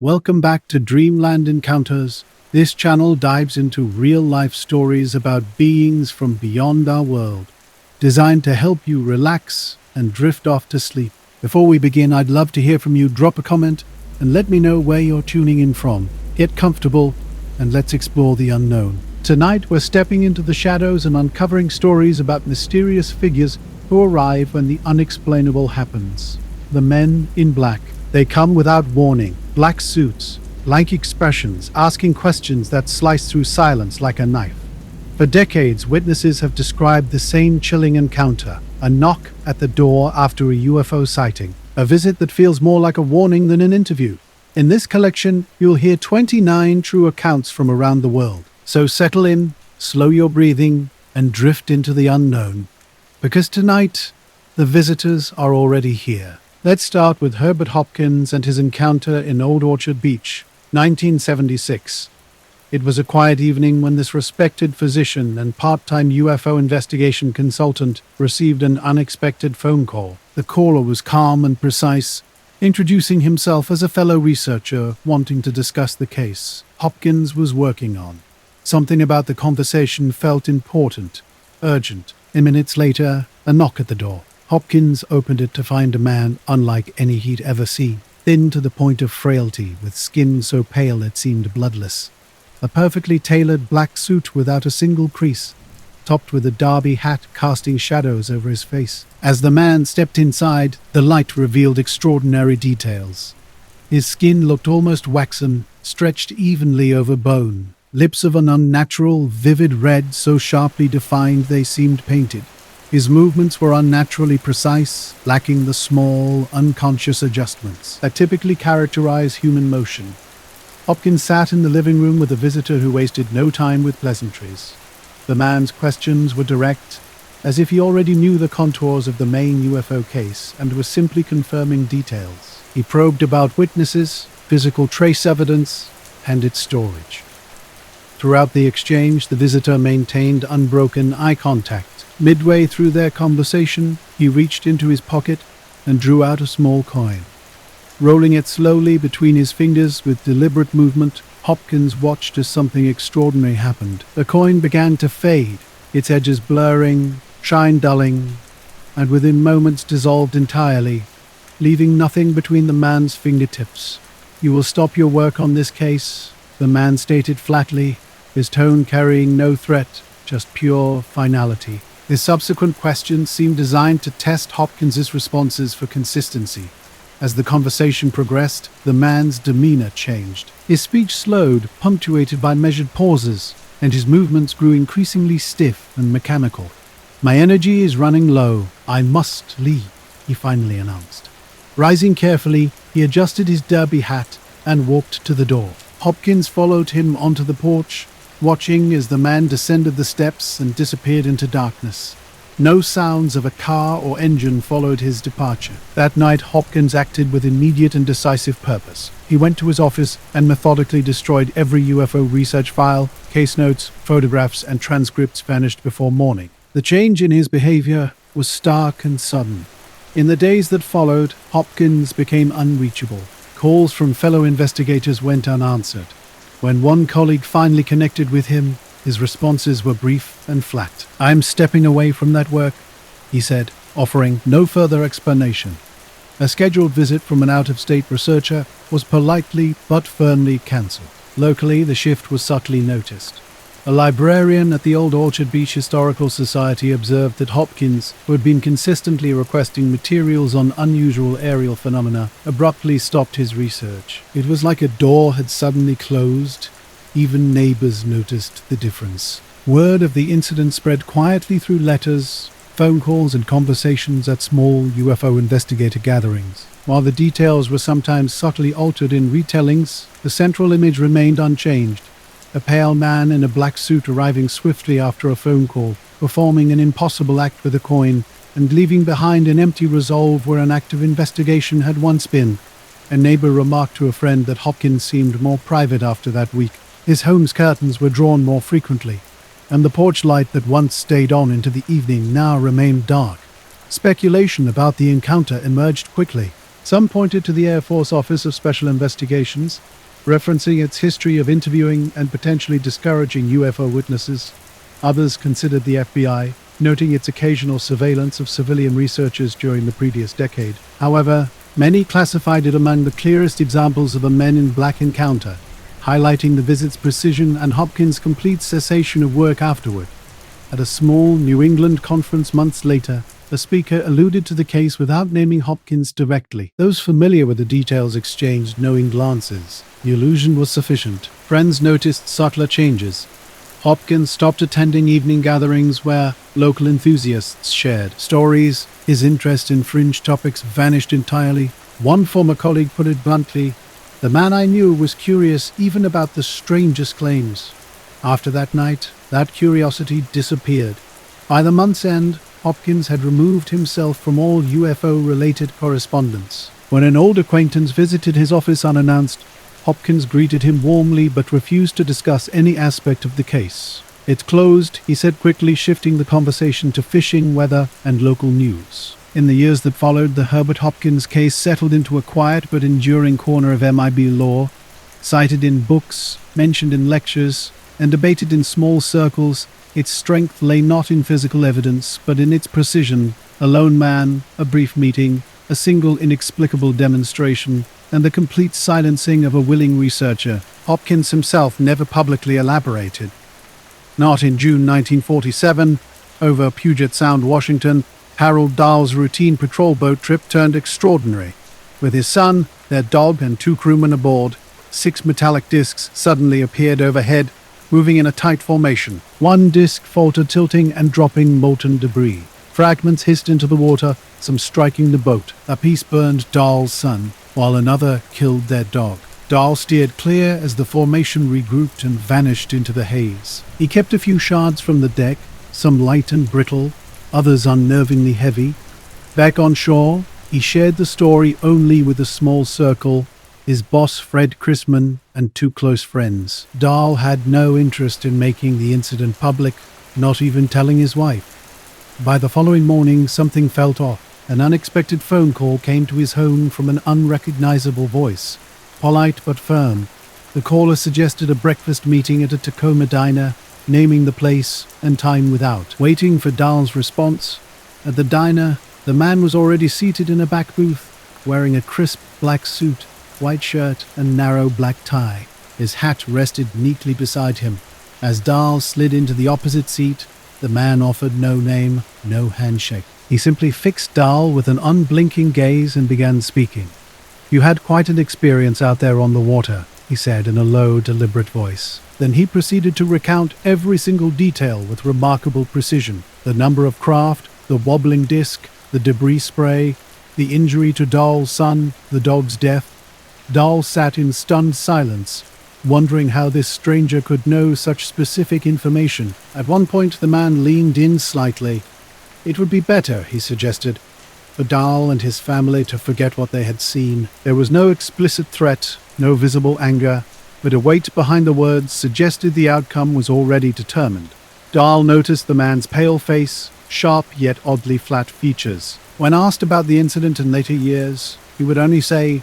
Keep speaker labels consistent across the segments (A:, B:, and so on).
A: Welcome back to Dreamland Encounters. This channel dives into real-life stories about beings from beyond our world, designed to help you relax and drift off to sleep. Before we begin, I'd love to hear from you. Drop a comment and let me know where you're tuning in from. Get comfortable and let's explore the unknown. Tonight, we're stepping into the shadows and uncovering stories about mysterious figures who arrive when the unexplainable happens. The men in black. They come without warning. Black suits, blank expressions, asking questions that slice through silence like a knife. For decades, witnesses have described the same chilling encounter: a knock at the door after a UFO sighting, a visit that feels more like a warning than an interview. In this collection, you'll hear 29 true accounts from around the world. So settle in, slow your breathing, and drift into the unknown. Because tonight, the visitors are already here. Let's start with Herbert Hopkins and his encounter in Old Orchard Beach, 1976. It was a quiet evening when this respected physician and part-time UFO investigation consultant received an unexpected phone call. The caller was calm and precise, introducing himself as a fellow researcher wanting to discuss the case Hopkins was working on. Something about the conversation felt important, urgent. And minutes later, a knock at the door. Hopkins opened it to find a man unlike any he'd ever seen, thin to the point of frailty, with skin so pale it seemed bloodless. A perfectly tailored black suit without a single crease, topped with a derby hat casting shadows over his face. As the man stepped inside, the light revealed extraordinary details. His skin looked almost waxen, stretched evenly over bone, lips of an unnatural, vivid red so sharply defined they seemed painted. His movements were unnaturally precise, lacking the small, unconscious adjustments that typically characterize human motion. Hopkins sat in the living room with a visitor who wasted no time with pleasantries. The man's questions were direct, as if he already knew the contours of the main UFO case and was simply confirming details. He probed about witnesses, physical trace evidence, and its storage. Throughout the exchange, the visitor maintained unbroken eye contact. Midway through their conversation, he reached into his pocket and drew out a small coin. Rolling it slowly between his fingers with deliberate movement, Hopkins watched as something extraordinary happened. The coin began to fade, its edges blurring, shine dulling, and within moments dissolved entirely, leaving nothing between the man's fingertips. "You will stop your work on this case," the man stated flatly, his tone carrying no threat, just pure finality. His subsequent questions seemed designed to test Hopkins's responses for consistency. As the conversation progressed, the man's demeanor changed. His speech slowed, punctuated by measured pauses, and his movements grew increasingly stiff and mechanical. "My energy is running low. I must leave," he finally announced. Rising carefully, he adjusted his derby hat and walked to the door. Hopkins followed him onto the porch, watching as the man descended the steps and disappeared into darkness. No sounds of a car or engine followed his departure. That night, Hopkins acted with immediate and decisive purpose. He went to his office and methodically destroyed every UFO research file. Case notes, photographs, and transcripts vanished before morning. The change in his behavior was stark and sudden. In the days that followed, Hopkins became unreachable. Calls from fellow investigators went unanswered. When one colleague finally connected with him, his responses were brief and flat. "I'm stepping away from that work," he said, offering no further explanation. A scheduled visit from an out-of-state researcher was politely but firmly cancelled. Locally, the shift was subtly noticed. A librarian at the Old Orchard Beach Historical Society observed that Hopkins, who had been consistently requesting materials on unusual aerial phenomena, abruptly stopped his research. It was like a door had suddenly closed. Even neighbors noticed the difference. Word of the incident spread quietly through letters, phone calls, and conversations at small UFO investigator gatherings. While the details were sometimes subtly altered in retellings, the central image remained unchanged. A pale man in a black suit arriving swiftly after a phone call, performing an impossible act with a coin, and leaving behind an empty resolve where an active investigation had once been. A neighbor remarked to a friend that Hopkins seemed more private after that week. His home's curtains were drawn more frequently, and the porch light that once stayed on into the evening now remained dark. Speculation about the encounter emerged quickly. Some pointed to the Air Force Office of Special Investigations, referencing its history of interviewing and potentially discouraging UFO witnesses. Others considered the FBI, noting its occasional surveillance of civilian researchers during the previous decade. However, many classified it among the clearest examples of a Men in Black encounter, highlighting the visit's precision and Hopkins' complete cessation of work afterward. At a small New England conference months later, the speaker alluded to the case without naming Hopkins directly. Those familiar with the details exchanged knowing glances. The illusion was sufficient. Friends noticed subtler changes. Hopkins stopped attending evening gatherings where local enthusiasts shared stories. His interest in fringe topics vanished entirely. One former colleague put it bluntly, "The man I knew was curious even about the strangest claims." After that night, that curiosity disappeared. By the month's end, Hopkins had removed himself from all UFO-related correspondence. When an old acquaintance visited his office unannounced, Hopkins greeted him warmly but refused to discuss any aspect of the case. "It's closed," he said quickly, shifting the conversation to fishing, weather, and local news. In the years that followed, the Herbert Hopkins case settled into a quiet but enduring corner of MIB lore, cited in books, mentioned in lectures, and debated in small circles. Its strength lay not in physical evidence, but in its precision. A lone man, a brief meeting, a single inexplicable demonstration, and the complete silencing of a willing researcher. Hopkins himself never publicly elaborated. Not in June 1947, over Puget Sound, Washington, Harold Dahl's routine patrol boat trip turned extraordinary. With his son, their dog, and 2 crewmen aboard, 6 metallic discs suddenly appeared overhead, moving in a tight formation. One disc faltered, tilting and dropping molten debris. Fragments hissed into the water, some striking the boat. A piece burned Dahl's son, while another killed their dog. Dahl steered clear as the formation regrouped and vanished into the haze. He kept a few shards from the deck, some light and brittle, others unnervingly heavy. Back on shore, he shared the story only with a small circle, his boss Fred Chrisman and 2 close friends. Dahl had no interest in making the incident public, not even telling his wife. By the following morning, something felt off. An unexpected phone call came to his home from an unrecognizable voice, polite but firm. The caller suggested a breakfast meeting at a Tacoma diner, naming the place and time without. Waiting for Dahl's response, at the diner, the man was already seated in a back booth, wearing a crisp black suit, white shirt, and narrow black tie. His hat rested neatly beside him. As Dahl slid into the opposite seat, the man offered no name, no handshake. He simply fixed Dahl with an unblinking gaze and began speaking. "You had quite an experience out there on the water," he said in a low, deliberate voice. Then he proceeded to recount every single detail with remarkable precision. The number of craft, the wobbling disc, the debris spray, the injury to Dahl's son, the dog's death. Dahl sat in stunned silence, wondering how this stranger could know such specific information. At one point, the man leaned in slightly. It would be better, he suggested, for Dahl and his family to forget what they had seen. There was no explicit threat, no visible anger, but a weight behind the words suggested the outcome was already determined. Dahl noticed the man's pale face, sharp yet oddly flat features. When asked about the incident in later years, he would only say,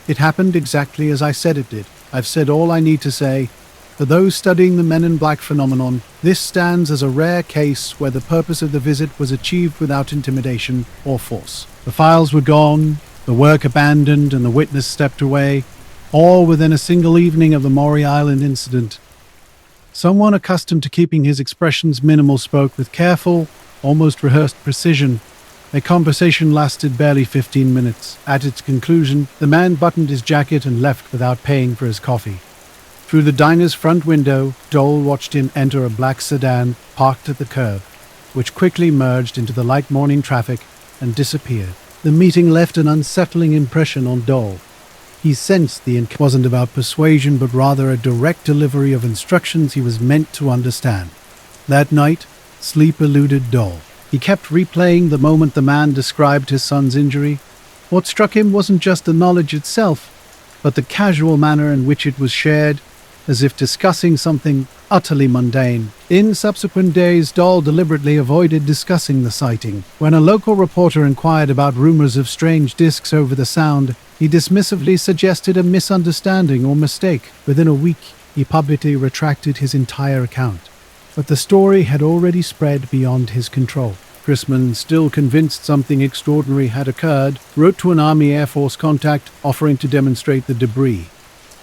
A: "It happened exactly as I said it did. I've said all I need to say. For those studying the Men in Black phenomenon, this stands as a rare case where the purpose of the visit was achieved without intimidation or force." The files were gone, the work abandoned, and the witness stepped away, all within a single evening of the Maury Island incident. Someone accustomed to keeping his expressions minimal spoke with careful, almost rehearsed precision. A conversation lasted barely 15 minutes. At its conclusion, the man buttoned his jacket and left without paying for his coffee. Through the diner's front window, Dole watched him enter a black sedan parked at the curb, which quickly merged into the light morning traffic and disappeared. The meeting left an unsettling impression on Dole. He sensed the encounter wasn't about persuasion, but rather a direct delivery of instructions he was meant to understand. That night, sleep eluded Dole. He kept replaying the moment the man described his son's injury. What struck him wasn't just the knowledge itself, but the casual manner in which it was shared, as if discussing something utterly mundane. In subsequent days, Dahl deliberately avoided discussing the sighting. When a local reporter inquired about rumors of strange discs over the sound, he dismissively suggested a misunderstanding or mistake. Within a week, he publicly retracted his entire account. But the story had already spread beyond his control. Chrisman, still convinced something extraordinary had occurred, wrote to an Army Air Force contact offering to demonstrate the debris.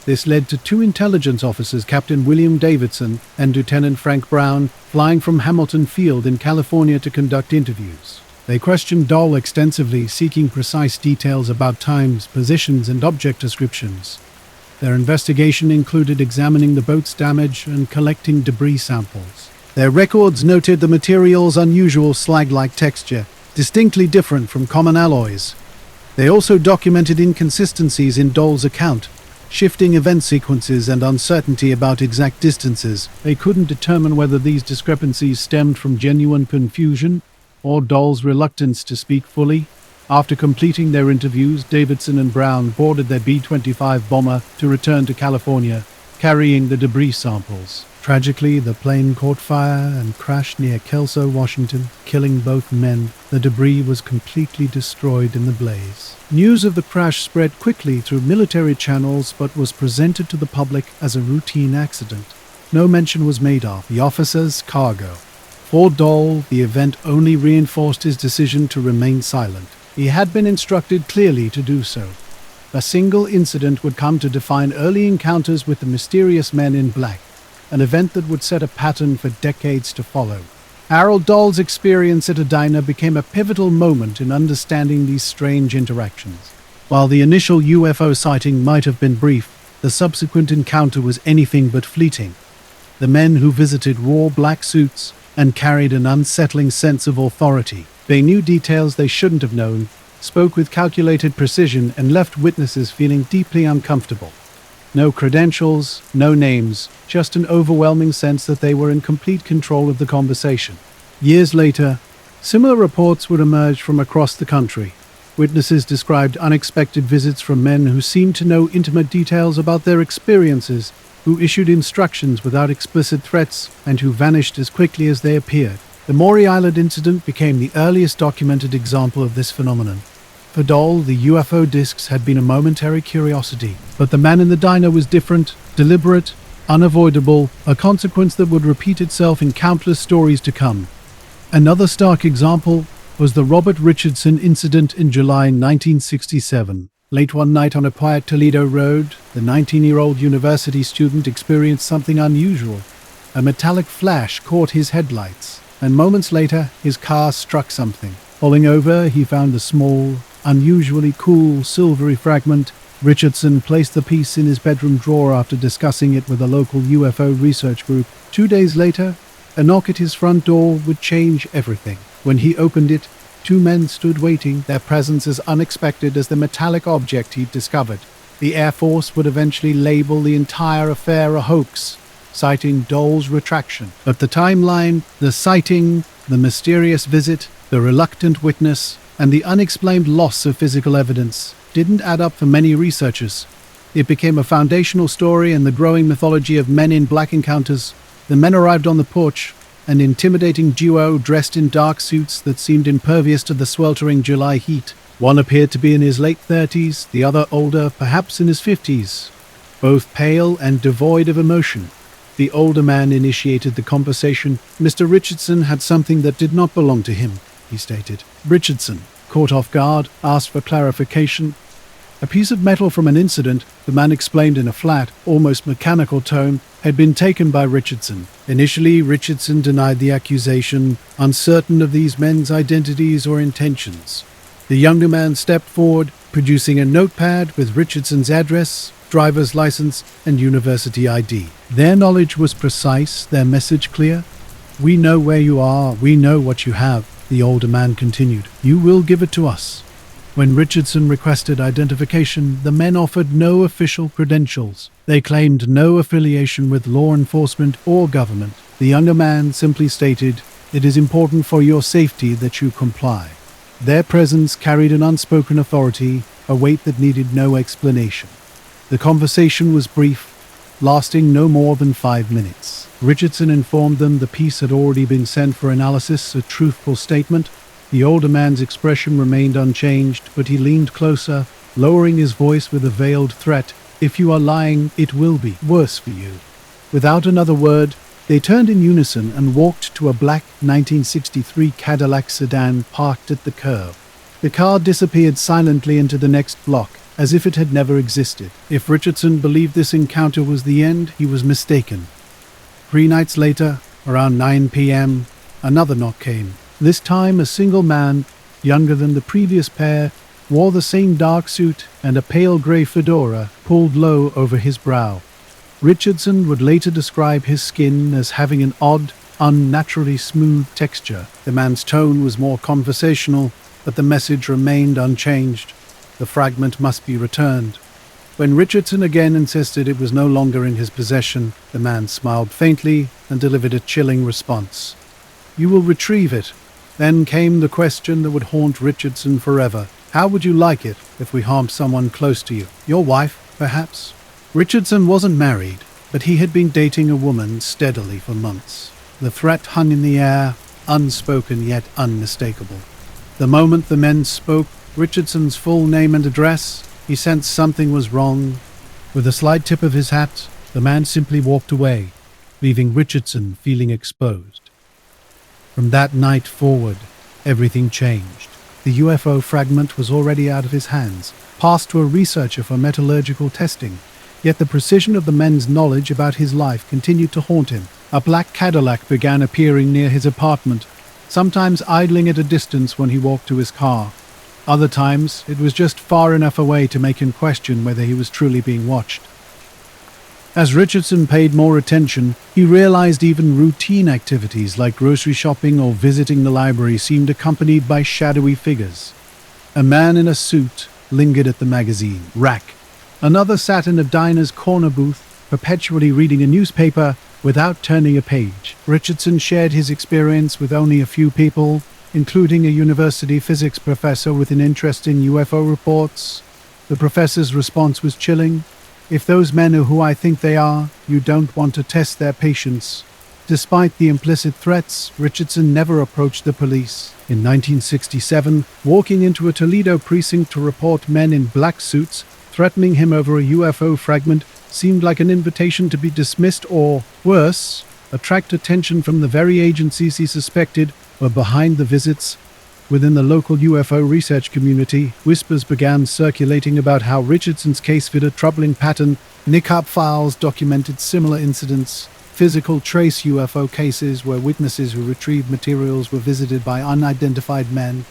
A: This led to two intelligence officers, Captain William Davidson and Lieutenant Frank Brown, flying from Hamilton Field in California to conduct interviews. They questioned Dahl extensively, seeking precise details about times, positions, and object descriptions. Their investigation included examining the boat's damage and collecting debris samples. Their records noted the material's unusual slag-like texture, distinctly different from common alloys. They also documented inconsistencies in Dahl's account, shifting event sequences and uncertainty about exact distances. They couldn't determine whether these discrepancies stemmed from genuine confusion or Dahl's reluctance to speak fully. After completing their interviews, Davidson and Brown boarded their B-25 bomber to return to California, carrying the debris samples. Tragically, the plane caught fire and crashed near Kelso, Washington, killing both men. The debris was completely destroyed in the blaze. News of the crash spread quickly through military channels but was presented to the public as a routine accident. No mention was made of the officer's cargo. For Dahl, the event only reinforced his decision to remain silent. He had been instructed clearly to do so. A single incident would come to define early encounters with the mysterious men in black, an event that would set a pattern for decades to follow. Harold Dahl's experience at a diner became a pivotal moment in understanding these strange interactions. While the initial UFO sighting might have been brief, the subsequent encounter was anything but fleeting. The men who visited wore black suits and carried an unsettling sense of authority. They knew details they shouldn't have known, spoke with calculated precision, and left witnesses feeling deeply uncomfortable. No credentials, no names, just an overwhelming sense that they were in complete control of the conversation. Years later, similar reports would emerge from across the country. Witnesses described unexpected visits from men who seemed to know intimate details about their experiences, who issued instructions without explicit threats, and who vanished as quickly as they appeared. The Maury Island incident became the earliest documented example of this phenomenon. For Dahl, the UFO discs had been a momentary curiosity, but the man in the diner was different, deliberate, unavoidable, a consequence that would repeat itself in countless stories to come. Another stark example was the Robert Richardson incident in July 1967. Late one night on a quiet Toledo road, the 19-year-old university student experienced something unusual. A metallic flash caught his headlights, and moments later, his car struck something. Pulling over, he found a small, unusually cool, silvery fragment. Richardson placed the piece in his bedroom drawer after discussing it with a local UFO research group. 2 days later, a knock at his front door would change everything. When he opened it, two men stood waiting, their presence as unexpected as the metallic object he'd discovered. The Air Force would eventually label the entire affair a hoax, citing Dahl's retraction. But the timeline, the sighting, the mysterious visit, the reluctant witness, and the unexplained loss of physical evidence didn't add up for many researchers. It became a foundational story in the growing mythology of men in black encounters. The men arrived on the porch, an intimidating duo dressed in dark suits that seemed impervious to the sweltering July heat. One appeared to be in his late 30s, the other older, perhaps in his 50s, both pale and devoid of emotion. The older man initiated the conversation. Mr. Richardson had something that did not belong to him, he stated. Richardson, caught off guard, asked for clarification. A piece of metal from an incident, the man explained in a flat, almost mechanical tone, had been taken by Richardson. Initially, Richardson denied the accusation, uncertain of these men's identities or intentions. The younger man stepped forward, producing a notepad with Richardson's address, driver's license, and university ID. Their knowledge was precise, their message clear. "We know where you are, we know what you have," the older man continued. "You will give it to us." When Richardson requested identification, the men offered no official credentials. They claimed no affiliation with law enforcement or government. The younger man simply stated, "It is important for your safety that you comply." Their presence carried an unspoken authority, a weight that needed no explanation. The conversation was brief, lasting no more than 5 minutes. Richardson informed them the piece had already been sent for analysis, a truthful statement. The older man's expression remained unchanged, but he leaned closer, lowering his voice with a veiled threat. "If you are lying, it will be worse for you." Without another word, they turned in unison and walked to a black 1963 Cadillac sedan parked at the curb. The car disappeared silently into the next block, as if it had never existed. If Richardson believed this encounter was the end, he was mistaken. 3 nights later, around 9 p.m., another knock came. This time, a single man, younger than the previous pair, wore the same dark suit and a pale grey fedora pulled low over his brow. Richardson would later describe his skin as having an odd, unnaturally smooth texture. The man's tone was more conversational, but the message remained unchanged. The fragment must be returned. When Richardson again insisted it was no longer in his possession, the man smiled faintly and delivered a chilling response. "You will retrieve it." Then came the question that would haunt Richardson forever. "How would you like it if we harmed someone close to you? Your wife, perhaps?" Richardson wasn't married, but he had been dating a woman steadily for months. The threat hung in the air, unspoken yet unmistakable. The moment the men spoke Richardson's full name and address, he sensed something was wrong. With a slight tip of his hat, the man simply walked away, leaving Richardson feeling exposed. From that night forward, everything changed. The UFO fragment was already out of his hands, passed to a researcher for metallurgical testing. Yet the precision of the men's knowledge about his life continued to haunt him. A black Cadillac began appearing near his apartment, sometimes idling at a distance when he walked to his car. Other times, it was just far enough away to make him question whether he was truly being watched. As Richardson paid more attention, he realized even routine activities like grocery shopping or visiting the library seemed accompanied by shadowy figures. A man in a suit lingered at the magazine rack. Another sat in a diner's corner booth, perpetually reading a newspaper without turning a page. Richardson shared his experience with only a few people, including a university physics professor with an interest in UFO reports. The professor's response was chilling. "If those men are who I think they are, you don't want to test their patience." Despite the implicit threats, Richardson never approached the police. In 1967, walking into a Toledo precinct to report men in black suits threatening him over a UFO fragment seemed like an invitation to be dismissed or, worse, attract attention from the very agencies he suspected were behind the visits. Within the local UFO research community, whispers began circulating about how Richardson's case fit a troubling pattern. NICAP files documented similar incidents. Physical trace UFO cases where witnesses who retrieved materials were visited by unidentified men,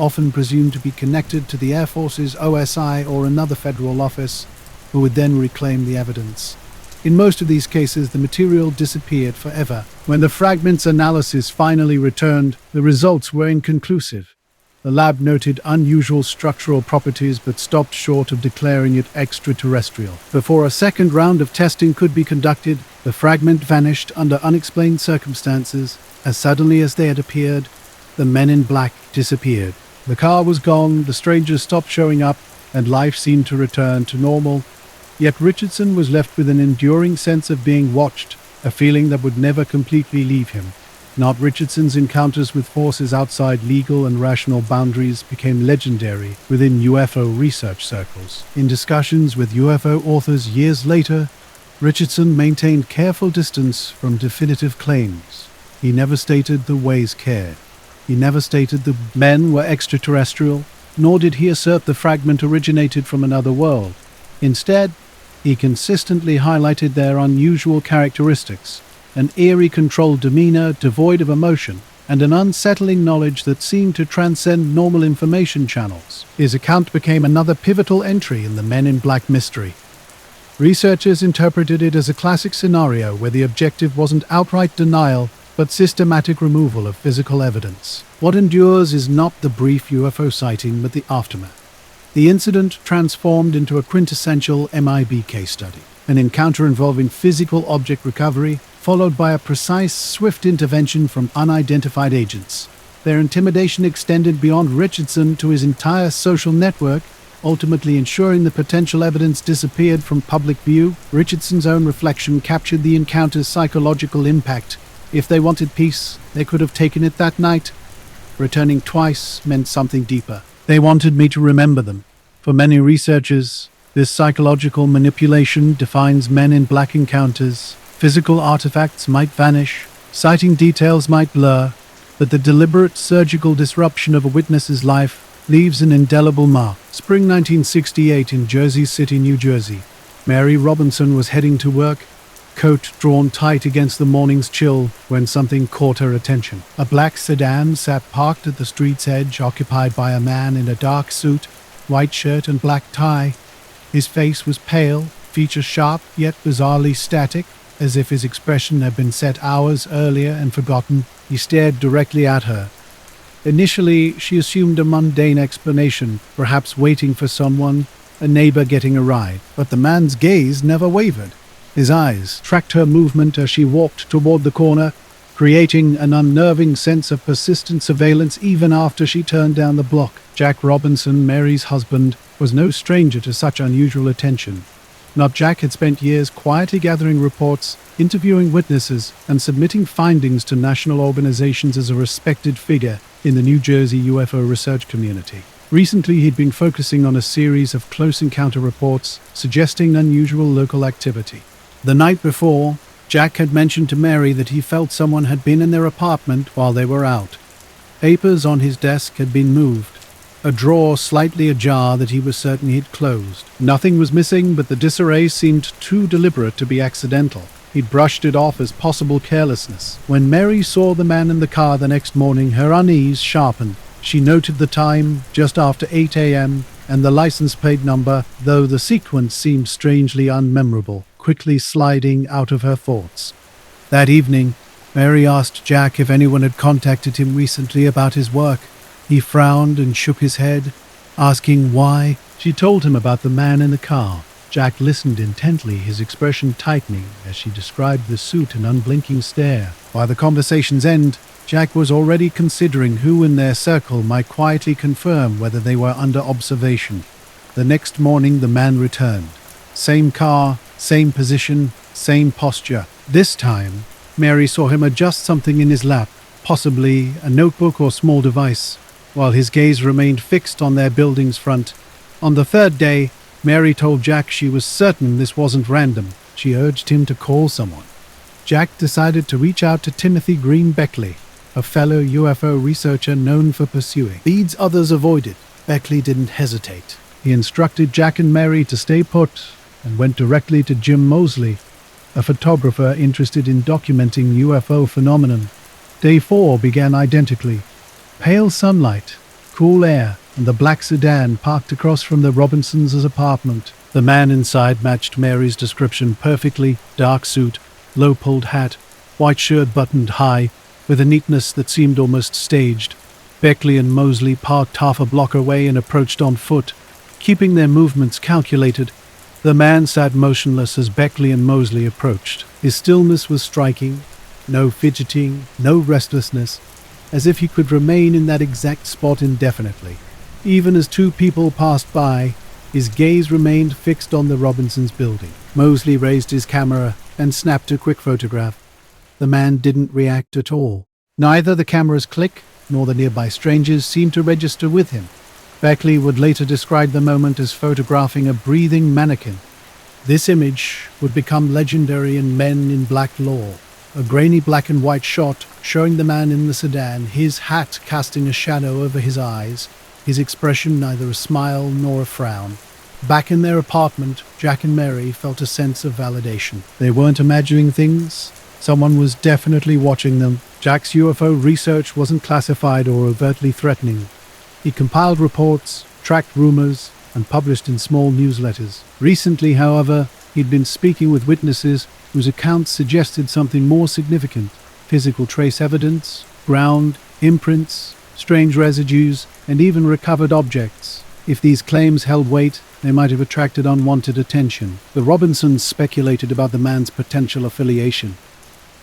A: often presumed to be connected to the Air Force's OSI or another federal office, who would then reclaim the evidence. In most of these cases, the material disappeared forever. When the fragment's analysis finally returned, the results were inconclusive. The lab noted unusual structural properties but stopped short of declaring it extraterrestrial. Before a second round of testing could be conducted, the fragment vanished under unexplained circumstances. As suddenly as they had appeared, the men in black disappeared. The car was gone, the strangers stopped showing up, and life seemed to return to normal. Yet Richardson was left with an enduring sense of being watched, a feeling that would never completely leave him. Not Richardson's encounters with forces outside legal and rational boundaries became legendary within UFO research circles. In discussions with UFO authors years later, Richardson maintained careful distance from definitive claims. He never stated the ways cared. He never stated the men were extraterrestrial, nor did he assert the fragment originated from another world. Instead, he consistently highlighted their unusual characteristics, an eerie controlled demeanor devoid of emotion, and an unsettling knowledge that seemed to transcend normal information channels. His account became another pivotal entry in the Men in Black mystery. Researchers interpreted it as a classic scenario where the objective wasn't outright denial, but systematic removal of physical evidence. What endures is not the brief UFO sighting, but the aftermath. The incident transformed into a quintessential MIB case study, an encounter involving physical object recovery, followed by a precise, swift intervention from unidentified agents. Their intimidation extended beyond Richardson to his entire social network, ultimately ensuring the potential evidence disappeared from public view. Richardson's own reflection captured the encounter's psychological impact. If they wanted peace, they could have taken it that night. Returning twice meant something deeper. They wanted me to remember them. For many researchers, this psychological manipulation defines Men in Black encounters. Physical artifacts might vanish, sighting details might blur, but the deliberate surgical disruption of a witness's life leaves an indelible mark. Spring 1968 in Jersey City, New Jersey. Mary Robinson was heading to work, coat drawn tight against the morning's chill, when something caught her attention. A black sedan sat parked at the street's edge, occupied by a man in a dark suit, white shirt and black tie. His face was pale, features sharp yet bizarrely static, as if his expression had been set hours earlier and forgotten. He stared directly at her. Initially, she assumed a mundane explanation, perhaps waiting for someone, a neighbor getting a ride. But the man's gaze never wavered. His eyes tracked her movement as she walked toward the corner, creating an unnerving sense of persistent surveillance even after she turned down the block. Jack Robinson, Mary's husband, was no stranger to such unusual attention. Jack had spent years quietly gathering reports, interviewing witnesses, and submitting findings to national organizations as a respected figure in the New Jersey UFO research community. Recently, he'd been focusing on a series of close encounter reports suggesting unusual local activity. The night before, Jack had mentioned to Mary that he felt someone had been in their apartment while they were out. Papers on his desk had been moved, a drawer slightly ajar that he was certain he'd closed. Nothing was missing, but the disarray seemed too deliberate to be accidental. He'd brushed it off as possible carelessness. When Mary saw the man in the car the next morning, her unease sharpened. She noted the time, just after 8 a.m., and the license plate number, though the sequence seemed strangely unmemorable, quickly sliding out of her thoughts. That evening, Mary asked Jack if anyone had contacted him recently about his work. He frowned and shook his head, asking why. She told him about the man in the car. Jack listened intently, his expression tightening as she described the suit and unblinking stare. By the conversation's end, Jack was already considering who in their circle might quietly confirm whether they were under observation. The next morning, the man returned. Same car, same position, same posture. This time, Mary saw him adjust something in his lap, possibly a notebook or small device, while his gaze remained fixed on their building's front. On the third day, Mary told Jack she was certain this wasn't random. She urged him to call someone. Jack decided to reach out to Timothy Green Beckley, a fellow UFO researcher known for pursuing leads others avoided. Beckley didn't hesitate. He instructed Jack and Mary to stay put and went directly to Jim Mosley, a photographer interested in documenting UFO phenomenon. Day 4 began identically. Pale sunlight, cool air, and the black sedan parked across from the Robinsons' apartment. The man inside matched Mary's description perfectly: dark suit, low-pulled hat, white shirt buttoned high, with a neatness that seemed almost staged. Beckley and Mosley parked half a block away and approached on foot, keeping their movements calculated. The man sat motionless as Beckley and Mosley approached. His stillness was striking. No fidgeting, no restlessness, as if he could remain in that exact spot indefinitely. Even as two people passed by, his gaze remained fixed on the Robinsons' building. Mosley raised his camera and snapped a quick photograph. The man didn't react at all. Neither the camera's click nor the nearby strangers seemed to register with him. Beckley would later describe the moment as photographing a breathing mannequin. This image would become legendary in Men in Black lore. A grainy black and white shot showing the man in the sedan, his hat casting a shadow over his eyes, his expression neither a smile nor a frown. Back in their apartment, Jack and Mary felt a sense of validation. They weren't imagining things. Someone was definitely watching them. Jack's UFO research wasn't classified or overtly threatening. He compiled reports, tracked rumors, and published in small newsletters. Recently, however, he'd been speaking with witnesses whose accounts suggested something more significant: physical trace evidence, ground, imprints, strange residues, and even recovered objects. If these claims held weight, they might have attracted unwanted attention. The Robinsons speculated about the man's potential affiliation.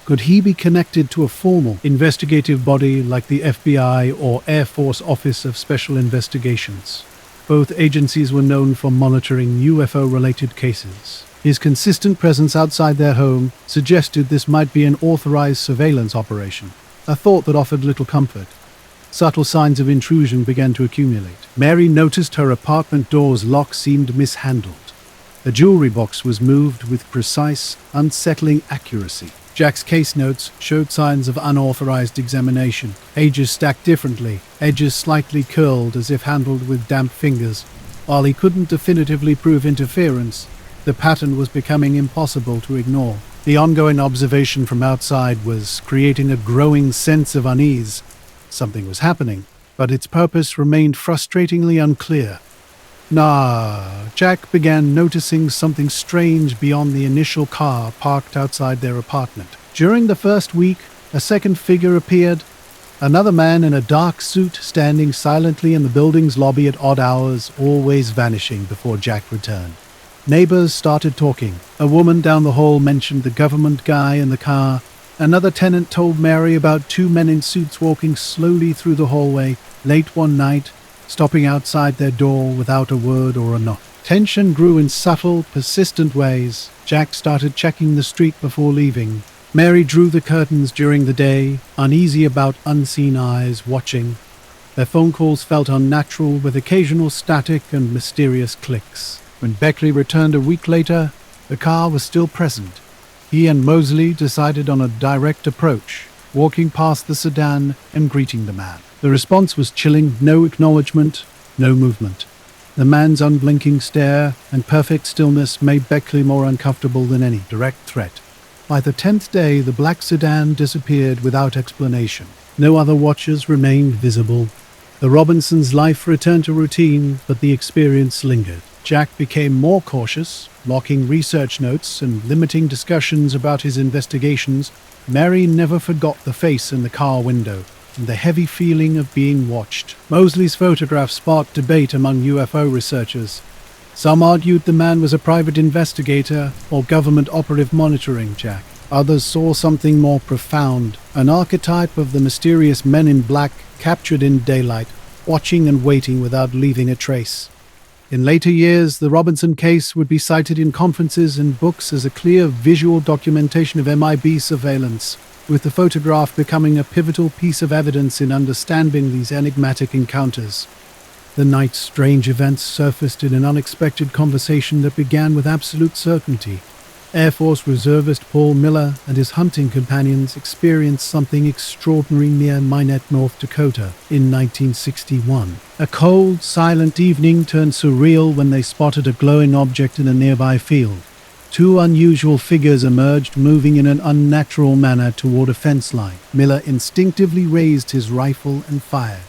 A: Could he be connected to a formal investigative body like the FBI or Air Force Office of Special Investigations? Both agencies were known for monitoring UFO-related cases. His consistent presence outside their home suggested this might be an authorized surveillance operation, a thought that offered little comfort. Subtle signs of intrusion began to accumulate. Mary noticed her apartment door's lock seemed mishandled. A jewelry box was moved with precise, unsettling accuracy. Jack's case notes showed signs of unauthorized examination. Pages stacked differently, edges slightly curled as if handled with damp fingers. While he couldn't definitively prove interference, the pattern was becoming impossible to ignore. The ongoing observation from outside was creating a growing sense of unease. Something was happening, but its purpose remained frustratingly unclear. Jack began noticing something strange beyond the initial car parked outside their apartment. During the first week, a second figure appeared, another man in a dark suit standing silently in the building's lobby at odd hours, always vanishing before Jack returned. Neighbors started talking. A woman down the hall mentioned the government guy in the car. Another tenant told Mary about two men in suits walking slowly through the hallway late one night, stopping outside their door without a word or a knock. Tension grew in subtle, persistent ways. Jack started checking the street before leaving. Mary drew the curtains during the day, uneasy about unseen eyes watching. Their phone calls felt unnatural, with occasional static and mysterious clicks. When Beckley returned a week later, the car was still present. He and Mosley decided on a direct approach, walking past the sedan and greeting the man. The response was chilling, no acknowledgement, no movement. The man's unblinking stare and perfect stillness made Beckley more uncomfortable than any direct threat. By the 10th day, the black sedan disappeared without explanation. No other watchers remained visible. The Robinsons' life returned to routine, but the experience lingered. Jack became more cautious, locking research notes and limiting discussions about his investigations. Mary never forgot the face in the car window and the heavy feeling of being watched. Mosley's photograph sparked debate among UFO researchers. Some argued the man was a private investigator or government operative monitoring Jack. Others saw something more profound, an archetype of the mysterious men in black captured in daylight, watching and waiting without leaving a trace. In later years, the Robinson case would be cited in conferences and books as a clear visual documentation of MIB surveillance, with the photograph becoming a pivotal piece of evidence in understanding these enigmatic encounters. The night's strange events surfaced in an unexpected conversation that began with absolute certainty. Air Force reservist Paul Miller and his hunting companions experienced something extraordinary near Minot, North Dakota, in 1961. A cold, silent evening turned surreal when they spotted a glowing object in a nearby field. Two unusual figures emerged, moving in an unnatural manner toward a fence line. Miller instinctively raised his rifle and fired.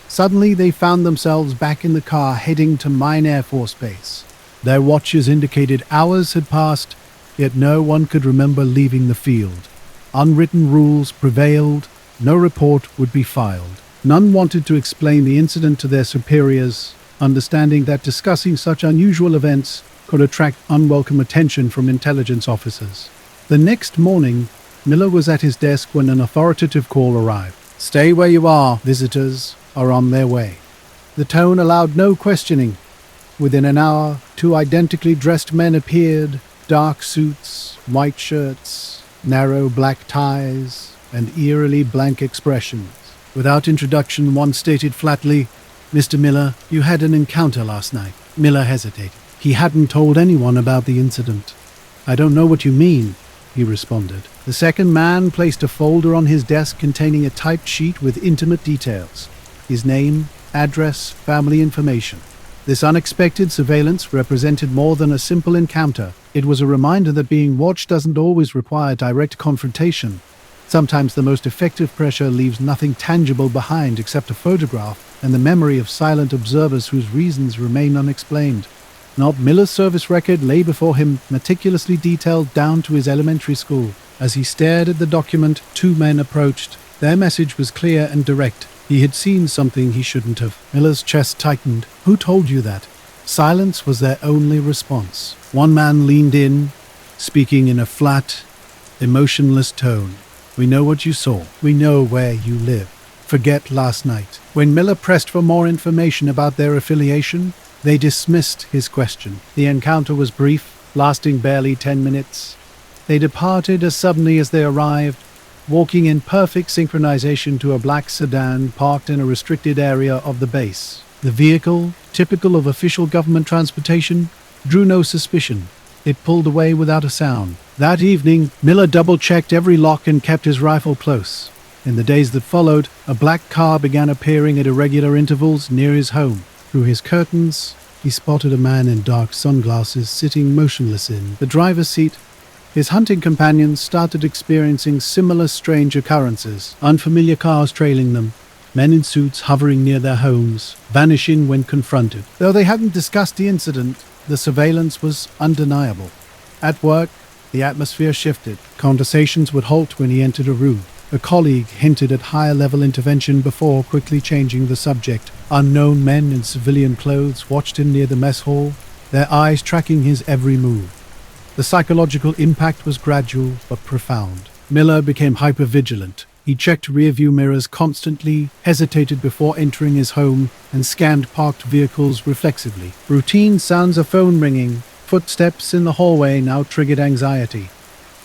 A: Suddenly, they found themselves back in the car heading to Mine Air Force Base. Their watches indicated hours had passed, yet no one could remember leaving the field. Unwritten rules prevailed. No report would be filed. None wanted to explain the incident to their superiors, understanding that discussing such unusual events could attract unwelcome attention from intelligence officers. The next morning, Miller was at his desk when an authoritative call arrived. "Stay where you are. Visitors are on their way." The tone allowed no questioning. Within an hour, two identically dressed men appeared, dark suits, white shirts, narrow black ties, and eerily blank expressions. Without introduction, one stated flatly, "Mr. Miller, you had an encounter last night." Miller hesitated. He hadn't told anyone about the incident. "I don't know what you mean," he responded. The second man placed a folder on his desk containing a typed sheet with intimate details. His name, address, family information. This unexpected surveillance represented more than a simple encounter. It was a reminder that being watched doesn't always require direct confrontation. Sometimes the most effective pressure leaves nothing tangible behind except a photograph and the memory of silent observers whose reasons remain unexplained. Not Miller's service record lay before him, meticulously detailed down to his elementary school. As he stared at the document, two men approached. Their message was clear and direct. He had seen something he shouldn't have. Miller's chest tightened. "Who told you that?" Silence was their only response. One man leaned in, speaking in a flat, emotionless tone. "We know what you saw. We know where you live." forget last night. When Miller pressed for more information about their affiliation, they dismissed his question. The encounter was brief, lasting barely 10 minutes. They departed as suddenly as they arrived, walking in perfect synchronization to a black sedan parked in a restricted area of the base. The vehicle, typical of official government transportation, drew no suspicion. It pulled away without a sound. That evening, Miller double-checked every lock and kept his rifle close. In the days that followed, a black car began appearing at irregular intervals near his home. Through his curtains, he spotted a man in dark sunglasses sitting motionless in the driver's seat. His hunting companions started experiencing similar strange occurrences, unfamiliar cars trailing them, men in suits hovering near their homes, vanishing when confronted. Though they hadn't discussed the incident, the surveillance was undeniable. At work, the atmosphere shifted. Conversations would halt when he entered a room. A colleague hinted at higher-level intervention before quickly changing the subject. Unknown men in civilian clothes watched him near the mess hall, their eyes tracking his every move. The psychological impact was gradual but profound. Miller became hyper-vigilant. He checked rear-view mirrors constantly, hesitated before entering his home, and scanned parked vehicles reflexively. Routine sounds of phone ringing, footsteps in the hallway now triggered anxiety.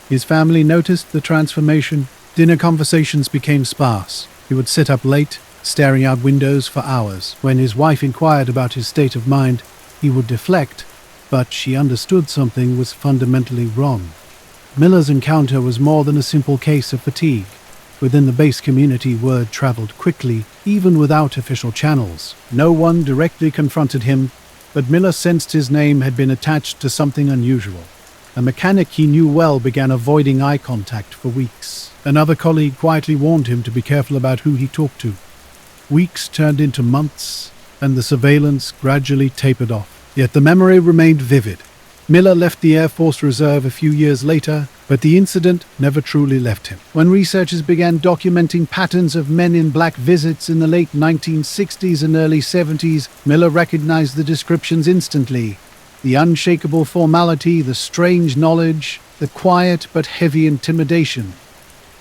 A: His family noticed the transformation. Dinner conversations became sparse. He would sit up late, staring out windows for hours. When his wife inquired about his state of mind, he would deflect, but she understood something was fundamentally wrong. Miller's encounter was more than a simple case of fatigue. Within the base community, word traveled quickly, even without official channels. No one directly confronted him, but Miller sensed his name had been attached to something unusual. A mechanic he knew well began avoiding eye contact for weeks. Another colleague quietly warned him to be careful about who he talked to. Weeks turned into months, and the surveillance gradually tapered off. Yet the memory remained vivid. Miller left the Air Force Reserve a few years later, but the incident never truly left him. When researchers began documenting patterns of men in black visits in the late 1960s and early 70s, Miller recognized the descriptions instantly. The unshakable formality, the strange knowledge, the quiet but heavy intimidation.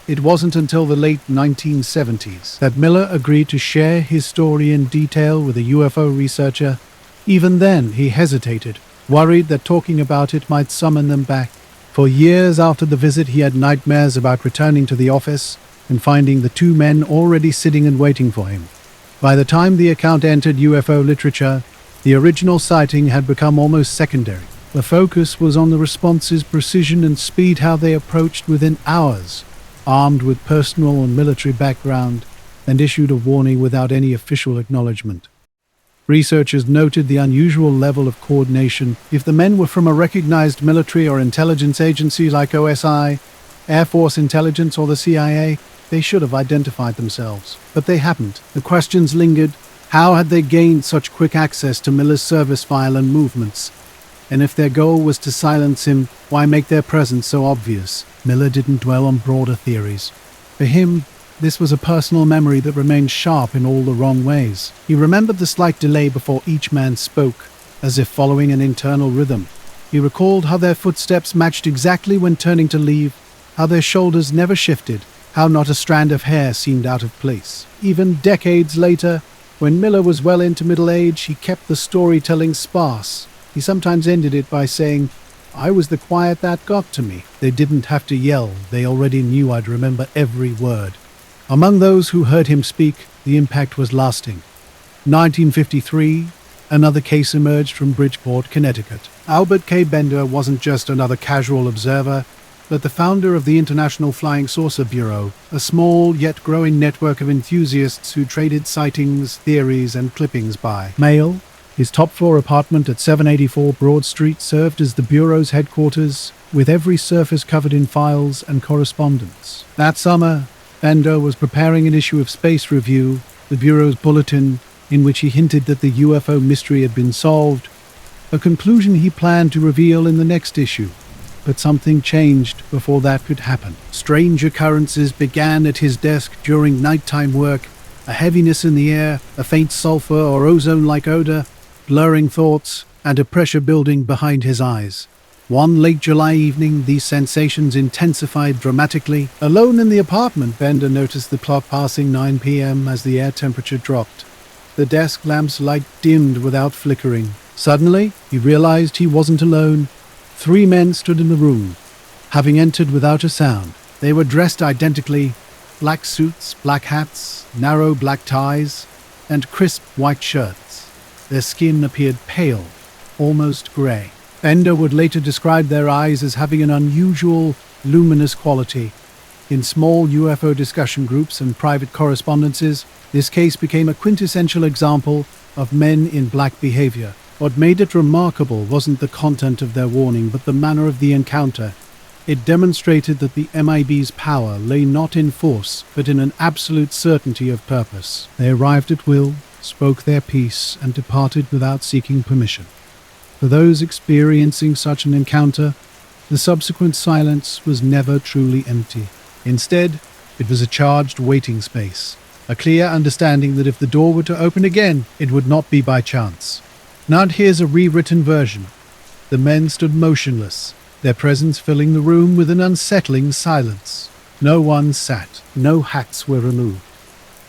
A: It wasn't until the late 1970s that Miller agreed to share his story in detail with a UFO researcher. Even then, he hesitated, worried that talking about it might summon them back. For years after the visit, he had nightmares about returning to the office and finding the two men already sitting and waiting for him. By the time the account entered UFO literature, the original sighting had become almost secondary. The focus was on the response's precision and speed, how they approached within hours, armed with personal and military background, and issued a warning without any official acknowledgement. Researchers noted the unusual level of coordination. If the men were from a recognized military or intelligence agency like OSI, Air Force Intelligence, or the CIA, they should have identified themselves. But they hadn't. The questions lingered. How had they gained such quick access to Miller's service file and movements? And if their goal was to silence him, why make their presence so obvious? Miller didn't dwell on broader theories. For him, this was a personal memory that remained sharp in all the wrong ways. He remembered the slight delay before each man spoke, as if following an internal rhythm. He recalled how their footsteps matched exactly when turning to leave, how their shoulders never shifted, how not a strand of hair seemed out of place. Even decades later, when Miller was well into middle age, he kept the storytelling sparse. He sometimes ended it by saying, "I was the quiet that got to me. They didn't have to yell. They already knew I'd remember every word." Among those who heard him speak, the impact was lasting. 1953, another case emerged from Bridgeport, Connecticut. Albert K. Bender wasn't just another casual observer, but the founder of the International Flying Saucer Bureau, a small yet growing network of enthusiasts who traded sightings, theories, and clippings by mail. His top-floor apartment at 784 Broad Street served as the Bureau's headquarters, with every surface covered in files and correspondence. That summer, Bender was preparing an issue of Space Review, the Bureau's bulletin, in which he hinted that the UFO mystery had been solved, a conclusion he planned to reveal in the next issue. But something changed before that could happen. Strange occurrences began at his desk during nighttime work, a heaviness in the air, a faint sulfur or ozone-like odor, blurring thoughts, and a pressure building behind his eyes. One late July evening, these sensations intensified dramatically. Alone in the apartment, Bender noticed the clock passing 9 p.m. as the air temperature dropped. The desk lamp's light dimmed without flickering. Suddenly, he realized he wasn't alone. 3 men stood in the room, having entered without a sound. They were dressed identically: black suits, black hats, narrow black ties, and crisp white shirts. Their skin appeared pale, almost grey. Bender would later describe their eyes as having an unusual, luminous quality. In small UFO discussion groups and private correspondences, this case became a quintessential example of men in black behavior. What made it remarkable wasn't the content of their warning, but the manner of the encounter. It demonstrated that the MIB's power lay not in force, but in an absolute certainty of purpose. They arrived at will, spoke their piece, and departed without seeking permission. For those experiencing such an encounter, the subsequent silence was never truly empty. Instead, it was a charged waiting space, a clear understanding that if the door were to open again, it would not be by chance. Now here's a rewritten version. The men stood motionless, their presence filling the room with an unsettling silence. No one sat, no hats were removed.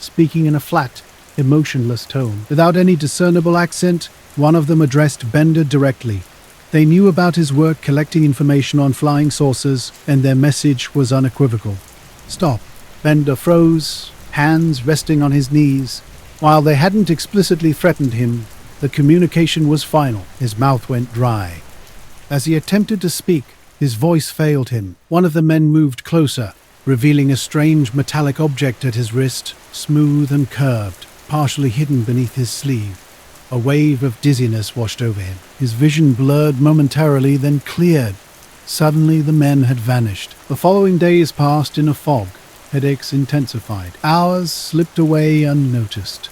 A: Speaking in a flat, emotionless tone, without any discernible accent, one of them addressed Bender directly. They knew about his work collecting information on flying saucers, and their message was unequivocal. Stop. Bender froze, hands resting on his knees. While they hadn't explicitly threatened him, the communication was final. His mouth went dry. As he attempted to speak, his voice failed him. One of the men moved closer, revealing a strange metallic object at his wrist, smooth and curved, partially hidden beneath his sleeve. A wave of dizziness washed over him. His vision blurred momentarily, then cleared. Suddenly the men had vanished. The following days passed in a fog. Headaches intensified. Hours slipped away unnoticed.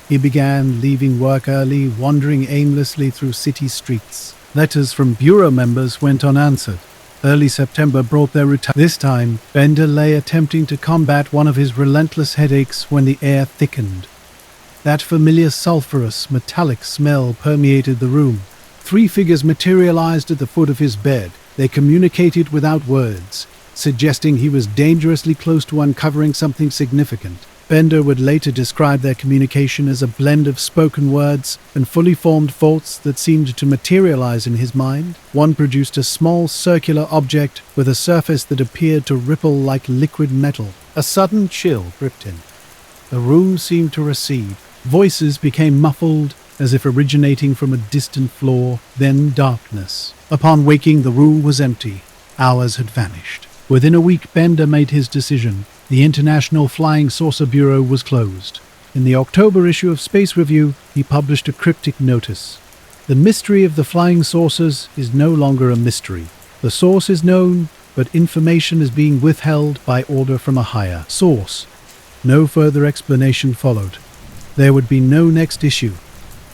A: He began leaving work early, wandering aimlessly through city streets. Letters from bureau members went unanswered. Early September brought their return. This time, Bender lay attempting to combat one of his relentless headaches when the air thickened. That familiar sulphurous, metallic smell permeated the room. 3 figures materialized at the foot of his bed. They communicated without words, suggesting he was dangerously close to uncovering something significant. Bender would later describe their communication as a blend of spoken words and fully formed thoughts that seemed to materialize in his mind. One produced a small circular object with a surface that appeared to ripple like liquid metal. A sudden chill gripped him. The room seemed to recede. Voices became muffled, as if originating from a distant floor, then darkness. Upon waking, the room was empty. Hours had vanished. Within a week, Bender made his decision. The International Flying Saucer Bureau was closed. In the October issue of Space Review, he published a cryptic notice. The mystery of the flying saucers is no longer a mystery. The source is known, but information is being withheld by order from a higher source. No further explanation followed. There would be no next issue.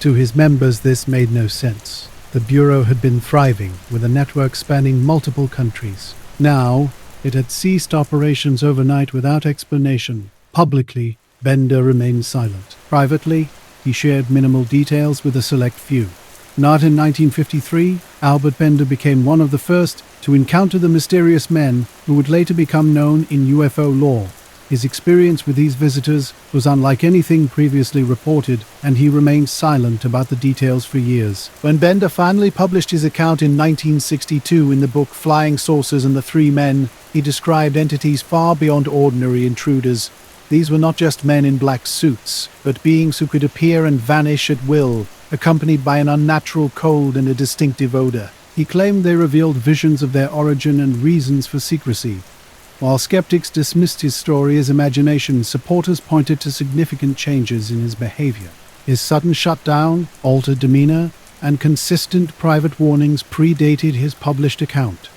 A: To his members, this made no sense. The Bureau had been thriving, with a network spanning multiple countries. Now, it had ceased operations overnight without explanation. Publicly, Bender remained silent. Privately, he shared minimal details with a select few. Not in 1953, Albert Bender became one of the first to encounter the mysterious men who would later become known in UFO lore. His experience with these visitors was unlike anything previously reported, and he remained silent about the details for years. When Bender finally published his account in 1962 in the book Flying Saucers and the Three Men, he described entities far beyond ordinary intruders. These were not just men in black suits, but beings who could appear and vanish at will, accompanied by an unnatural cold and a distinctive odor. He claimed they revealed visions of their origin and reasons for secrecy. While skeptics dismissed his story as imagination, supporters pointed to significant changes in his behavior. His sudden shutdown, altered demeanor, and consistent private warnings predated his published account.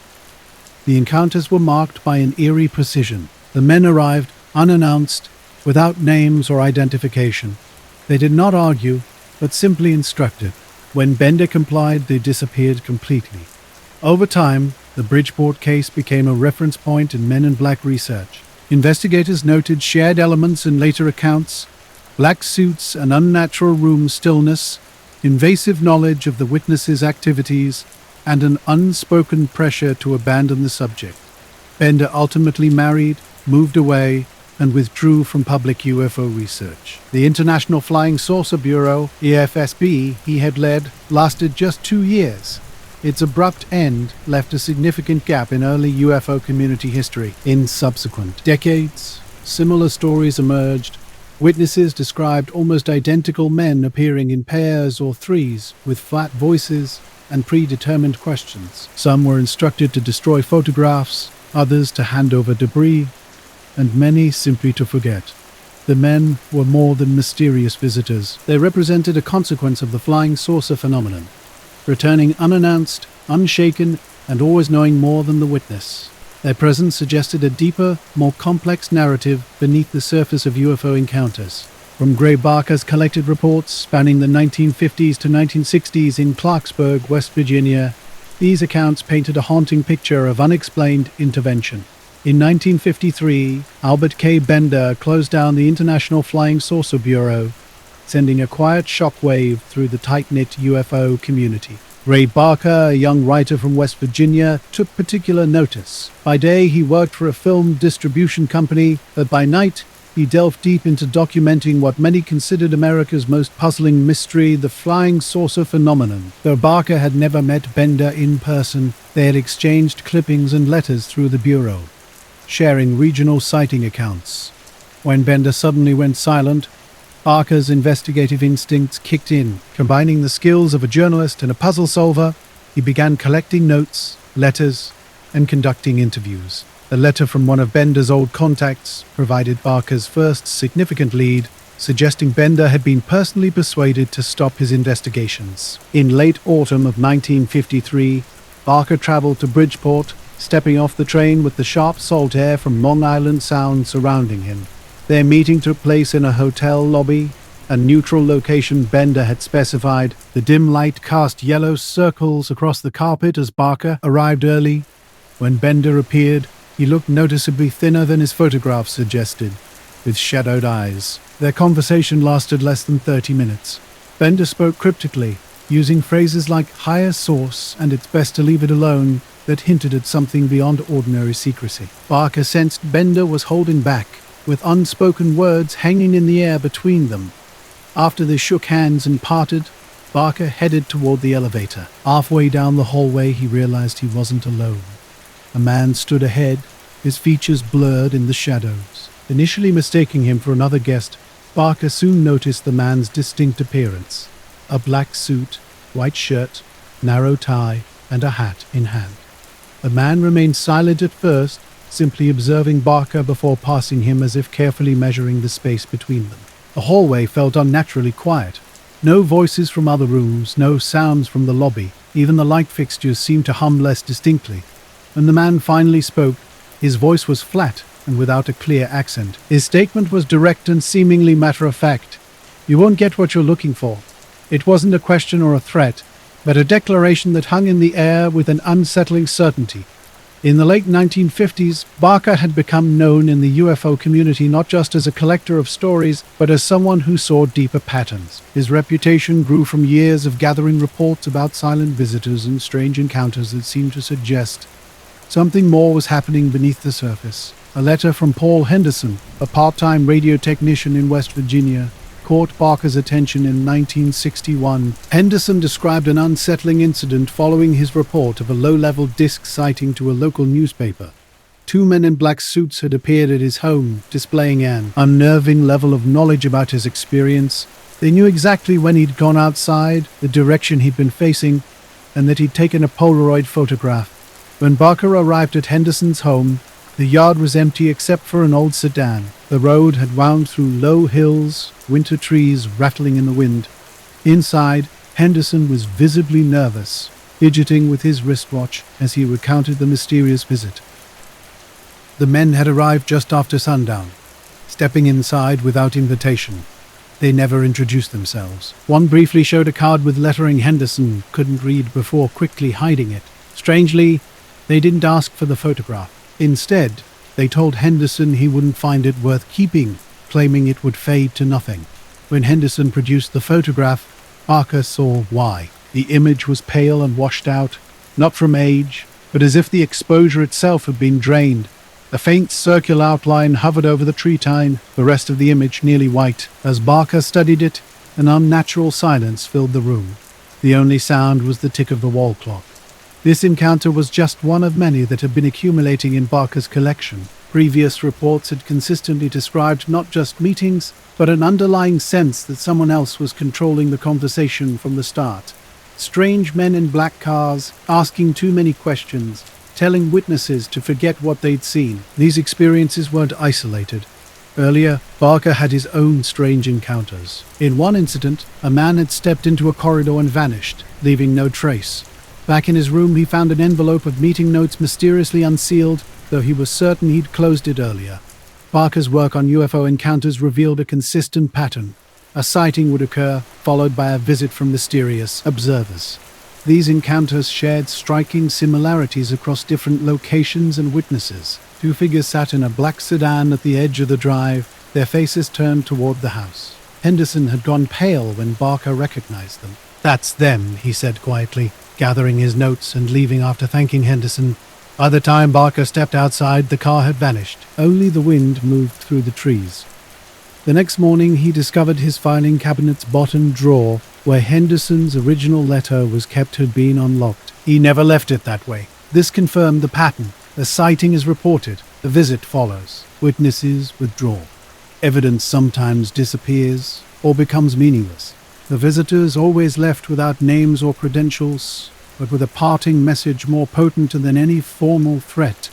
A: The encounters were marked by an eerie precision. The men arrived unannounced, without names or identification. They did not argue, but simply instructed. When Bender complied, they disappeared completely. Over time, the Bridgeport case became a reference point in Men in Black research. Investigators noted shared elements in later accounts: black suits and unnatural room stillness, invasive knowledge of the witnesses' activities, and an unspoken pressure to abandon the subject. Bender ultimately married, moved away, and withdrew from public UFO research. The International Flying Saucer Bureau, EFSB, he had led, lasted just 2 years. Its abrupt end left a significant gap in early UFO community history. In subsequent decades, similar stories emerged. Witnesses described almost identical men appearing in pairs or threes with flat voices and predetermined questions. Some were instructed to destroy photographs, others to hand over debris, and many simply to forget. The men were more than mysterious visitors. They represented a consequence of the flying saucer phenomenon, returning unannounced, unshaken, and always knowing more than the witness. Their presence suggested a deeper, more complex narrative beneath the surface of UFO encounters. From Gray Barker's collected reports spanning the 1950s to 1960s in Clarksburg, West Virginia, these accounts painted a haunting picture of unexplained intervention. In 1953, Albert K. Bender closed down the International Flying Saucer Bureau, sending a quiet shockwave through the tight-knit UFO community. Ray Barker, a young writer from West Virginia, took particular notice. By day, he worked for a film distribution company, but by night, he delved deep into documenting what many considered America's most puzzling mystery, the flying saucer phenomenon. Though Barker had never met Bender in person, they had exchanged clippings and letters through the Bureau, sharing regional sighting accounts. When Bender suddenly went silent, Barker's investigative instincts kicked in. Combining the skills of a journalist and a puzzle solver, he began collecting notes, letters, and conducting interviews. A letter from one of Bender's old contacts provided Barker's first significant lead, suggesting Bender had been personally persuaded to stop his investigations. In late autumn of 1953, Barker traveled to Bridgeport, stepping off the train with the sharp salt air from Long Island Sound surrounding him. Their meeting took place in a hotel lobby, a neutral location Bender had specified. The dim light cast yellow circles across the carpet as Barker arrived early. When Bender appeared, he looked noticeably thinner than his photographs suggested, with shadowed eyes. Their conversation lasted less than 30 minutes. Bender spoke cryptically, using phrases like higher source and it's best to leave it alone that hinted at something beyond ordinary secrecy. Barker sensed Bender was holding back, with unspoken words hanging in the air between them. After they shook hands and parted, Barker headed toward the elevator. Halfway down the hallway, he realized he wasn't alone. A man stood ahead, his features blurred in the shadows. Initially mistaking him for another guest, Barker soon noticed the man's distinct appearance: a black suit, white shirt, narrow tie, and a hat in hand. The man remained silent at first, simply observing Barker before passing him as if carefully measuring the space between them. The hallway felt unnaturally quiet. No voices from other rooms, no sounds from the lobby. Even the light fixtures seemed to hum less distinctly. When the man finally spoke, his voice was flat and without a clear accent. His statement was direct and seemingly matter-of-fact. "You won't get what you're looking for." It wasn't a question or a threat, but a declaration that hung in the air with an unsettling certainty. In the late 1950s, Barker had become known in the UFO community not just as a collector of stories, but as someone who saw deeper patterns. His reputation grew from years of gathering reports about silent visitors and strange encounters that seemed to suggest something more was happening beneath the surface. A letter from Paul Henderson, a part-time radio technician in West Virginia, caught Barker's attention in 1961. Henderson described an unsettling incident following his report of a low-level disc sighting to a local newspaper. 2 men in black suits had appeared at his home, displaying an unnerving level of knowledge about his experience. They knew exactly when he'd gone outside, the direction he'd been facing, and that he'd taken a Polaroid photograph. When Barker arrived at Henderson's home, the yard was empty except for an old sedan. The road had wound through low hills, winter trees rattling in the wind. Inside, Henderson was visibly nervous, fidgeting with his wristwatch as he recounted the mysterious visit. The men had arrived just after sundown, stepping inside without invitation. They never introduced themselves. One briefly showed a card with lettering Henderson couldn't read before quickly hiding it. Strangely, they didn't ask for the photograph. Instead, they told Henderson he wouldn't find it worth keeping, claiming it would fade to nothing. When Henderson produced the photograph, Barker saw why. The image was pale and washed out, not from age, but as if the exposure itself had been drained. A faint circular outline hovered over the tree tine, the rest of the image nearly white. As Barker studied it, an unnatural silence filled the room. The only sound was the tick of the wall clock. This encounter was just one of many that had been accumulating in Barker's collection. Previous reports had consistently described not just meetings, but an underlying sense that someone else was controlling the conversation from the start. Strange men in black cars, asking too many questions, telling witnesses to forget what they'd seen. These experiences weren't isolated. Earlier, Barker had his own strange encounters. In one incident, a man had stepped into a corridor and vanished, leaving no trace. Back in his room, he found an envelope of meeting notes mysteriously unsealed, though he was certain he'd closed it earlier. Barker's work on UFO encounters revealed a consistent pattern. A sighting would occur, followed by a visit from mysterious observers. These encounters shared striking similarities across different locations and witnesses. Two figures sat in a black sedan at the edge of the drive, their faces turned toward the house. Henderson had gone pale when Barker recognized them. "That's them," he said quietly, gathering his notes and leaving after thanking Henderson. By the time Barker stepped outside, the car had vanished. Only the wind moved through the trees. The next morning, he discovered his filing cabinet's bottom drawer, where Henderson's original letter was kept, had been unlocked. He never left it that way. This confirmed the pattern. The sighting is reported. The visit follows. Witnesses withdraw. Evidence sometimes disappears or becomes meaningless. The visitors always left without names or credentials, but with a parting message more potent than any formal threat.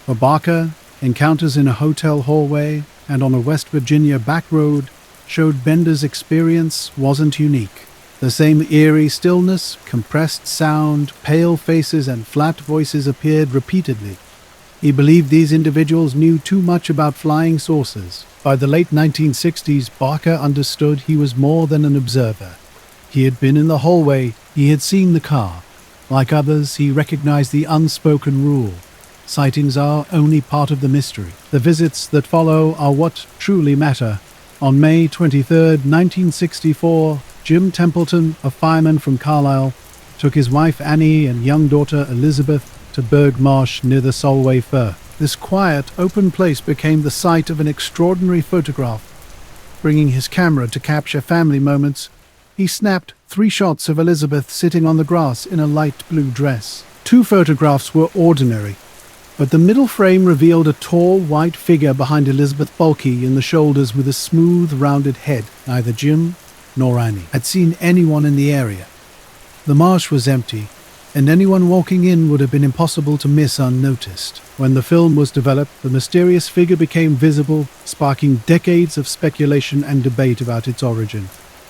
A: For Barker, encounters in a hotel hallway and on a West Virginia back road showed Bender's experience wasn't unique. The same eerie stillness, compressed sound, pale faces, and flat voices appeared repeatedly. He believed these individuals knew too much about flying saucers. By the late 1960s, Barker understood he was more than an observer. He had been in the hallway, he had seen the car. Like others, he recognized the unspoken rule. Sightings are only part of the mystery. The visits that follow are what truly matter. On May 23, 1964, Jim Templeton, a fireman from Carlisle, took his wife Annie and young daughter Elizabeth to Berg Marsh near the Solway Firth. This quiet, open place became the site of an extraordinary photograph. Bringing his camera to capture family moments, he snapped 3 shots of Elizabeth sitting on the grass in a light blue dress. 2 photographs were ordinary, but the middle frame revealed a tall, white figure behind Elizabeth, bulky in the shoulders with a smooth, rounded head. Neither Jim nor Annie had seen anyone in the area. The marsh was empty, and anyone walking in would have been impossible to miss unnoticed. When the film was developed, the mysterious figure became visible, sparking decades of speculation and debate about its origin.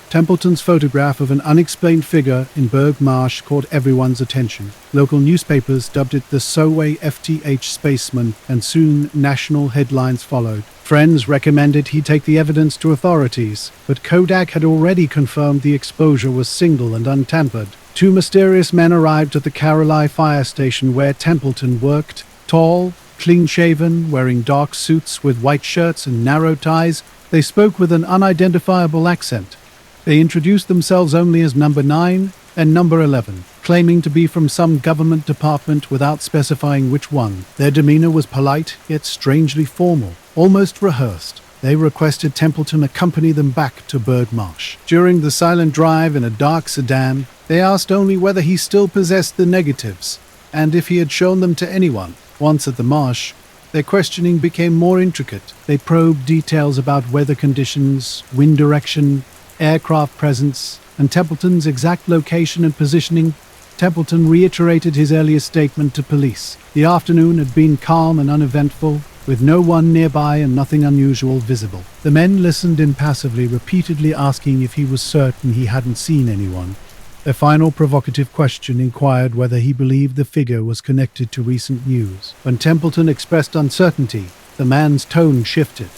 A: Templeton's photograph of an unexplained figure in Berg Marsh caught everyone's attention. Local newspapers dubbed it the Solway FTH Spaceman, and soon national headlines followed. Friends recommended he take the evidence to authorities, but Kodak had already confirmed the exposure was single and untampered. 2 mysterious men arrived at the Carlisle fire station where Templeton worked. Tall, clean-shaven, wearing dark suits with white shirts and narrow ties, they spoke with an unidentifiable accent. They introduced themselves only as Number 9 and Number 11, claiming to be from some government department without specifying which one. Their demeanor was polite, yet strangely formal, almost rehearsed. They requested Templeton accompany them back to Berg Marsh. During the silent drive in a dark sedan, they asked only whether he still possessed the negatives, and if he had shown them to anyone. Once at the marsh, their questioning became more intricate. They probed details about weather conditions, wind direction, aircraft presence, and Templeton's exact location and positioning. Templeton reiterated his earlier statement to police. The afternoon had been calm and uneventful, with no one nearby and nothing unusual visible. The men listened impassively, repeatedly asking if he was certain he hadn't seen anyone. Their final provocative question inquired whether he believed the figure was connected to recent news. When Templeton expressed uncertainty, the man's tone shifted.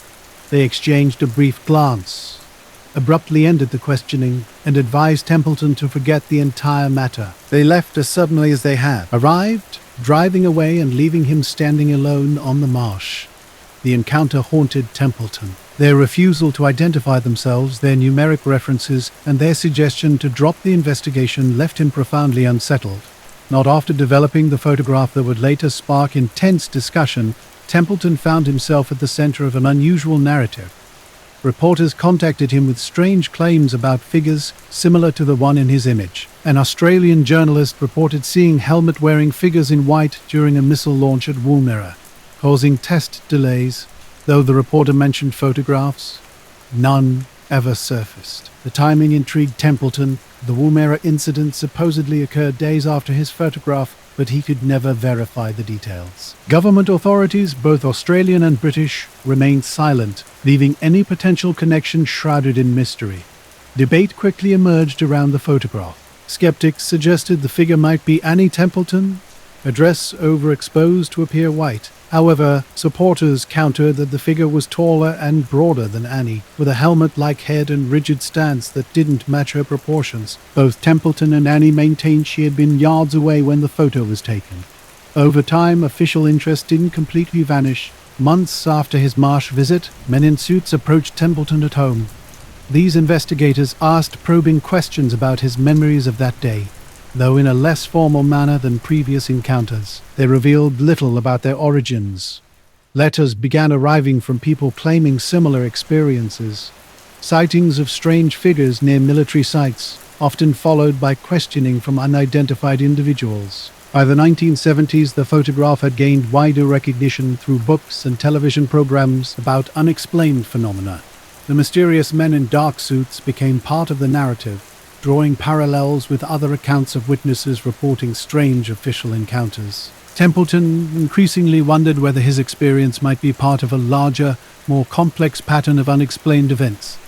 A: They exchanged a brief glance, abruptly ended the questioning, and advised Templeton to forget the entire matter. They left as suddenly as they had arrived, driving away and leaving him standing alone on the marsh. The encounter haunted Templeton. Their refusal to identify themselves, their numeric references, and their suggestion to drop the investigation left him profoundly unsettled. Not after developing the photograph that would later spark intense discussion, Templeton found himself at the center of an unusual narrative. Reporters contacted him with strange claims about figures similar to the one in his image. An Australian journalist reported seeing helmet-wearing figures in white during a missile launch at Woomera, causing test delays. Though the reporter mentioned photographs, none ever surfaced. The timing intrigued Templeton. The Woomera incident supposedly occurred days after his photograph, but he could never verify the details. Government authorities, both Australian and British, remained silent, leaving any potential connection shrouded in mystery. Debate quickly emerged around the photograph. Skeptics suggested the figure might be Annie Templeton, a dress overexposed to appear white. However, supporters countered that the figure was taller and broader than Annie, with a helmet-like head and rigid stance that didn't match her proportions. Both Templeton and Annie maintained she had been yards away when the photo was taken. Over time, official interest didn't completely vanish. Months after his marsh visit, men in suits approached Templeton at home. These investigators asked probing questions about his memories of that day, though in a less formal manner than previous encounters. They revealed little about their origins. Letters began arriving from people claiming similar experiences. Sightings of strange figures near military sites, often followed by questioning from unidentified individuals. By the 1970s, the photograph had gained wider recognition through books and television programs about unexplained phenomena. The mysterious men in dark suits became part of the narrative, drawing parallels with other accounts of witnesses reporting strange official encounters. Templeton increasingly wondered whether his experience might be part of a larger, more complex pattern of unexplained events.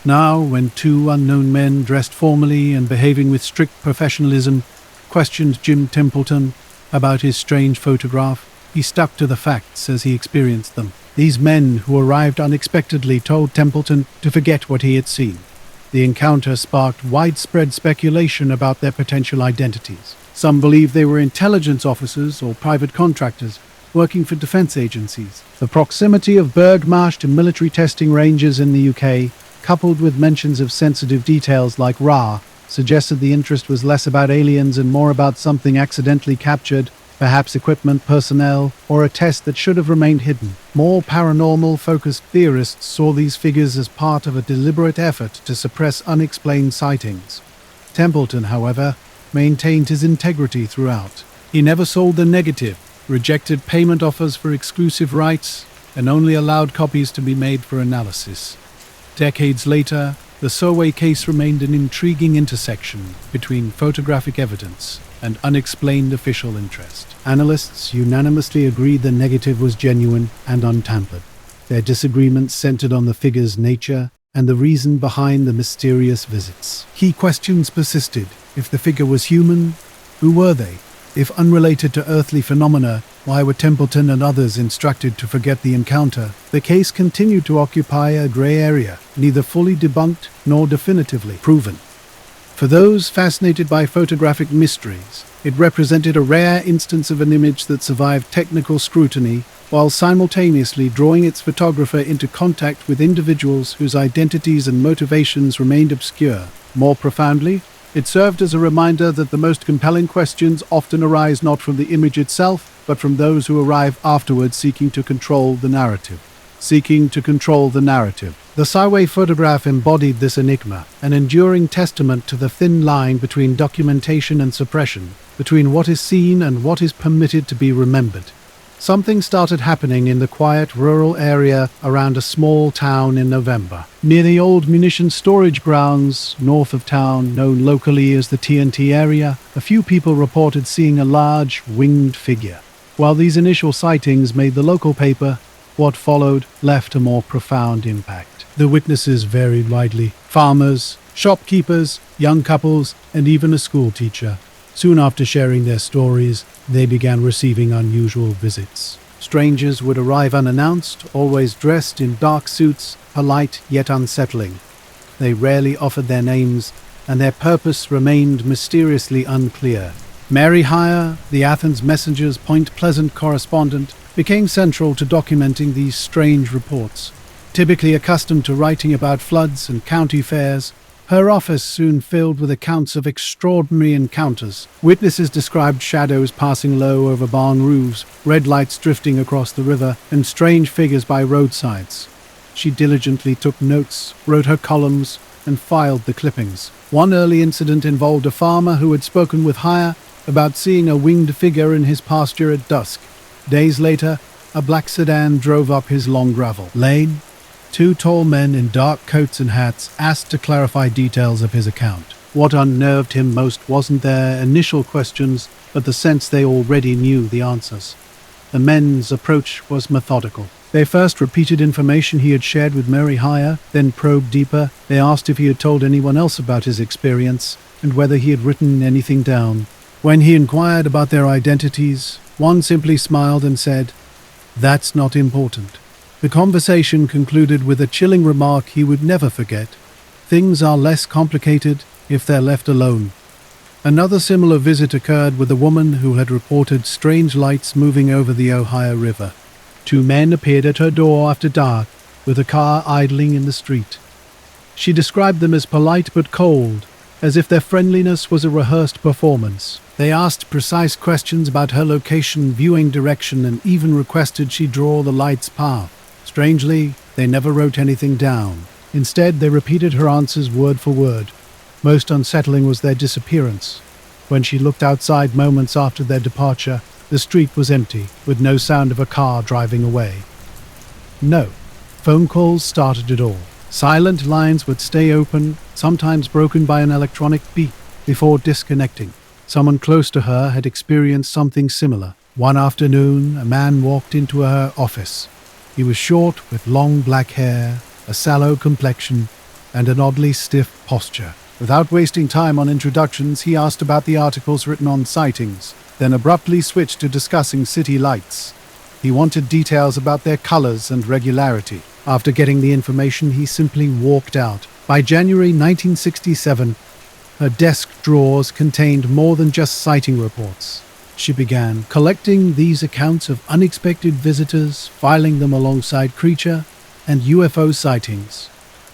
A: Now, when two unknown men, dressed formally and behaving with strict professionalism, questioned Jim Templeton about his strange photograph, he stuck to the facts as he experienced them. These men, who arrived unexpectedly, told Templeton to forget what he had seen. The encounter sparked widespread speculation about their potential identities. Some believed they were intelligence officers or private contractors working for defense agencies. The proximity of Bergmarsh to military testing ranges in the UK, coupled with mentions of sensitive details like Ra, suggested the interest was less about aliens and more about something accidentally captured, perhaps equipment, personnel, or a test that should have remained hidden. More paranormal-focused theorists saw these figures as part of a deliberate effort to suppress unexplained sightings. Templeton, however, maintained his integrity throughout. He never sold the negative, rejected payment offers for exclusive rights, and only allowed copies to be made for analysis. Decades later, the Soway case remained an intriguing intersection between photographic evidence and unexplained official interest. Analysts unanimously agreed the negative was genuine and untampered. Their disagreements centered on the figure's nature and the reason behind the mysterious visits. Key questions persisted. If the figure was human, who were they? If unrelated to earthly phenomena, why were Templeton and others instructed to forget the encounter? The case continued to occupy a gray area, neither fully debunked nor definitively proven. For those fascinated by photographic mysteries, it represented a rare instance of an image that survived technical scrutiny, while simultaneously drawing its photographer into contact with individuals whose identities and motivations remained obscure. More profoundly, it served as a reminder that the most compelling questions often arise not from the image itself, but from those who arrive afterwards seeking to control the narrative. The Soway photograph embodied this enigma, an enduring testament to the thin line between documentation and suppression, between what is seen and what is permitted to be remembered. Something started happening in the quiet rural area around a small town in November. Near the old munition storage grounds, north of town, known locally as the TNT area, a few people reported seeing a large, winged figure. While these initial sightings made the local paper, what followed left a more profound impact. The witnesses varied widely. Farmers, shopkeepers, young couples, and even a school teacher. Soon after sharing their stories, they began receiving unusual visits. Strangers would arrive unannounced, always dressed in dark suits, polite yet unsettling. They rarely offered their names, and their purpose remained mysteriously unclear. Mary Heyer, the Athens Messenger's Point Pleasant correspondent, became central to documenting these strange reports. Typically accustomed to writing about floods and county fairs, Her office soon filled with accounts of extraordinary encounters. Witnesses described shadows passing low over barn roofs, red lights drifting across the river, and strange figures by roadsides. She diligently took notes, wrote her columns, and filed the clippings. One early incident involved a farmer who had spoken with Hire about seeing a winged figure in his pasture at dusk. Days later, a black sedan drove up his long gravel lane. Two tall men in dark coats and hats asked to clarify details of his account. What unnerved him most wasn't their initial questions, but the sense they already knew the answers. The men's approach was methodical. They first repeated information he had shared with Mary Hire, then probed deeper. They asked if he had told anyone else about his experience, and whether he had written anything down. When he inquired about their identities, one simply smiled and said, "That's not important." The conversation concluded with a chilling remark he would never forget: "Things are less complicated if they're left alone." Another similar visit occurred with a woman who had reported strange lights moving over the Ohio River. Two men appeared at her door after dark, with a car idling in the street. She described them as polite but cold, as if their friendliness was a rehearsed performance. They asked precise questions about her location, viewing direction, and even requested she draw the light's path. Strangely, they never wrote anything down. Instead, they repeated her answers word for word. Most unsettling was their disappearance. When she looked outside moments after their departure, the street was empty, with no sound of a car driving away. No phone calls started at all. Silent lines would stay open, sometimes broken by an electronic beep, before disconnecting. Someone close to her had experienced something similar. One afternoon, a man walked into her office. He was short, with long black hair, a sallow complexion, and an oddly stiff posture. Without wasting time on introductions, he asked about the articles written on sightings, then abruptly switched to discussing city lights. He wanted details about their colors and regularity. After getting the information, he simply walked out. By January 1967, her desk drawers contained more than just sighting reports. She began collecting these accounts of unexpected visitors, filing them alongside creature and UFO sightings.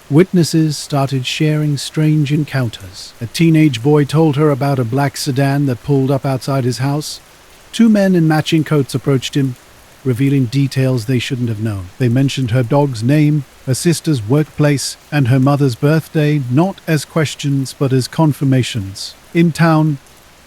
A: Witnesses started sharing strange encounters. A teenage boy told her about a black sedan that pulled up outside his house. Two men in matching coats approached him, revealing details they shouldn't have known. They mentioned her dog's name, her sister's workplace, and her mother's birthday, not as questions but as confirmations. In town,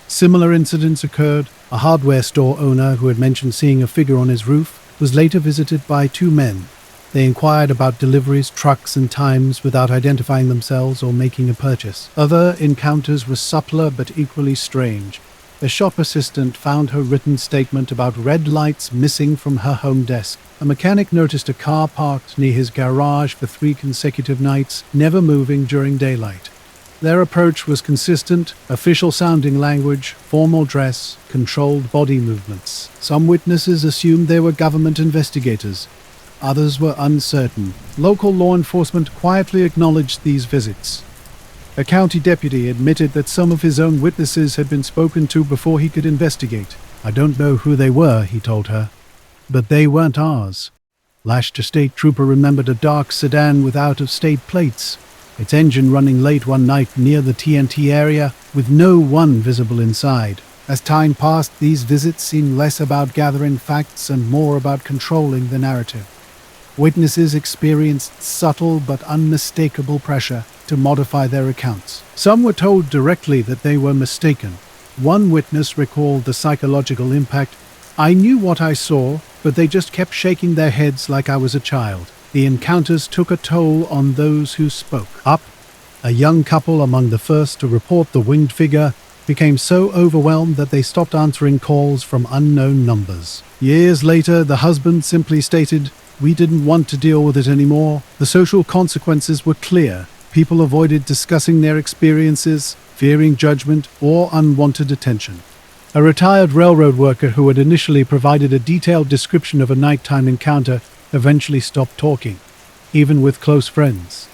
A: similar incidents occurred. A hardware store owner who had mentioned seeing a figure on his roof was later visited by two men. They inquired about deliveries, trucks, and times without identifying themselves or making a purchase. Other encounters were subtler but equally strange. A shop assistant found her written statement about red lights missing from her home desk. A mechanic noticed a car parked near his garage for 3 consecutive nights, never moving during daylight. Their approach was consistent: official-sounding language, formal dress, controlled body movements. Some witnesses assumed they were government investigators. Others were uncertain. Local law enforcement quietly acknowledged these visits. A county deputy admitted that some of his own witnesses had been spoken to before he could investigate. "I don't know who they were," he told her, "but they weren't ours." Lasher State Trooper remembered a dark sedan with out-of-state plates, its engine running late one night near the TNT area, with no one visible inside. As time passed, these visits seemed less about gathering facts and more about controlling the narrative. Witnesses experienced subtle but unmistakable pressure to modify their accounts. Some were told directly that they were mistaken. One witness recalled the psychological impact: "I knew what I saw, but they just kept shaking their heads like I was a child." The encounters took a toll on those who spoke up. A young couple, among the first to report the winged figure, became so overwhelmed that they stopped answering calls from unknown numbers. Years later, the husband simply stated, "We didn't want to deal with it anymore." The social consequences were clear. People avoided discussing their experiences, fearing judgment or unwanted attention. A retired railroad worker who had initially provided a detailed description of a nighttime encounter eventually stopped talking, even with close friends.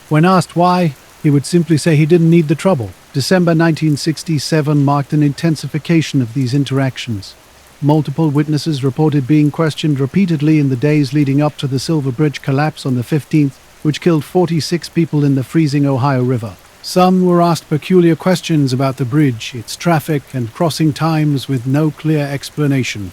A: When asked why, he would simply say he didn't need the trouble. December 1967 marked an intensification of these interactions. Multiple witnesses reported being questioned repeatedly in the days leading up to the Silver Bridge collapse on the 15th, which killed 46 people in the freezing Ohio River. Some were asked peculiar questions about the bridge, its traffic, and crossing times with no clear explanation.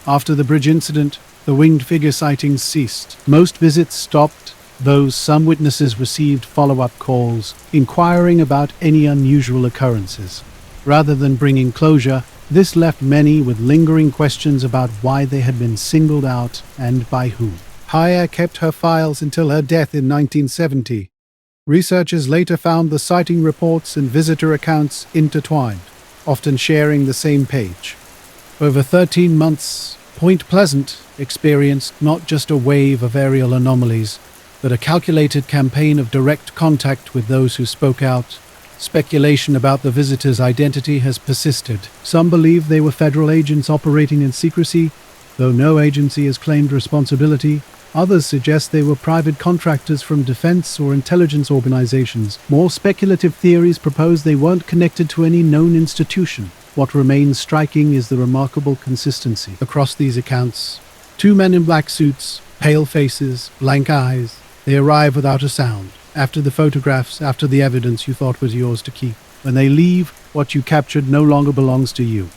A: After the bridge incident, the winged figure sightings ceased. Most visits stopped, though some witnesses received follow-up calls, inquiring about any unusual occurrences. Rather than bringing closure, this left many with lingering questions about why they had been singled out and by whom. Haya kept her files until her death in 1970. Researchers later found the sighting reports and visitor accounts intertwined, often sharing the same page. Over 13 months, Point Pleasant experienced not just a wave of aerial anomalies, but a calculated campaign of direct contact with those who spoke out. Speculation about the visitors' identity has persisted. Some believe they were federal agents operating in secrecy, though no agency has claimed responsibility. Others suggest they were private contractors from defense or intelligence organizations. More speculative theories propose they weren't connected to any known institution. What remains striking is the remarkable consistency across these accounts. Two men in black suits, pale faces, blank eyes. They arrive without a sound. After the photographs, after the evidence you thought was yours to keep. When they leave, what you captured no longer belongs to you.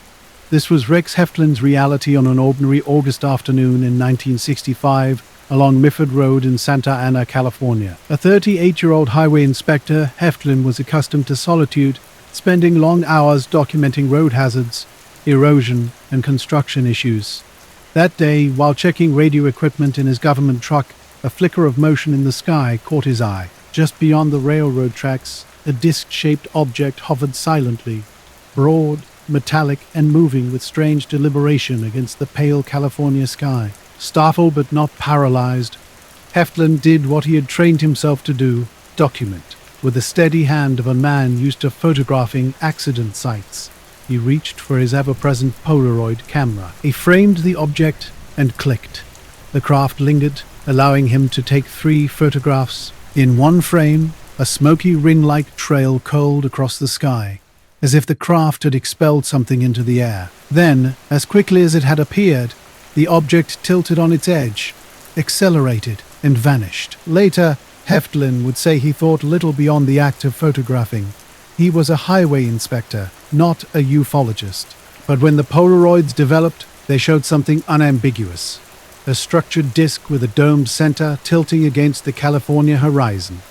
A: This was Rex Heflin's reality on an ordinary August afternoon in 1965 along Mifford Road in Santa Ana, California. A 38-year-old highway inspector, Heflin was accustomed to solitude, spending long hours documenting road hazards, erosion, and construction issues. That day, while checking radio equipment in his government truck, a flicker of motion in the sky caught his eye. Just beyond the railroad tracks, a disc-shaped object hovered silently, broad, metallic, and moving with strange deliberation against the pale California sky. Startled but not paralyzed, Heflin did what he had trained himself to do: document. With the steady hand of a man used to photographing accident sites, he reached for his ever-present Polaroid camera. He framed the object and clicked. The craft lingered, allowing him to take 3 photographs. In one frame, a smoky ring-like trail curled across the sky, as if the craft had expelled something into the air. Then, as quickly as it had appeared, the object tilted on its edge, accelerated, and vanished. Later, Heflin would say he thought little beyond the act of photographing. He was a highway inspector, not a ufologist. But when the Polaroids developed, they showed something unambiguous: a structured disc with a domed center tilting against the California horizon.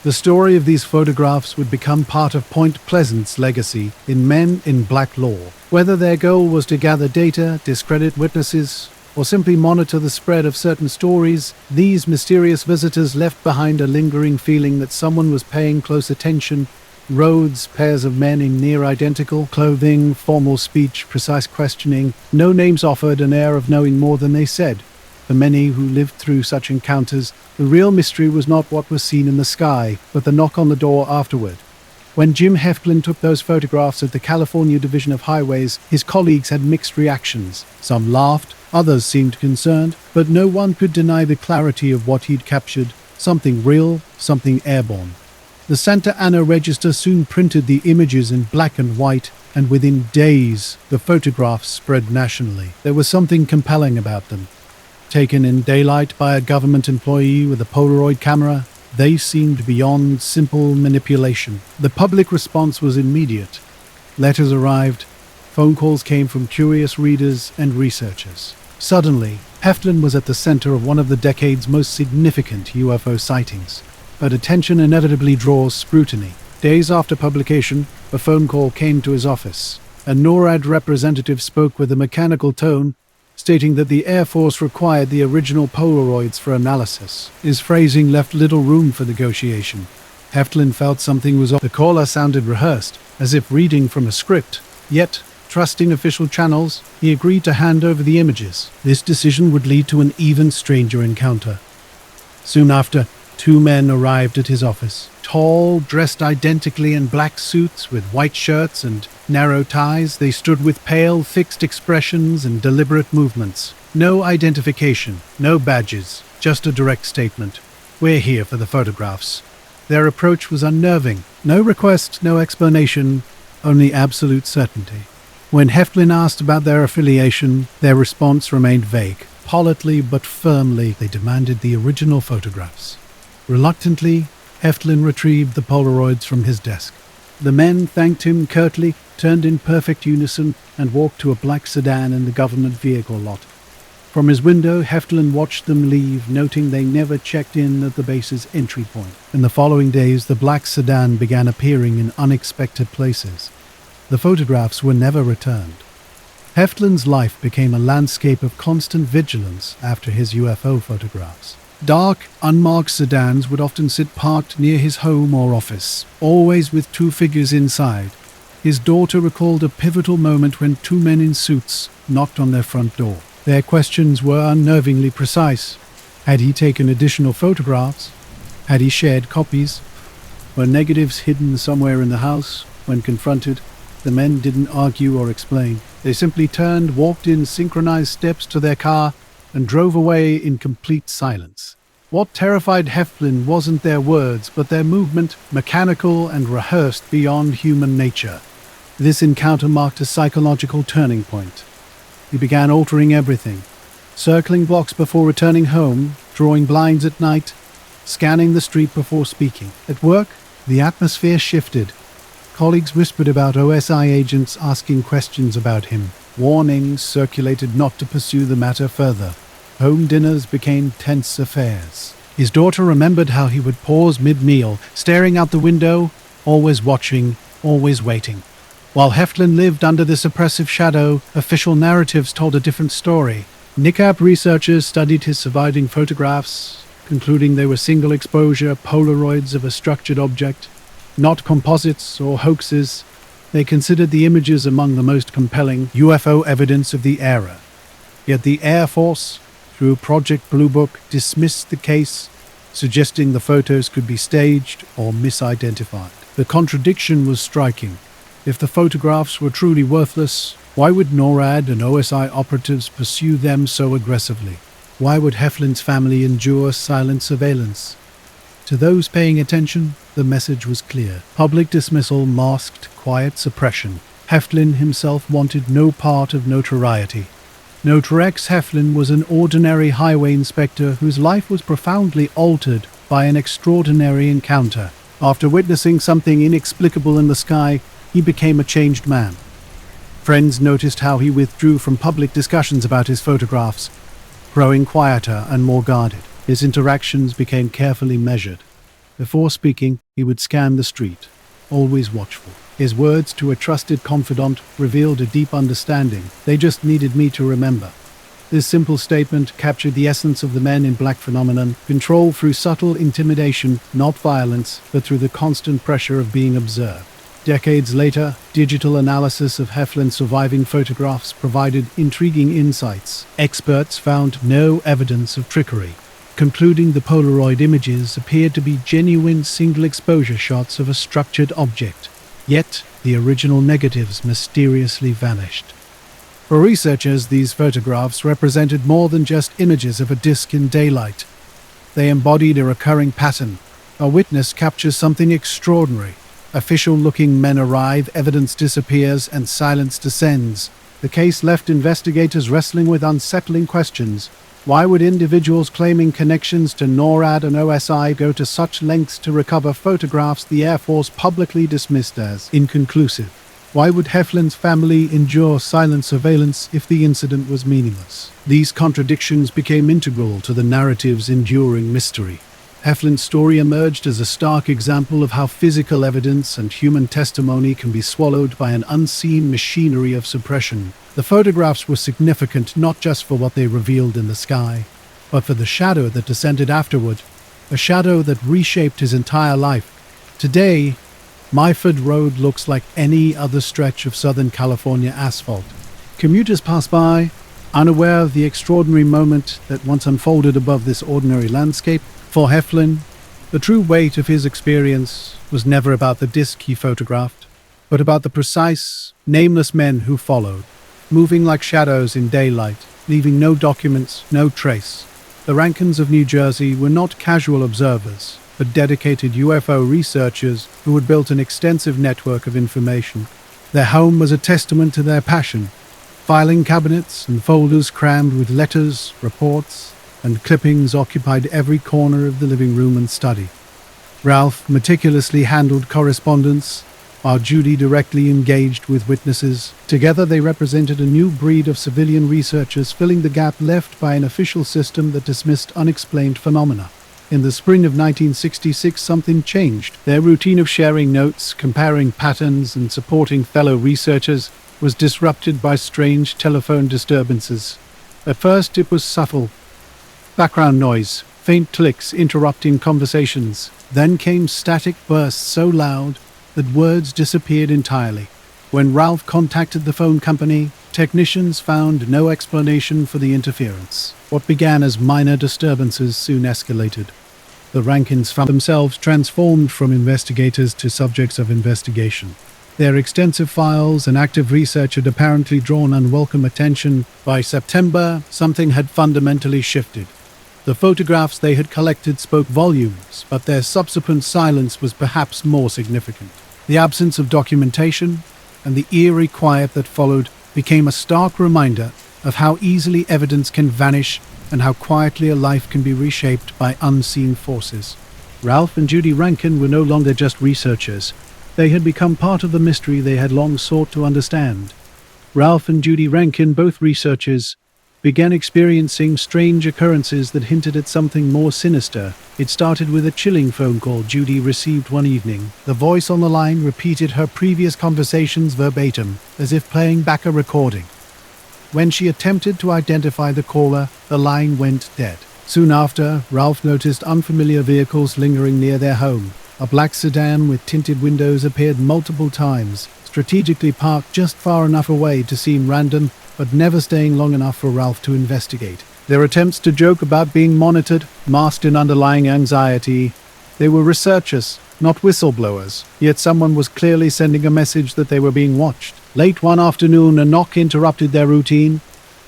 A: The story of these photographs would become part of Point Pleasant's legacy in Men in Black lore. Whether their goal was to gather data, discredit witnesses, or simply monitor the spread of certain stories, these mysterious visitors left behind a lingering feeling that someone was paying close attention. Roads, pairs of men in near-identical clothing, formal speech, precise questioning, no names offered, an air of knowing more than they said. For many who lived through such encounters, the real mystery was not what was seen in the sky, but the knock on the door afterward. When Jim Heflin took those photographs of the California Division of Highways, his colleagues had mixed reactions. Some laughed, others seemed concerned, but no one could deny the clarity of what he'd captured: something real, something airborne. The Santa Ana Register soon printed the images in black and white, and within days, the photographs spread nationally. There was something compelling about them. Taken in daylight by a government employee with a Polaroid camera, they seemed beyond simple manipulation. The public response was immediate. Letters arrived, phone calls came from curious readers and researchers. Suddenly, Heflin was at the center of one of the decade's most significant UFO sightings. But attention inevitably draws scrutiny. Days after publication, a phone call came to his office. A NORAD representative spoke with a mechanical tone, stating that the Air Force required the original Polaroids for analysis. His phrasing left little room for negotiation. Heflin felt something was off. The caller sounded rehearsed, as if reading from a script. Yet, trusting official channels, he agreed to hand over the images. This decision would lead to an even stranger encounter. Soon after, 2 men arrived at his office. Tall, dressed identically in black suits with white shirts and narrow ties, they stood with pale, fixed expressions and deliberate movements. No identification, no badges, just a direct statement: "We're here for the photographs." Their approach was unnerving. No request, no explanation, only absolute certainty. When Heflin asked about their affiliation, their response remained vague. Politely but firmly, they demanded the original photographs. Reluctantly, Heftlin retrieved the Polaroids from his desk. The men thanked him curtly, turned in perfect unison, and walked to a black sedan in the government vehicle lot. From his window, Heftlin watched them leave, noting they never checked in at the base's entry point. In the following days, the black sedan began appearing in unexpected places. The photographs were never returned. Heftlin's life became a landscape of constant vigilance after his UFO photographs. Dark, unmarked sedans would often sit parked near his home or office, always with two figures inside. His daughter recalled a pivotal moment when two men in suits knocked on their front door. Their questions were unnervingly precise. Had he taken additional photographs? Had he shared copies? Were negatives hidden somewhere in the house? When confronted, the men didn't argue or explain. They simply turned, walked in synchronized steps to their car, and drove away in complete silence. What terrified Heftlin wasn't their words, but their movement, mechanical and rehearsed beyond human nature. This encounter marked a psychological turning point. He began altering everything, circling blocks before returning home, drawing blinds at night, scanning the street before speaking. At work, the atmosphere shifted. Colleagues whispered about OSI agents asking questions about him. Warnings circulated not to pursue the matter further. Home dinners became tense affairs. His daughter remembered how he would pause mid-meal, staring out the window, always watching, always waiting. While Heftlin lived under this oppressive shadow, official narratives told a different story. NICAP researchers studied his surviving photographs, concluding they were single-exposure Polaroids of a structured object, not composites or hoaxes. They considered the images among the most compelling UFO evidence of the era. Yet the Air Force, through Project Blue Book, dismissed the case, suggesting the photos could be staged or misidentified. The contradiction was striking. If the photographs were truly worthless, why would NORAD and OSI operatives pursue them so aggressively? Why would Heflin's family endure silent surveillance? To those paying attention, the message was clear. Public dismissal masked quiet suppression. Heftlin himself wanted no part of notoriety. Notarex Heflin was an ordinary highway inspector whose life was profoundly altered by an extraordinary encounter. After witnessing something inexplicable in the sky, he became a changed man. Friends noticed how he withdrew from public discussions about his photographs, growing quieter and more guarded. His interactions became carefully measured. Before speaking, he would scan the street, always watchful. His words to a trusted confidant revealed a deep understanding. They just needed me to remember. This simple statement captured the essence of the Men in Black phenomenon, control through subtle intimidation, not violence, but through the constant pressure of being observed. Decades later, digital analysis of Heflin's surviving photographs provided intriguing insights. Experts found no evidence of trickery, concluding the Polaroid images appeared to be genuine single-exposure shots of a structured object. Yet, the original negatives mysteriously vanished. For researchers, these photographs represented more than just images of a disk in daylight. They embodied a recurring pattern. A witness captures something extraordinary. Official-looking men arrive, evidence disappears, and silence descends. The case left investigators wrestling with unsettling questions. Why would individuals claiming connections to NORAD and OSI go to such lengths to recover photographs the Air Force publicly dismissed as inconclusive? Why would Heflin's family endure silent surveillance if the incident was meaningless? These contradictions became integral to the narrative's enduring mystery. Heflin's story emerged as a stark example of how physical evidence and human testimony can be swallowed by an unseen machinery of suppression. The photographs were significant not just for what they revealed in the sky, but for the shadow that descended afterward, a shadow that reshaped his entire life. Today, Myford Road looks like any other stretch of Southern California asphalt. Commuters pass by, unaware of the extraordinary moment that once unfolded above this ordinary landscape. For Heflin, the true weight of his experience was never about the disc he photographed, but about the precise, nameless men who followed, moving like shadows in daylight, leaving no documents, no trace. The Rankins of New Jersey were not casual observers, but dedicated UFO researchers who had built an extensive network of information. Their home was a testament to their passion. Filing cabinets and folders crammed with letters, reports, and clippings occupied every corner of the living room and study. Ralph meticulously handled correspondence, while Judy directly engaged with witnesses. Together they represented a new breed of civilian researchers, filling the gap left by an official system that dismissed unexplained phenomena. In the spring of 1966, something changed. Their routine of sharing notes, comparing patterns, and supporting fellow researchers was disrupted by strange telephone disturbances. At first, it was subtle. Background noise, faint clicks interrupting conversations. Then came static bursts so loud that words disappeared entirely. When Ralph contacted the phone company, technicians found no explanation for the interference. What began as minor disturbances soon escalated. The Rankins found themselves transformed from investigators to subjects of investigation. Their extensive files and active research had apparently drawn unwelcome attention. By September, something had fundamentally shifted. The photographs they had collected spoke volumes, but their subsequent silence was perhaps more significant. The absence of documentation and the eerie quiet that followed became a stark reminder of how easily evidence can vanish and how quietly a life can be reshaped by unseen forces. Ralph and Judy Rankin were no longer just researchers. They had become part of the mystery they had long sought to understand. Ralph and Judy Rankin, both researchers, began experiencing strange occurrences that hinted at something more sinister. It started with a chilling phone call Judy received one evening. The voice on the line repeated her previous conversations verbatim, as if playing back a recording. When she attempted to identify the caller, the line went dead. Soon after, Ralph noticed unfamiliar vehicles lingering near their home. A black sedan with tinted windows appeared multiple times, strategically parked just far enough away to seem random, but never staying long enough for Ralph to investigate. Their attempts to joke about being monitored masked an underlying anxiety. They were researchers, not whistleblowers, yet someone was clearly sending a message that they were being watched. Late one afternoon, a knock interrupted their routine.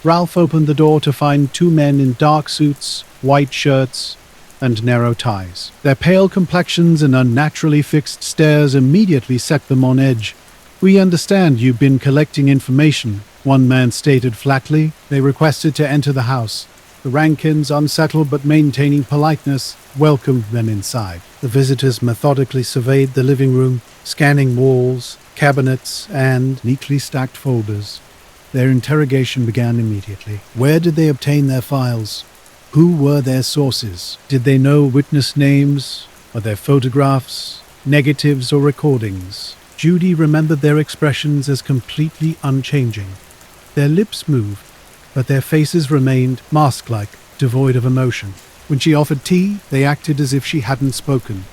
A: Ralph opened the door to find two men in dark suits, white shirts, and narrow ties. Their pale complexions and unnaturally fixed stares immediately set them on edge. "We understand you've been collecting information," one man stated flatly. They requested to enter the house. The Rankins, unsettled but maintaining politeness, welcomed them inside. The visitors methodically surveyed the living room, scanning walls, cabinets, and neatly stacked folders. Their interrogation began immediately. Where did they obtain their files? Who were their sources? Did they know witness names? Or their photographs, negatives, or recordings? Judy remembered their expressions as completely unchanging. Their lips moved, but their faces remained mask-like, devoid of emotion. When she offered tea, they acted as if she hadn't spoken.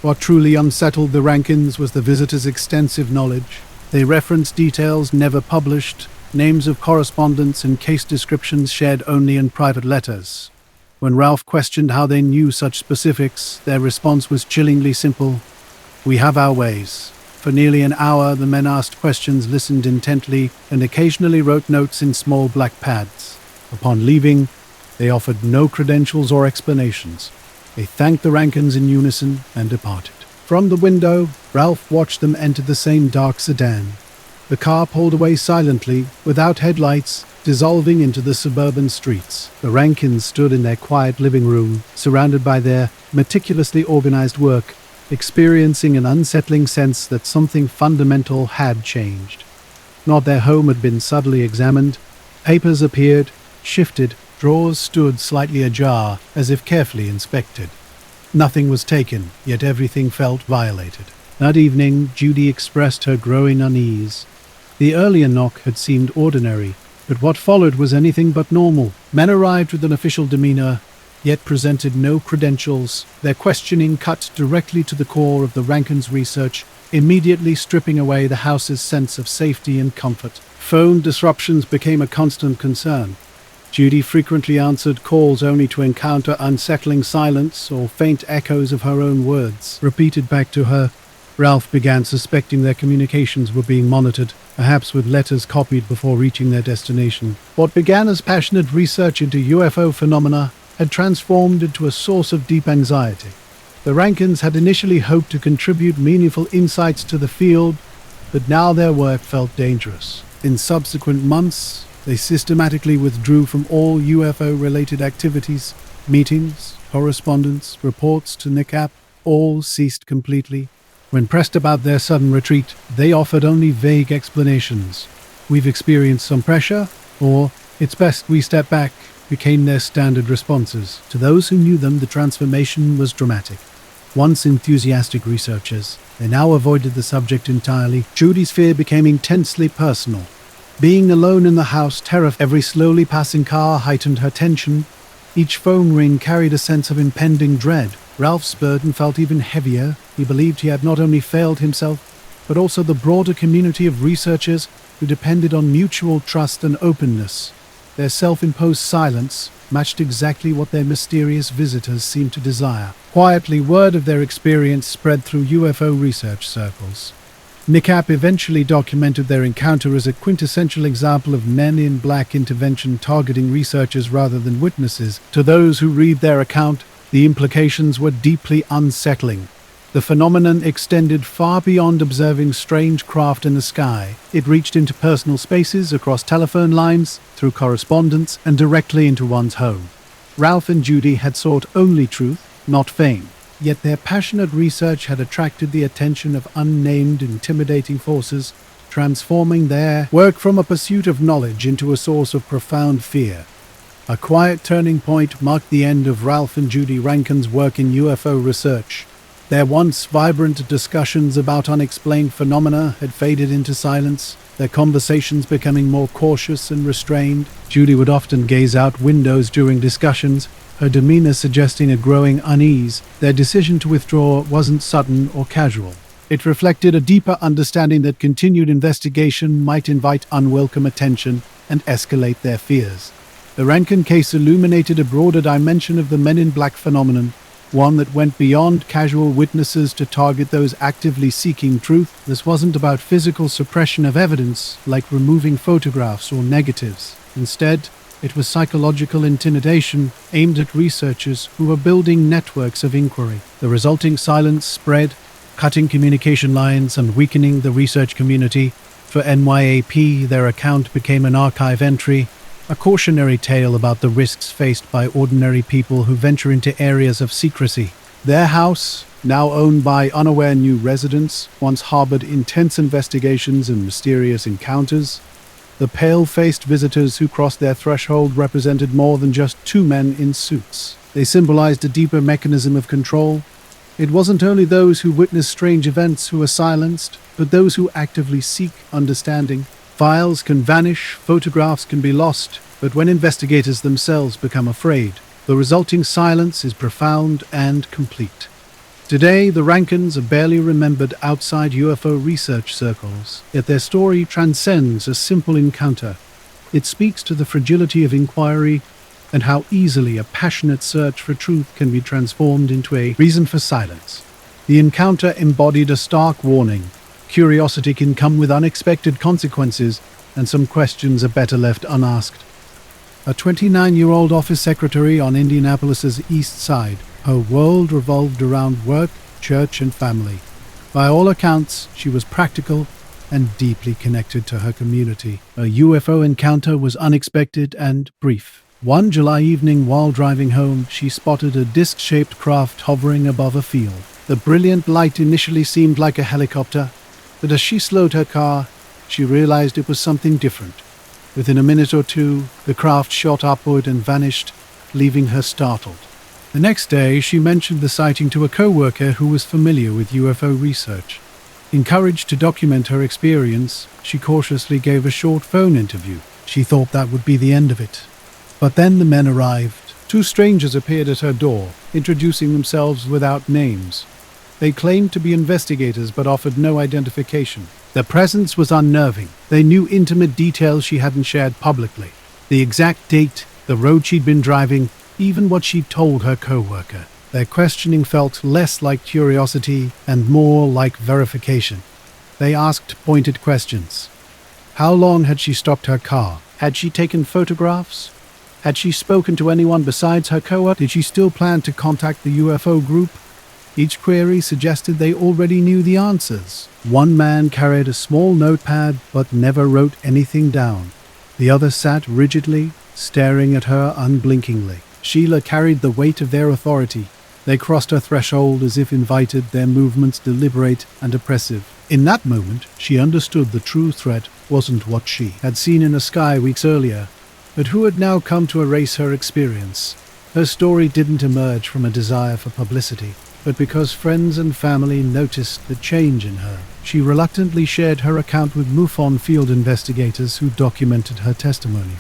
A: What truly unsettled the Rankins was the visitors' extensive knowledge. They referenced details never published, names of correspondents and case descriptions shared only in private letters. When Ralph questioned how they knew such specifics, their response was chillingly simple: "We have our ways." For nearly an hour, the men asked questions, listened intently, and occasionally wrote notes in small black pads. Upon leaving, they offered no credentials or explanations. They thanked the Rankins in unison and departed. From the window, Ralph watched them enter the same dark sedan. The car pulled away silently, without headlights, dissolving into the suburban streets. The Rankins stood in their quiet living room, surrounded by their meticulously organized work, experiencing an unsettling sense that something fundamental had changed. Not their home had been subtly examined. Papers appeared, shifted, drawers stood slightly ajar, as if carefully inspected. Nothing was taken, yet everything felt violated. That evening, Judy expressed her growing unease. The earlier knock had seemed ordinary, but what followed was anything but normal. Men arrived with an official demeanor, yet presented no credentials. Their questioning cut directly to the core of the Rankins' research, immediately stripping away the house's sense of safety and comfort. Phone disruptions became a constant concern. Judy frequently answered calls only to encounter unsettling silence or faint echoes of her own words, repeated back to her. Ralph began suspecting their communications were being monitored, perhaps with letters copied before reaching their destination. What began as passionate research into UFO phenomena had transformed into a source of deep anxiety. The Rankins had initially hoped to contribute meaningful insights to the field, but now their work felt dangerous. In subsequent months, they systematically withdrew from all UFO-related activities, meetings, correspondence, reports to NICAP. all ceased completely. When pressed about their sudden retreat, they offered only vague explanations. "We've experienced some pressure," or "It's best we step back," became their standard responses. To those who knew them, the transformation was dramatic. Once enthusiastic researchers, they now avoided the subject entirely. Judy's fear became intensely personal. Being alone in the house, every slowly passing car heightened her tension. Each phone ring carried a sense of impending dread. Ralph's burden felt even heavier. He believed he had not only failed himself, but also the broader community of researchers who depended on mutual trust and openness. Their self-imposed silence matched exactly what their mysterious visitors seemed to desire. Quietly, word of their experience spread through UFO research circles. NICAP eventually documented their encounter as a quintessential example of men in black intervention targeting researchers rather than witnesses. To those who read their account, the implications were deeply unsettling. The phenomenon extended far beyond observing strange craft in the sky. It reached into personal spaces, across telephone lines, through correspondence, and directly into one's home. Ralph and Judy had sought only truth, not fame. Yet their passionate research had attracted the attention of unnamed, intimidating forces, transforming their work from a pursuit of knowledge into a source of profound fear. A quiet turning point marked the end of Ralph and Judy Rankin's work in UFO research. Their once vibrant discussions about unexplained phenomena had faded into silence, their conversations becoming more cautious and restrained. Judy would often gaze out windows during discussions, her demeanor suggesting a growing unease. Their decision to withdraw wasn't sudden or casual. It reflected a deeper understanding that continued investigation might invite unwelcome attention and escalate their fears. The Rankin case illuminated a broader dimension of the Men in Black phenomenon, one that went beyond casual witnesses to target those actively seeking truth. This wasn't about physical suppression of evidence, like removing photographs or negatives. Instead, it was psychological intimidation aimed at researchers who were building networks of inquiry. The resulting silence spread, cutting communication lines and weakening the research community. For NYAP, their account became an archive entry, a cautionary tale about the risks faced by ordinary people who venture into areas of secrecy. Their house, now owned by unaware new residents, once harbored intense investigations and mysterious encounters. The pale-faced visitors who crossed their threshold represented more than just two men in suits. They symbolized a deeper mechanism of control. It wasn't only those who witnessed strange events who were silenced, but those who actively seek understanding. Files can vanish, photographs can be lost, but when investigators themselves become afraid, the resulting silence is profound and complete. Today, the Rankins are barely remembered outside UFO research circles, yet their story transcends a simple encounter. It speaks to the fragility of inquiry and how easily a passionate search for truth can be transformed into a reason for silence. The encounter embodied a stark warning. Curiosity can come with unexpected consequences, and some questions are better left unasked. A 29-year-old office secretary on Indianapolis's East Side, her world revolved around work, church, and family. By all accounts, she was practical and deeply connected to her community. A UFO encounter was unexpected and brief. One July evening while driving home, she spotted a disc-shaped craft hovering above a field. The brilliant light initially seemed like a helicopter, but as she slowed her car, she realized it was something different. Within a minute or two, the craft shot upward and vanished, leaving her startled. The next day, she mentioned the sighting to a co-worker who was familiar with UFO research. Encouraged to document her experience, she cautiously gave a short phone interview. She thought that would be the end of it. But then the men arrived. Two strangers appeared at her door, introducing themselves without names. They claimed to be investigators but offered no identification. Their presence was unnerving. They knew intimate details she hadn't shared publicly. The exact date, the road she'd been driving, even what she'd told her co-worker. Their questioning felt less like curiosity and more like verification. They asked pointed questions. How long had she stopped her car? Had she taken photographs? Had she spoken to anyone besides her co-worker? Did she still plan to contact the UFO group? Each query suggested they already knew the answers. One man carried a small notepad but never wrote anything down. The other sat rigidly, staring at her unblinkingly. Sheila carried the weight of their authority. They crossed her threshold as if invited, their movements deliberate and oppressive. In that moment, she understood the true threat wasn't what she had seen in the sky weeks earlier, but who had now come to erase her experience. Her story didn't emerge from a desire for publicity, but because friends and family noticed the change in her. She reluctantly shared her account with MUFON field investigators who documented her testimony.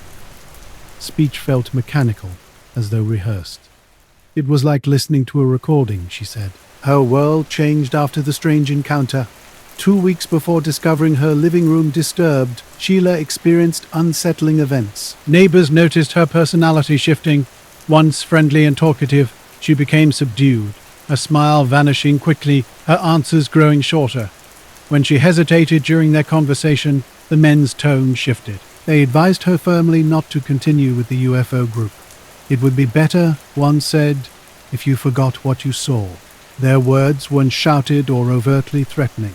A: Speech felt mechanical, as though rehearsed. It was like listening to a recording, she said. Her world changed after the strange encounter. 2 weeks before discovering her living room disturbed, Sheila experienced unsettling events. Neighbors noticed her personality shifting. Once friendly and talkative, she became subdued, her smile vanishing quickly, her answers growing shorter. When she hesitated during their conversation, the men's tone shifted. They advised her firmly not to continue with the UFO group. It would be better, one said, if you forgot what you saw. Their words weren't shouted or overtly threatening,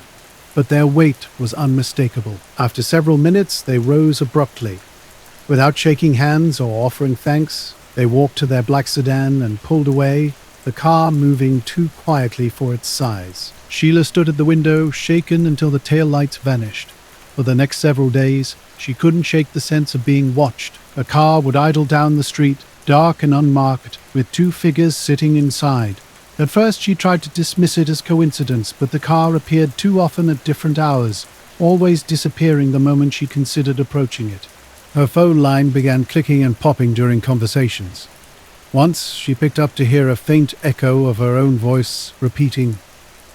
A: but their weight was unmistakable. After several minutes, they rose abruptly. Without shaking hands or offering thanks, they walked to their black sedan and pulled away, the car moving too quietly for its size. Sheila stood at the window, shaken until the taillights vanished. For the next several days, she couldn't shake the sense of being watched. A car would idle down the street, dark and unmarked, with 2 figures sitting inside. At first she tried to dismiss it as coincidence, but the car appeared too often at different hours, always disappearing the moment she considered approaching it. Her phone line began clicking and popping during conversations. Once she picked up to hear a faint echo of her own voice repeating,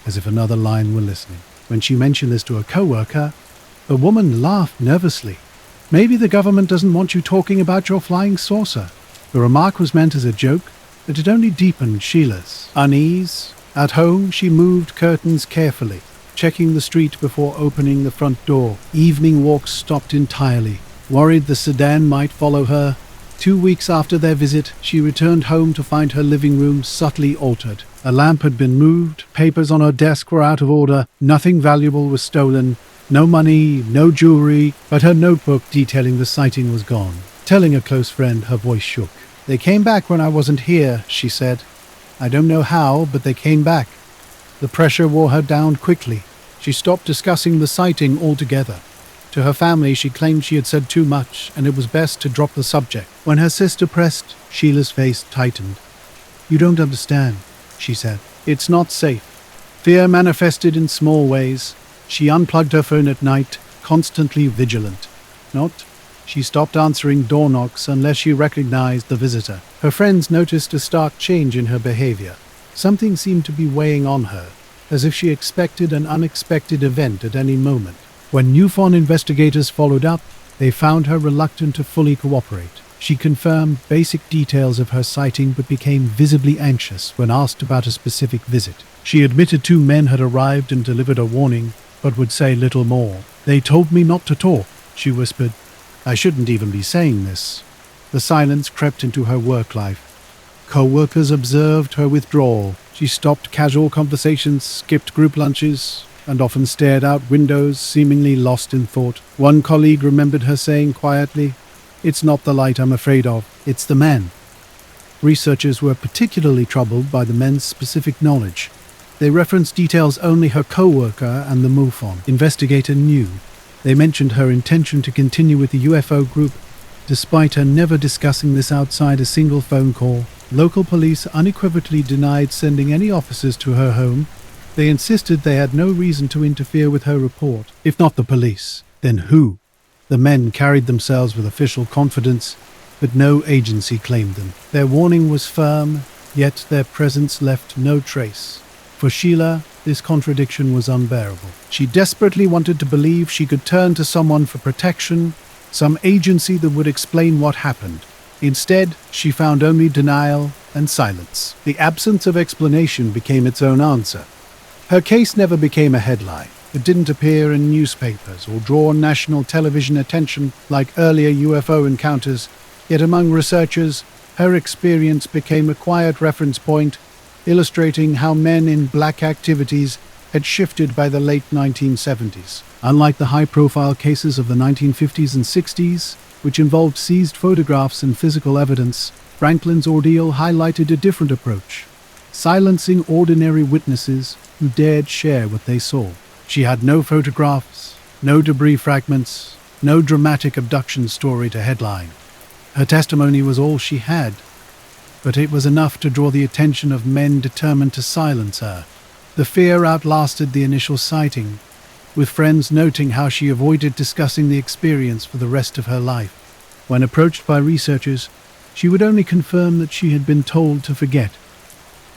A: as if another line were listening. When she mentioned this to a coworker, the woman laughed nervously. Maybe the government doesn't want you talking about your flying saucer. The remark was meant as a joke, but it only deepened Sheila's unease. At home, she moved curtains carefully, checking the street before opening the front door. Evening walks stopped entirely. Worried the sedan might follow her, 2 weeks after their visit, she returned home to find her living room subtly altered. A lamp had been moved, papers on her desk were out of order, nothing valuable was stolen, no money, no jewelry, but her notebook detailing the sighting was gone. Telling a close friend, her voice shook. "They came back when I wasn't here," she said. "I don't know how, but they came back." The pressure wore her down quickly. She stopped discussing the sighting altogether. To her family, she claimed she had said too much, and it was best to drop the subject. When her sister pressed, Sheila's face tightened. "You don't understand," she said. "It's not safe." Fear manifested in small ways. She unplugged her phone at night, constantly vigilant. She stopped answering door knocks unless she recognized the visitor. Her friends noticed a stark change in her behavior. Something seemed to be weighing on her, as if she expected an unexpected event at any moment. When MUFON investigators followed up, they found her reluctant to fully cooperate. She confirmed basic details of her sighting but became visibly anxious when asked about a specific visit. She admitted 2 men had arrived and delivered a warning, but would say little more. "They told me not to talk," she whispered. "I shouldn't even be saying this." The silence crept into her work life. Co-workers observed her withdrawal. She stopped casual conversations, skipped group lunches, and often stared out windows, seemingly lost in thought. One colleague remembered her saying quietly, "It's not the light I'm afraid of, it's the men." Researchers were particularly troubled by the men's specific knowledge. They referenced details only her co-worker and the MUFON investigator knew. They mentioned her intention to continue with the UFO group, despite her never discussing this outside a single phone call. Local police unequivocally denied sending any officers to her home. They insisted they had no reason to interfere with her report. If not the police, then who? The men carried themselves with official confidence, but no agency claimed them. Their warning was firm, yet their presence left no trace. For Sheila, this contradiction was unbearable. She desperately wanted to believe she could turn to someone for protection, some agency that would explain what happened. Instead, she found only denial and silence. The absence of explanation became its own answer. Her case never became a headline. It didn't appear in newspapers or draw national television attention like earlier UFO encounters, yet among researchers, her experience became a quiet reference point, illustrating how men in black activities had shifted by the late 1970s. Unlike the high-profile cases of the 1950s and 60s, which involved seized photographs and physical evidence, Franklin's ordeal highlighted a different approach. silencing ordinary witnesses who dared share what they saw. She had no photographs, no debris fragments, no dramatic abduction story to headline. Her testimony was all she had, but it was enough to draw the attention of men determined to silence her. The fear outlasted the initial sighting, with friends noting how she avoided discussing the experience for the rest of her life. When approached by researchers, she would only confirm that she had been told to forget.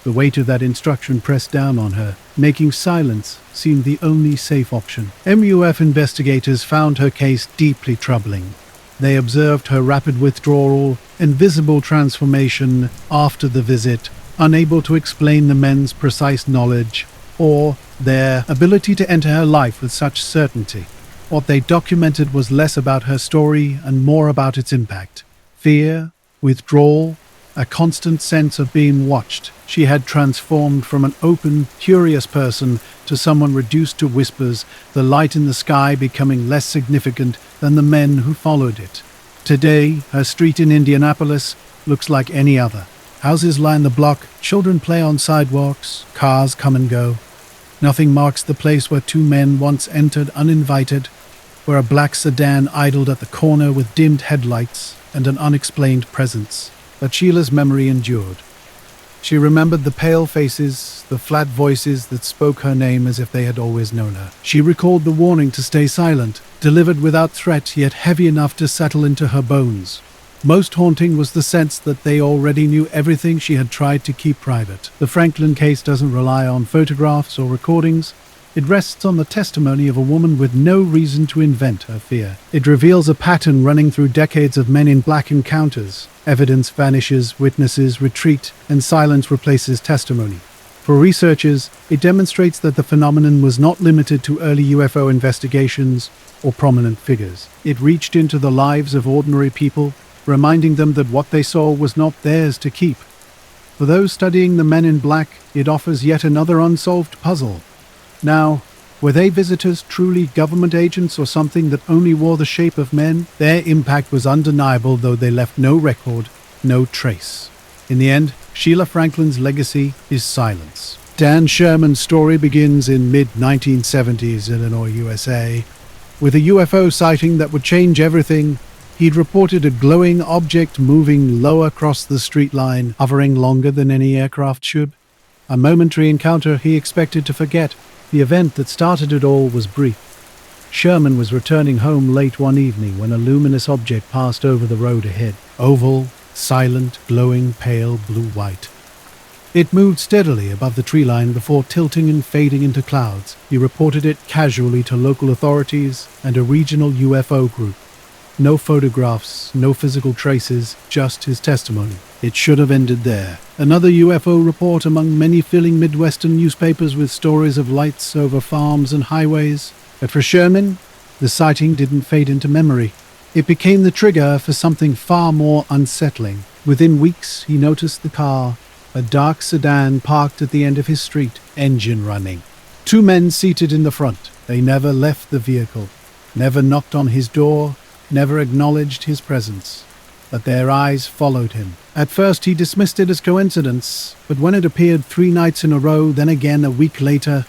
A: The weight of that instruction pressed down on her, making silence seem the only safe option. MUF investigators found her case deeply troubling. They observed her rapid withdrawal and visible transformation after the visit, unable to explain the men's precise knowledge or their ability to enter her life with such certainty. What they documented was less about her story and more about its impact. Fear, withdrawal, a constant sense of being watched. She had transformed from an open, curious person to someone reduced to whispers, the light in the sky becoming less significant than the men who followed it. Today, her street in Indianapolis looks like any other. Houses line the block, children play on sidewalks, cars come and go. Nothing marks the place where two men once entered uninvited, where a black sedan idled at the corner with dimmed headlights and an unexplained presence. But Sheila's memory endured. She remembered the pale faces, the flat voices that spoke her name as if they had always known her. She recalled the warning to stay silent, delivered without threat, yet heavy enough to settle into her bones. Most haunting was the sense that they already knew everything she had tried to keep private. The Franklin case doesn't rely on photographs or recordings. It rests on the testimony of a woman with no reason to invent her fear. It reveals a pattern running through decades of men in black encounters. Evidence vanishes, witnesses retreat, and silence replaces testimony. For researchers, it demonstrates that the phenomenon was not limited to early UFO investigations or prominent figures. It reached into the lives of ordinary people, reminding them that what they saw was not theirs to keep. For those studying the men in black, it offers yet another unsolved puzzle. Now, were they visitors truly government agents or something that only wore the shape of men? Their impact was undeniable, though they left no record, no trace. In the end, Sheila Franklin's legacy is silence. Dan Sherman's story begins in mid-1970s Illinois, USA. With a UFO sighting that would change everything, he'd reported a glowing object moving low across the street line, hovering longer than any aircraft should. A momentary encounter he expected to forget. The event that started it all was brief. Sherman was returning home late one evening when a luminous object passed over the road ahead. Oval, silent, glowing pale blue-white. It moved steadily above the tree line before tilting and fading into clouds. He reported it casually to local authorities and a regional UFO group. No photographs, no physical traces, just his testimony. It should have ended there. Another UFO report among many filling Midwestern newspapers with stories of lights over farms and highways. But for Sherman, the sighting didn't fade into memory. It became the trigger for something far more unsettling. Within weeks, he noticed the car, a dark sedan parked at the end of his street, engine running. Two men seated in the front. They never left the vehicle, never knocked on his door, never acknowledged his presence. But their eyes followed him. At first he dismissed it as coincidence, but when it appeared 3 nights in a row, then again a week later,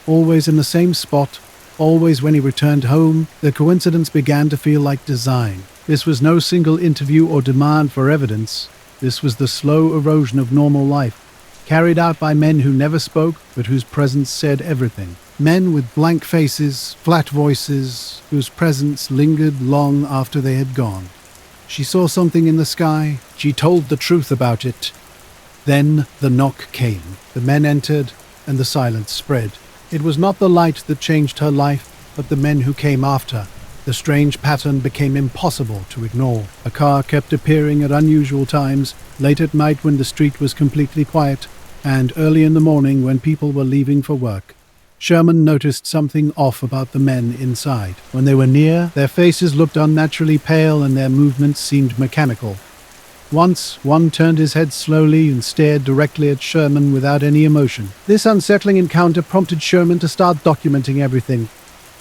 A: always in the same spot, always when he returned home, the coincidence began to feel like design. This was no single interview or demand for evidence. This was the slow erosion of normal life, carried out by men who never spoke, but whose presence said everything. Men with blank faces, flat voices, whose presence lingered long after they had gone. She saw something in the sky. She told the truth about it. Then the knock came. The men entered, and the silence spread. It was not the light that changed her life, but the men who came after. The strange pattern became impossible to ignore. A car kept appearing at unusual times, late at night when the street was completely quiet, and early in the morning when people were leaving for work. Sherman noticed something off about the men inside. When they were near, their faces looked unnaturally pale and their movements seemed mechanical. Once, one turned his head slowly and stared directly at Sherman without any emotion. This unsettling encounter prompted Sherman to start documenting everything.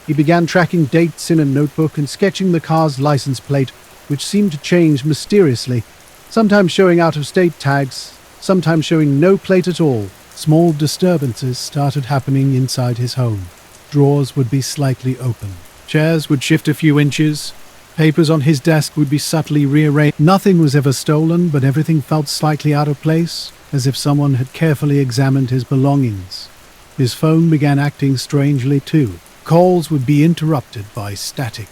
A: He began tracking dates in a notebook and sketching the car's license plate, which seemed to change mysteriously, sometimes showing out-of-state tags, sometimes showing no plate at all. Small disturbances started happening inside his home. Drawers would be slightly open. Chairs would shift a few inches. Papers on his desk would be subtly rearranged. Nothing was ever stolen, but everything felt slightly out of place, as if someone had carefully examined his belongings. His phone began acting strangely too. Calls would be interrupted by static.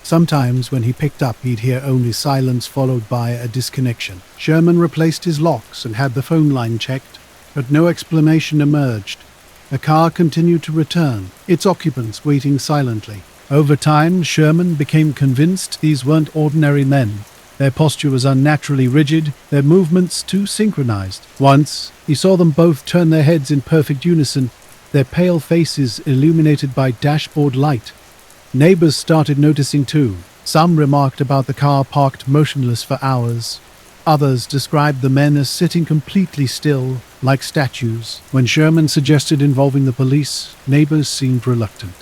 A: Sometimes when he picked up, he'd hear only silence followed by a disconnection. Sherman replaced his locks and had the phone line checked, but no explanation emerged. The car continued to return, its occupants waiting silently. Over time, Sherman became convinced these weren't ordinary men. Their posture was unnaturally rigid, their movements too synchronized. Once, he saw them both turn their heads in perfect unison, their pale faces illuminated by dashboard light. Neighbors started noticing too. Some remarked about the car parked motionless for hours. Others described the men as sitting completely still, like statues. When Sherman suggested involving the police, neighbors seemed reluctant.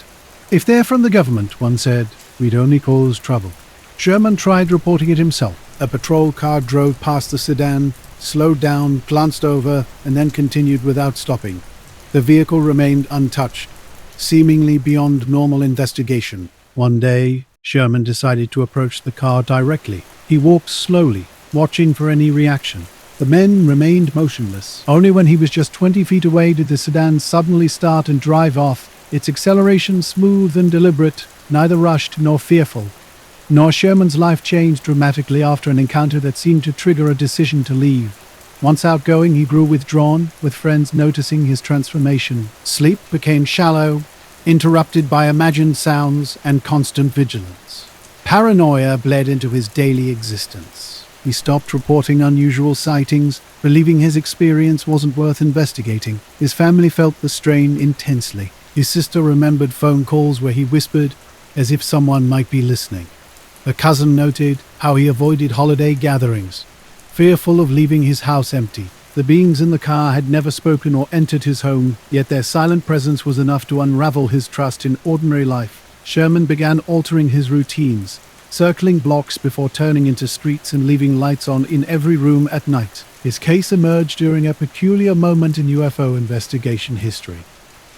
A: "If they're from the government," one said, "we'd only cause trouble." Sherman tried reporting it himself. A patrol car drove past the sedan, slowed down, glanced over, and then continued without stopping. The vehicle remained untouched, seemingly beyond normal investigation. One day, Sherman decided to approach the car directly. He walked slowly, watching for any reaction. The men remained motionless. Only when he was just 20 feet away did the sedan suddenly start and drive off, its acceleration smooth and deliberate, neither rushed nor fearful. Nor Sherman's life changed dramatically after an encounter that seemed to trigger a decision to leave. Once outgoing, he grew withdrawn, with friends noticing his transformation. Sleep became shallow, interrupted by imagined sounds and constant vigilance. Paranoia bled into his daily existence. He stopped reporting unusual sightings, believing his experience wasn't worth investigating. His family felt the strain intensely. His sister remembered phone calls where he whispered, as if someone might be listening. A cousin noted how he avoided holiday gatherings, fearful of leaving his house empty. The beings in the car had never spoken or entered his home, yet their silent presence was enough to unravel his trust in ordinary life. Sherman began altering his routines, circling blocks before turning into streets and leaving lights on in every room at night. His case emerged during a peculiar moment in UFO investigation history.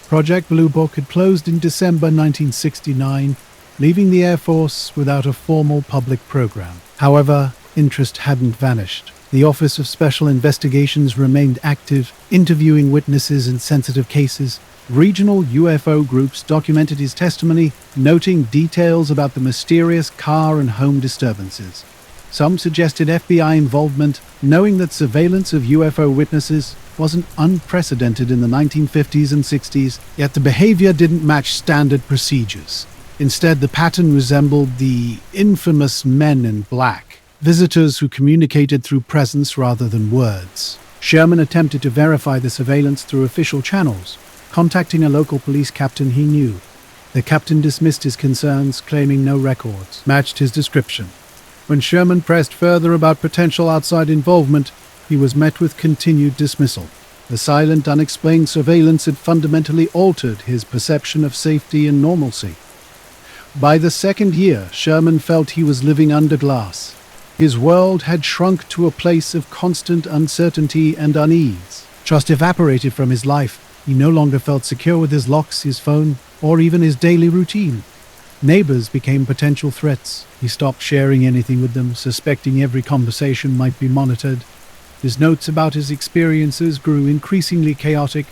A: Project Blue Book had closed in December 1969, leaving the Air Force without a formal public program. However, interest hadn't vanished. The Office of Special Investigations remained active, interviewing witnesses in sensitive cases. Regional UFO groups documented his testimony, noting details about the mysterious car and home disturbances. Some suggested FBI involvement, knowing that surveillance of UFO witnesses wasn't unprecedented in the 1950s and 60s, yet the behavior didn't match standard procedures. Instead, the pattern resembled the infamous Men in Black, visitors who communicated through presence rather than words. Sherman attempted to verify the surveillance through official channels, contacting a local police captain he knew. The captain dismissed his concerns, claiming no records matched his description. When Sherman pressed further about potential outside involvement, he was met with continued dismissal. The silent, unexplained surveillance had fundamentally altered his perception of safety and normalcy. By the second year, Sherman felt he was living under glass. His world had shrunk to a place of constant uncertainty and unease. Trust evaporated from his life. He no longer felt secure with his locks, his phone, or even his daily routine. Neighbors became potential threats. He stopped sharing anything with them, suspecting every conversation might be monitored. His notes about his experiences grew increasingly chaotic,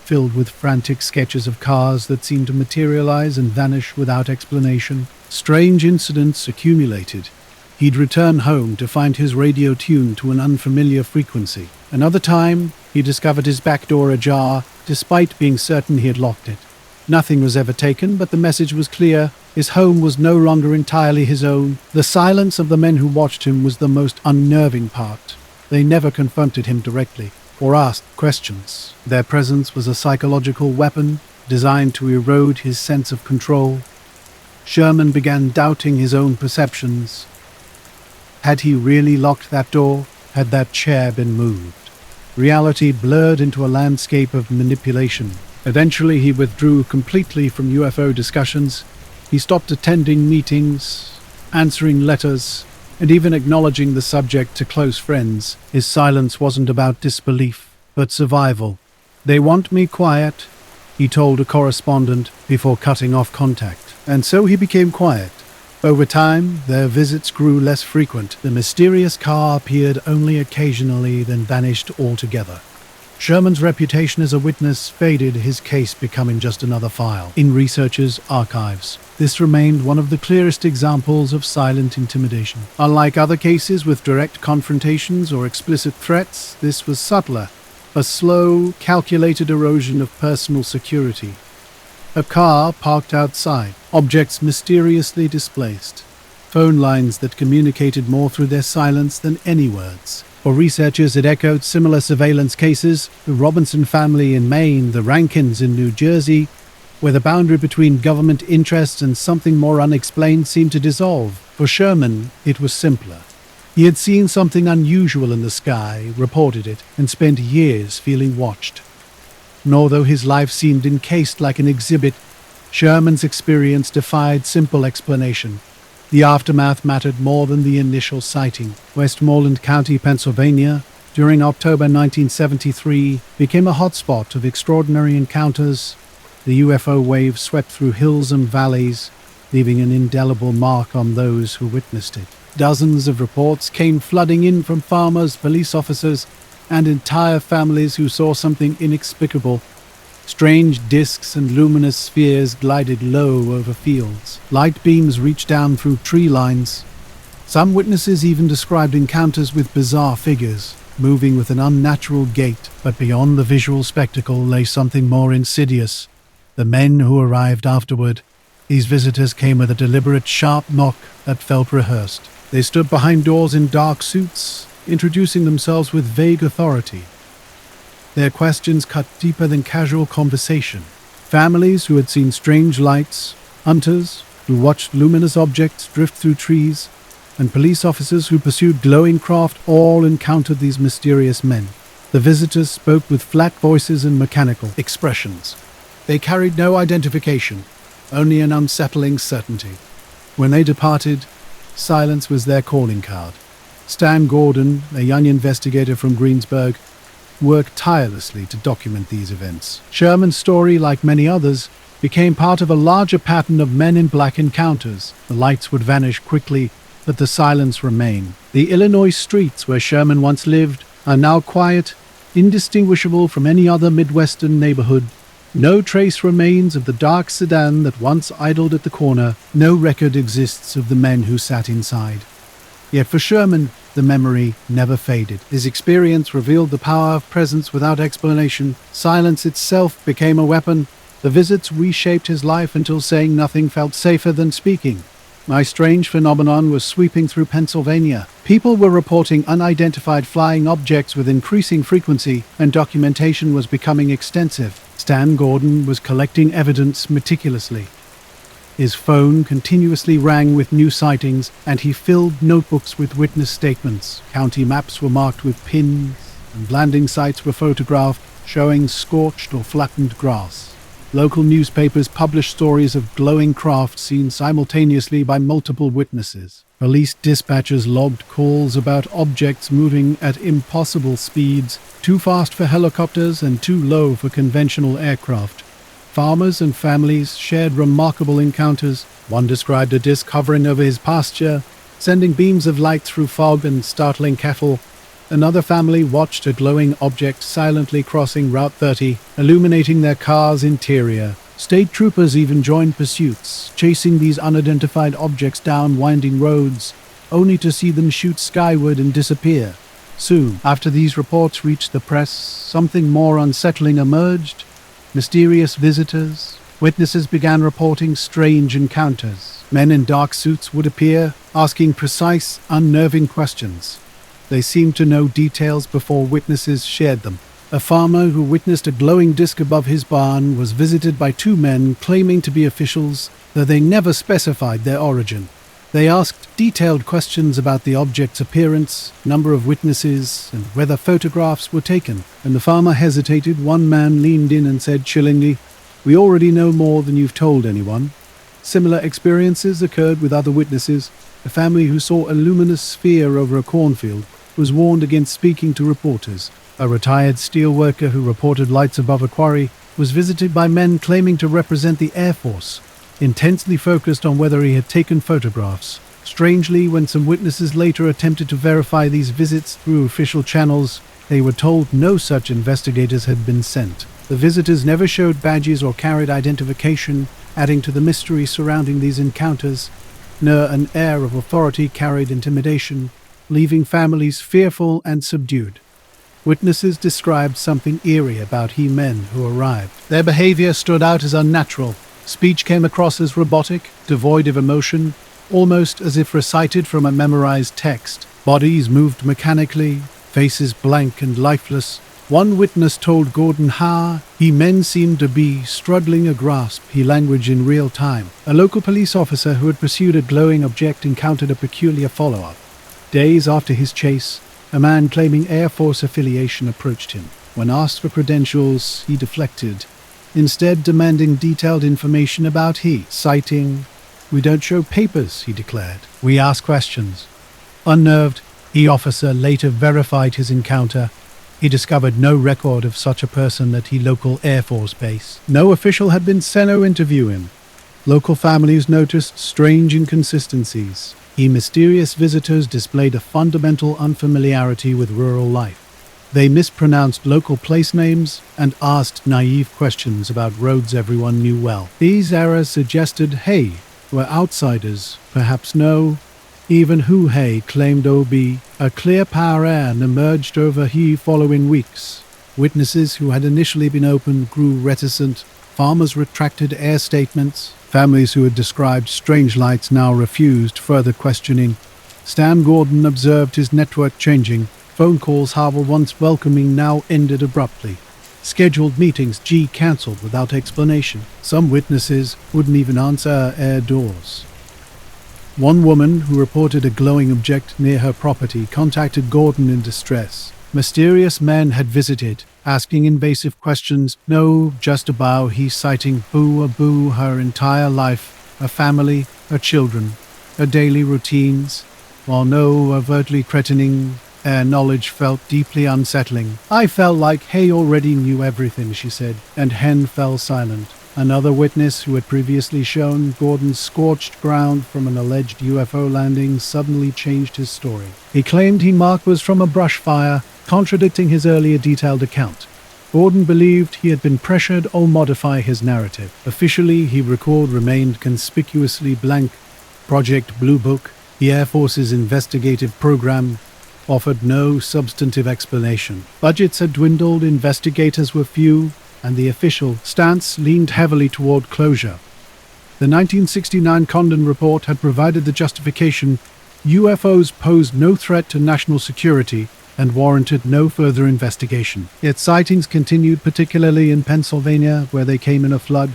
A: filled with frantic sketches of cars that seemed to materialize and vanish without explanation. Strange incidents accumulated. He'd return home to find his radio tuned to an unfamiliar frequency. Another time, he discovered his back door ajar, despite being certain he had locked it. Nothing was ever taken, but the message was clear. His home was no longer entirely his own. The silence of the men who watched him was the most unnerving part. They never confronted him directly, or asked questions. Their presence was a psychological weapon, designed to erode his sense of control. Sherman began doubting his own perceptions. Had he really locked that door? Had that chair been moved? Reality blurred into a landscape of manipulation. Eventually, he withdrew completely from UFO discussions. He stopped attending meetings, answering letters, and even acknowledging the subject to close friends. His silence wasn't about disbelief, but survival. "They want me quiet," he told a correspondent before cutting off contact. And so he became quiet. Over time, their visits grew less frequent. The mysterious car appeared only occasionally, then vanished altogether. Sherman's reputation as a witness faded, his case becoming just another file in researchers' archives. This remained one of the clearest examples of silent intimidation. Unlike other cases with direct confrontations or explicit threats, this was subtler, a slow, calculated erosion of personal security. A car parked outside, objects mysteriously displaced, phone lines that communicated more through their silence than any words. For researchers, it echoed similar surveillance cases, the Robinson family in Maine, the Rankins in New Jersey, where the boundary between government interests and something more unexplained seemed to dissolve. For Sherman, it was simpler. He had seen something unusual in the sky, reported it, and spent years feeling watched. And although his life seemed encased like an exhibit, Sherman's experience defied simple explanation. The aftermath mattered more than the initial sighting. Westmoreland County, Pennsylvania, during October 1973, became a hotspot of extraordinary encounters. The UFO wave swept through hills and valleys, leaving an indelible mark on those who witnessed it. Dozens of reports came flooding in from farmers, police officers, and entire families who saw something inexplicable. Strange disks and luminous spheres glided low over fields. Light beams reached down through tree lines. Some witnesses even described encounters with bizarre figures, moving with an unnatural gait. But beyond the visual spectacle lay something more insidious. The men who arrived afterward. These visitors came with a deliberate, sharp knock that felt rehearsed. They stood behind doors in dark suits, introducing themselves with vague authority. Their questions cut deeper than casual conversation. Families who had seen strange lights, hunters who watched luminous objects drift through trees, and police officers who pursued glowing craft all encountered these mysterious men. The visitors spoke with flat voices and mechanical expressions. They carried no identification, only an unsettling certainty. When they departed, silence was their calling card. Stan Gordon, a young investigator from Greensburg, worked tirelessly to document these events. Sherman's story, like many others, became part of a larger pattern of men in black encounters. The lights would vanish quickly, but the silence remained. The Illinois streets where Sherman once lived are now quiet, indistinguishable from any other Midwestern neighborhood. No trace remains of the dark sedan that once idled at the corner. No record exists of the men who sat inside. Yet for Sherman, the memory never faded. His experience revealed the power of presence without explanation. Silence itself became a weapon. The visits reshaped his life until saying nothing felt safer than speaking. A strange phenomenon was sweeping through Pennsylvania. People were reporting unidentified flying objects with increasing frequency, and documentation was becoming extensive. Stan Gordon was collecting evidence meticulously. His phone continuously rang with new sightings, and he filled notebooks with witness statements. County maps were marked with pins, and landing sites were photographed, showing scorched or flattened grass. Local newspapers published stories of glowing craft seen simultaneously by multiple witnesses. Police dispatchers logged calls about objects moving at impossible speeds, too fast for helicopters and too low for conventional aircraft. Farmers and families shared remarkable encounters. One described a disc hovering over his pasture, sending beams of light through fog and startling cattle. Another family watched a glowing object silently crossing Route 30, illuminating their car's interior. State troopers even joined pursuits, chasing these unidentified objects down winding roads, only to see them shoot skyward and disappear. Soon, after these reports reached the press, something more unsettling emerged. Mysterious visitors. Witnesses began reporting strange encounters. Men in dark suits would appear, asking precise, unnerving questions. They seemed to know details before witnesses shared them. A farmer who witnessed a glowing disc above his barn was visited by two men claiming to be officials, though they never specified their origin. They asked detailed questions about the object's appearance, number of witnesses, and whether photographs were taken. When the farmer hesitated, one man leaned in and said chillingly, "We already know more than you've told anyone." Similar experiences occurred with other witnesses. A family who saw a luminous sphere over a cornfield was warned against speaking to reporters. A retired steelworker who reported lights above a quarry was visited by men claiming to represent the Air Force, intensely focused on whether he had taken photographs. Strangely, when some witnesses later attempted to verify these visits through official channels, they were told no such investigators had been sent. The visitors never showed badges or carried identification, adding to the mystery surrounding these encounters. Nor an air of authority carried intimidation, leaving families fearful and subdued. Witnesses described something eerie about men who arrived. Their behavior stood out as unnatural. Speech came across as robotic, devoid of emotion, almost as if recited from a memorized text. Bodies moved mechanically, faces blank and lifeless. One witness told Gordon how men seemed to be struggling a grasp language in real time. A local police officer who had pursued a glowing object encountered a peculiar follow-up. Days after his chase, a man claiming Air Force affiliation approached him. When asked for credentials, he deflected, instead demanding detailed information about citing, "We don't show papers," he declared. "We ask questions." Unnerved, the officer later verified his encounter. He discovered no record of such a person at the local Air Force base. No official had been sent to interview him. Local families noticed strange inconsistencies. Mysterious visitors displayed a fundamental unfamiliarity with rural life. They mispronounced local place names and asked naive questions about roads everyone knew well. These errors suggested were outsiders, perhaps even who claimed OB. A clear pattern emerged over following weeks. Witnesses who had initially been open grew reticent. Farmers retracted air statements. Families who had described strange lights now refused further questioning. Stan Gordon observed his network changing. Phone calls, however once welcoming, now ended abruptly. Scheduled meetings cancelled without explanation. Some witnesses wouldn't even answer air doors. One woman who reported a glowing object near her property contacted Gordon in distress. Mysterious men had visited, asking invasive questions, just about citing boo her entire life, her family, her children, her daily routines, while no overtly threatening knowledge felt deeply unsettling. "I felt like already knew everything," she said, and Hen fell silent. Another witness who had previously shown Gordon's scorched ground from an alleged UFO landing suddenly changed his story. He claimed mark was from a brush fire, contradicting his earlier detailed account. Gordon believed he had been pressured or modify his narrative. Officially, his record remained conspicuously blank. Project Blue Book, the Air Force's investigative program, offered no substantive explanation. Budgets had dwindled, investigators were few, and the official stance leaned heavily toward closure. The 1969 Condon Report had provided the justification: UFOs posed no threat to national security and warranted no further investigation. Yet sightings continued, particularly in Pennsylvania, where they came in a flood.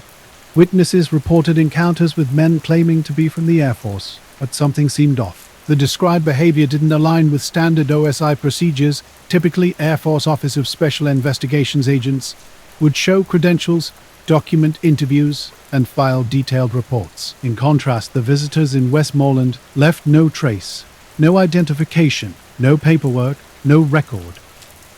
A: Witnesses reported encounters with men claiming to be from the Air Force, but something seemed off. The described behavior didn't align with standard OSI procedures. Typically, Air Force Office of Special Investigations agents would show credentials, document interviews, and file detailed reports. In contrast, the visitors in Westmoreland left no trace, no identification, no paperwork, no record.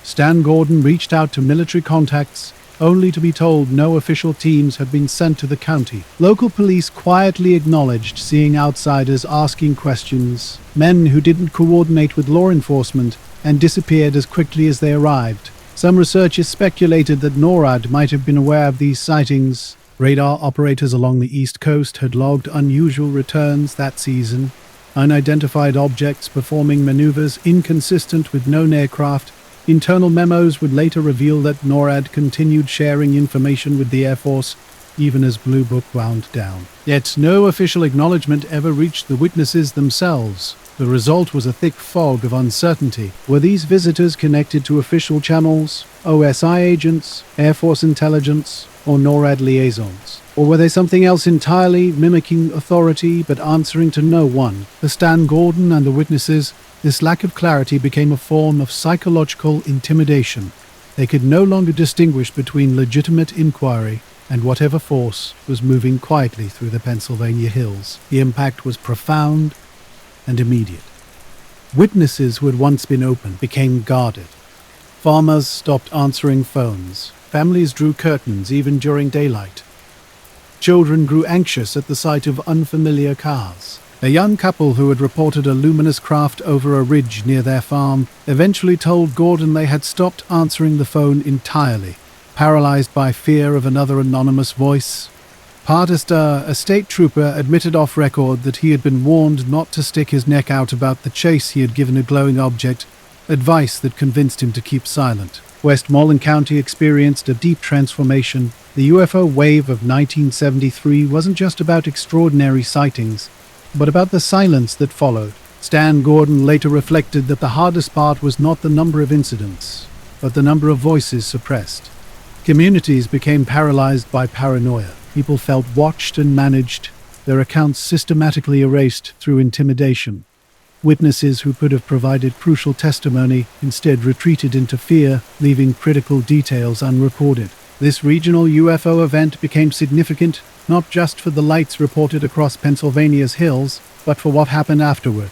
A: Stan Gordon reached out to military contacts, only to be told no official teams had been sent to the county. Local police quietly acknowledged seeing outsiders asking questions, men who didn't coordinate with law enforcement and disappeared as quickly as they arrived. Some researchers speculated that NORAD might have been aware of these sightings. Radar operators along the East Coast had logged unusual returns that season. Unidentified objects performing maneuvers inconsistent with known aircraft. Internal memos would later reveal that NORAD continued sharing information with the Air Force, even as Blue Book wound down. Yet no official acknowledgement ever reached the witnesses themselves. The result was a thick fog of uncertainty. Were these visitors connected to official channels, OSI agents, Air Force intelligence, or NORAD liaisons? Or were they something else entirely, mimicking authority but answering to no one? For Stan Gordon and the witnesses, this lack of clarity became a form of psychological intimidation. They could no longer distinguish between legitimate inquiry and whatever force was moving quietly through the Pennsylvania hills. The impact was profound, and immediate. Witnesses who had once been open became guarded. Farmers stopped answering phones. Families drew curtains even during daylight. Children grew anxious at the sight of unfamiliar cars. A young couple who had reported a luminous craft over a ridge near their farm eventually told Gordon they had stopped answering the phone entirely, paralyzed by fear of another anonymous voice. Partester, a state trooper, admitted off record that he had been warned not to stick his neck out about the chase he had given a glowing object, advice that convinced him to keep silent. Westmoreland County experienced a deep transformation. The UFO wave of 1973 wasn't just about extraordinary sightings, but about the silence that followed. Stan Gordon later reflected that the hardest part was not the number of incidents, but the number of voices suppressed. Communities became paralyzed by paranoia. People felt watched and managed, their accounts systematically erased through intimidation. Witnesses who could have provided crucial testimony instead retreated into fear, leaving critical details unrecorded. This regional UFO event became significant not just for the lights reported across Pennsylvania's hills, but for what happened afterward.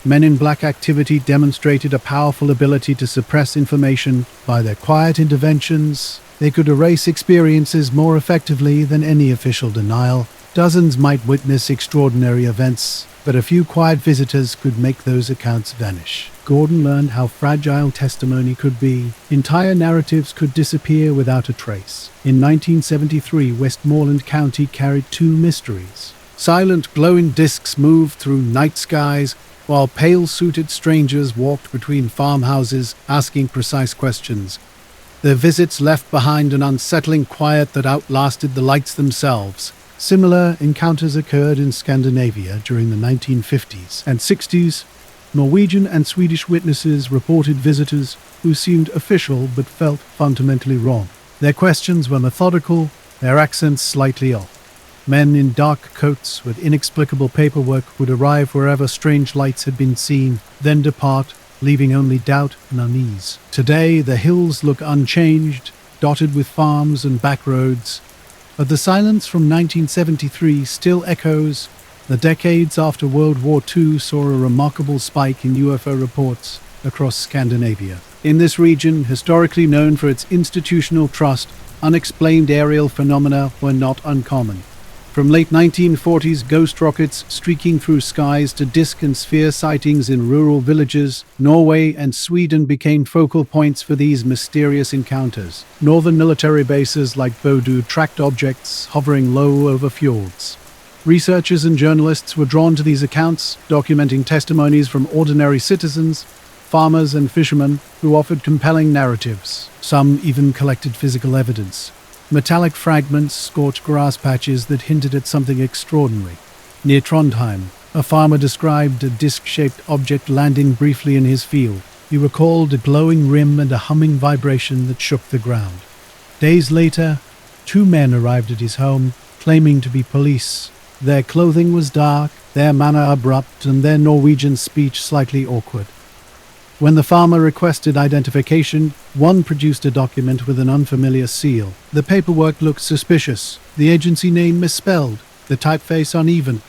A: Men in Black activity demonstrated a powerful ability to suppress information. By their quiet interventions, they could erase experiences more effectively than any official denial. Dozens might witness extraordinary events, but a few quiet visitors could make those accounts vanish. Gordon learned how fragile testimony could be. Entire narratives could disappear without a trace. In 1973, Westmoreland County carried two mysteries. Silent, glowing discs moved through night skies, while pale-suited strangers walked between farmhouses, asking precise questions. Their visits left behind an unsettling quiet that outlasted the lights themselves. Similar encounters occurred in Scandinavia during the 1950s and 60s. Norwegian and Swedish witnesses reported visitors who seemed official but felt fundamentally wrong. Their questions were methodical, their accents slightly off. Men in dark coats with inexplicable paperwork would arrive wherever strange lights had been seen, then depart, leaving only doubt and unease. Today, the hills look unchanged, dotted with farms and back roads, but the silence from 1973 still echoes. The decades after World War II saw a remarkable spike in UFO reports across Scandinavia. In this region, historically known for its institutional trust, unexplained aerial phenomena were not uncommon. From late 1940s ghost rockets streaking through skies to disc and sphere sightings in rural villages, Norway and Sweden became focal points for these mysterious encounters. Northern military bases like Bodø tracked objects hovering low over fjords. Researchers and journalists were drawn to these accounts, documenting testimonies from ordinary citizens, farmers and fishermen who offered compelling narratives. Some even collected physical evidence. Metallic fragments, scorched grass patches that hinted at something extraordinary. Near Trondheim, a farmer described a disc-shaped object landing briefly in his field. He recalled a glowing rim and a humming vibration that shook the ground. Days later, two men arrived at his home, claiming to be police. Their clothing was dark, their manner abrupt, and their Norwegian speech slightly awkward. When the farmer requested identification, one produced a document with an unfamiliar seal. The paperwork looked suspicious, the agency name misspelled, the typeface uneven.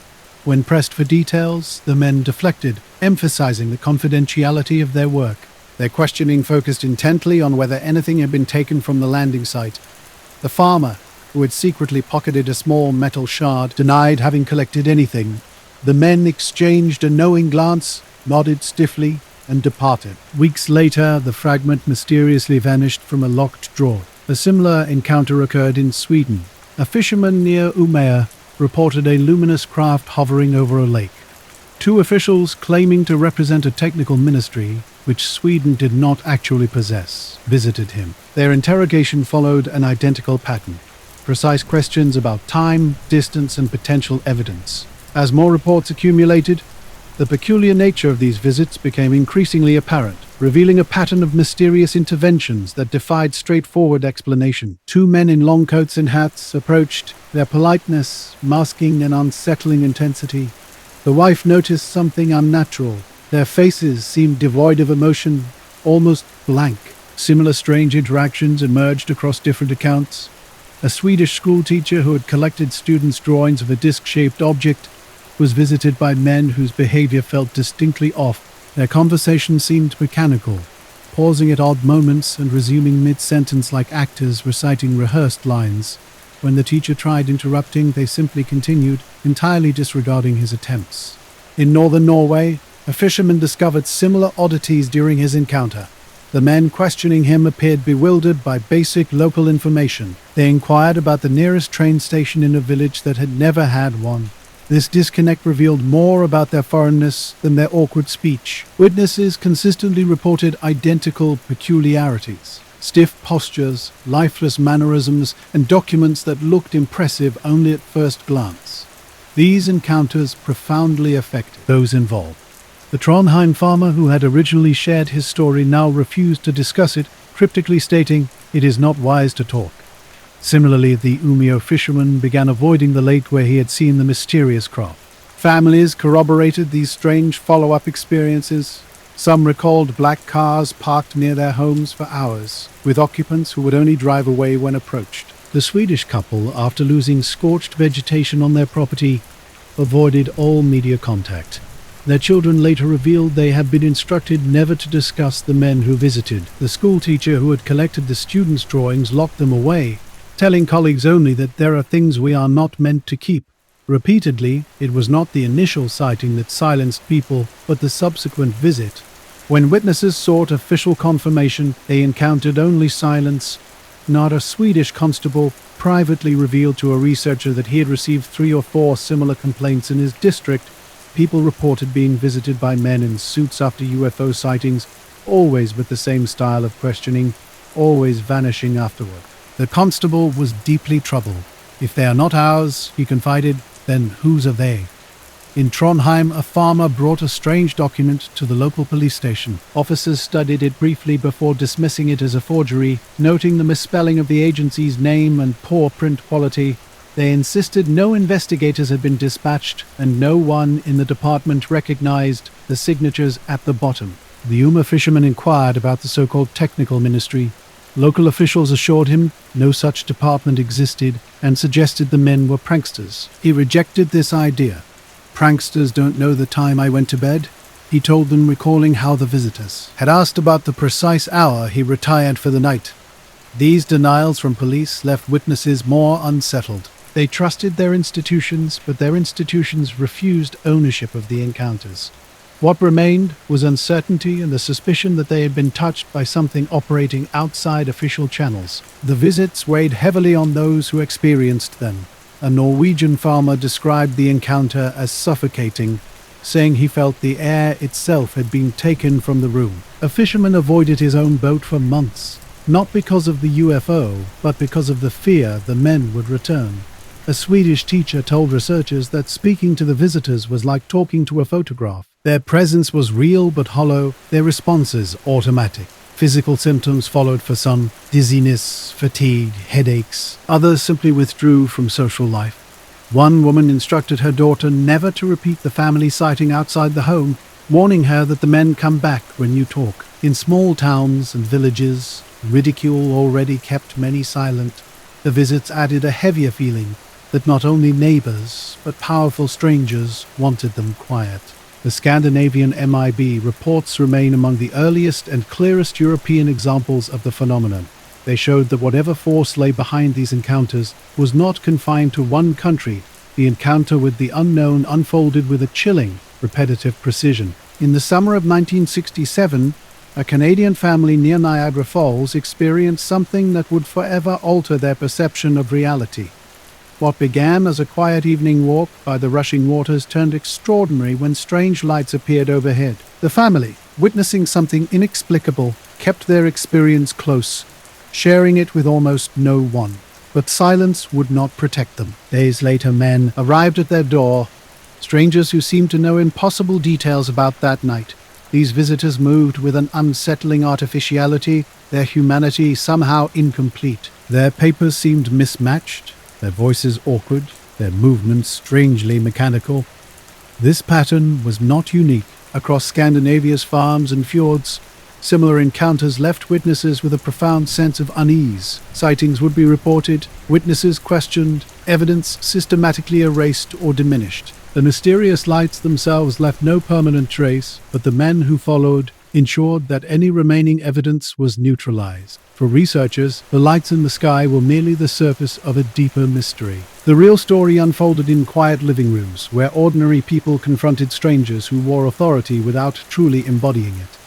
A: When pressed for details, the men deflected, emphasizing the confidentiality of their work. Their questioning focused intently on whether anything had been taken from the landing site. The farmer, who had secretly pocketed a small metal shard, denied having collected anything. The men exchanged a knowing glance, nodded stiffly, and departed. Weeks later, the fragment mysteriously vanished from a locked drawer. A similar encounter occurred in Sweden. A fisherman near Umeå reported a luminous craft hovering over a lake. Two officials claiming to represent a technical ministry, which Sweden did not actually possess, visited him. Their interrogation followed an identical pattern. Precise questions about time, distance, and potential evidence. As more reports accumulated, the peculiar nature of these visits became increasingly apparent, revealing a pattern of mysterious interventions that defied straightforward explanation. Two men in long coats and hats approached, their politeness masking an unsettling intensity. The wife noticed something unnatural. Their faces seemed devoid of emotion, almost blank. Similar strange interactions emerged across different accounts. A Swedish schoolteacher who had collected students' drawings of a disc-shaped object was visited by men whose behavior felt distinctly off. Their conversation seemed mechanical, pausing at odd moments and resuming mid-sentence like actors reciting rehearsed lines. When the teacher tried interrupting, they simply continued, entirely disregarding his attempts. In northern Norway, a fisherman discovered similar oddities during his encounter. The men questioning him appeared bewildered by basic local information. They inquired about the nearest train station in a village that had never had one. This disconnect revealed more about their foreignness than their awkward speech. Witnesses consistently reported identical peculiarities: stiff postures, lifeless mannerisms, and documents that looked impressive only at first glance. These encounters profoundly affected those involved. The Trondheim farmer who had originally shared his story now refused to discuss it, cryptically stating, "It is not wise to talk." Similarly, the Umeå fisherman began avoiding the lake where he had seen the mysterious craft. Families corroborated these strange follow-up experiences. Some recalled black cars parked near their homes for hours, with occupants who would only drive away when approached. The Swedish couple, after losing scorched vegetation on their property, avoided all media contact. Their children later revealed they had been instructed never to discuss the men who visited. The school teacher who had collected the students' drawings locked them away, telling colleagues only that there are things we are not meant to keep. Repeatedly, it was not the initial sighting that silenced people, but the subsequent visit. When witnesses sought official confirmation, they encountered only silence. Not a Swedish constable privately revealed to a researcher that he had received 3 or 4 similar complaints in his district. People reported being visited by men in suits after UFO sightings, always with the same style of questioning, always vanishing afterward. The constable was deeply troubled. "If they are not ours," he confided, "then whose are they?" In Trondheim, a farmer brought a strange document to the local police station. Officers studied it briefly before dismissing it as a forgery, noting the misspelling of the agency's name and poor print quality. They insisted no investigators had been dispatched, and no one in the department recognized the signatures at the bottom. The Umeå fisherman inquired about the so-called technical ministry. Local officials assured him no such department existed and suggested the men were pranksters. He rejected this idea. "Pranksters don't know the time I went to bed," he told them, recalling how the visitors had asked about the precise hour he retired for the night. These denials from police left witnesses more unsettled. They trusted their institutions, but their institutions refused ownership of the encounters. What remained was uncertainty and the suspicion that they had been touched by something operating outside official channels. The visits weighed heavily on those who experienced them. A Norwegian farmer described the encounter as suffocating, saying he felt the air itself had been taken from the room. A fisherman avoided his own boat for months, not because of the UFO, but because of the fear the men would return. A Swedish teacher told researchers that speaking to the visitors was like talking to a photograph. Their presence was real but hollow, their responses automatic. Physical symptoms followed for some: dizziness, fatigue, headaches. Others simply withdrew from social life. One woman instructed her daughter never to repeat the family sighting outside the home, warning her that the men come back when you talk. In small towns and villages, ridicule already kept many silent. The visits added a heavier feeling that not only neighbors, but powerful strangers wanted them quiet. The Scandinavian MIB reports remain among the earliest and clearest European examples of the phenomenon. They showed that whatever force lay behind these encounters was not confined to one country. The encounter with the unknown unfolded with a chilling, repetitive precision. In the summer of 1967, a Canadian family near Niagara Falls experienced something that would forever alter their perception of reality. What began as a quiet evening walk by the rushing waters turned extraordinary when strange lights appeared overhead. The family, witnessing something inexplicable, kept their experience close, sharing it with almost no one. But silence would not protect them. Days later, men arrived at their door, strangers who seemed to know impossible details about that night. These visitors moved with an unsettling artificiality, their humanity somehow incomplete. Their papers seemed mismatched, their voices awkward, their movements strangely mechanical. This pattern was not unique. Across Scandinavia's farms and fjords, similar encounters left witnesses with a profound sense of unease. Sightings would be reported, witnesses questioned, evidence systematically erased or diminished. The mysterious lights themselves left no permanent trace, but the men who followed ensured that any remaining evidence was neutralized. For researchers, the lights in the sky were merely the surface of a deeper mystery. The real story unfolded in quiet living rooms, where ordinary people confronted strangers who wore authority without truly embodying it.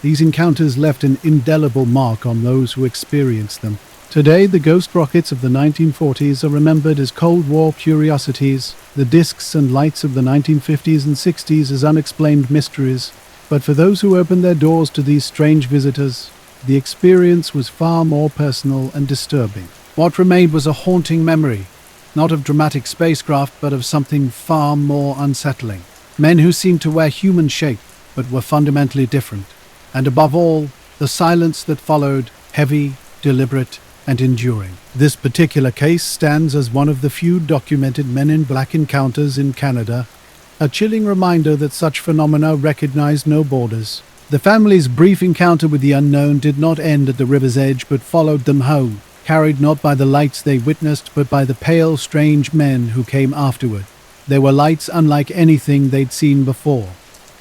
A: These encounters left an indelible mark on those who experienced them. Today, the ghost rockets of the 1940s are remembered as Cold War curiosities, the discs and lights of the 1950s and 60s as unexplained mysteries. But for those who opened their doors to these strange visitors, the experience was far more personal and disturbing. What remained was a haunting memory, not of dramatic spacecraft, but of something far more unsettling. Men who seemed to wear human shape, but were fundamentally different. And above all, the silence that followed, heavy, deliberate, and enduring. This particular case stands as one of the few documented Men in Black encounters in Canada, a chilling reminder that such phenomena recognize no borders. The family's brief encounter with the unknown did not end at the river's edge, but followed them home, carried not by the lights they witnessed, but by the pale, strange men who came afterward. They were lights unlike anything they'd seen before.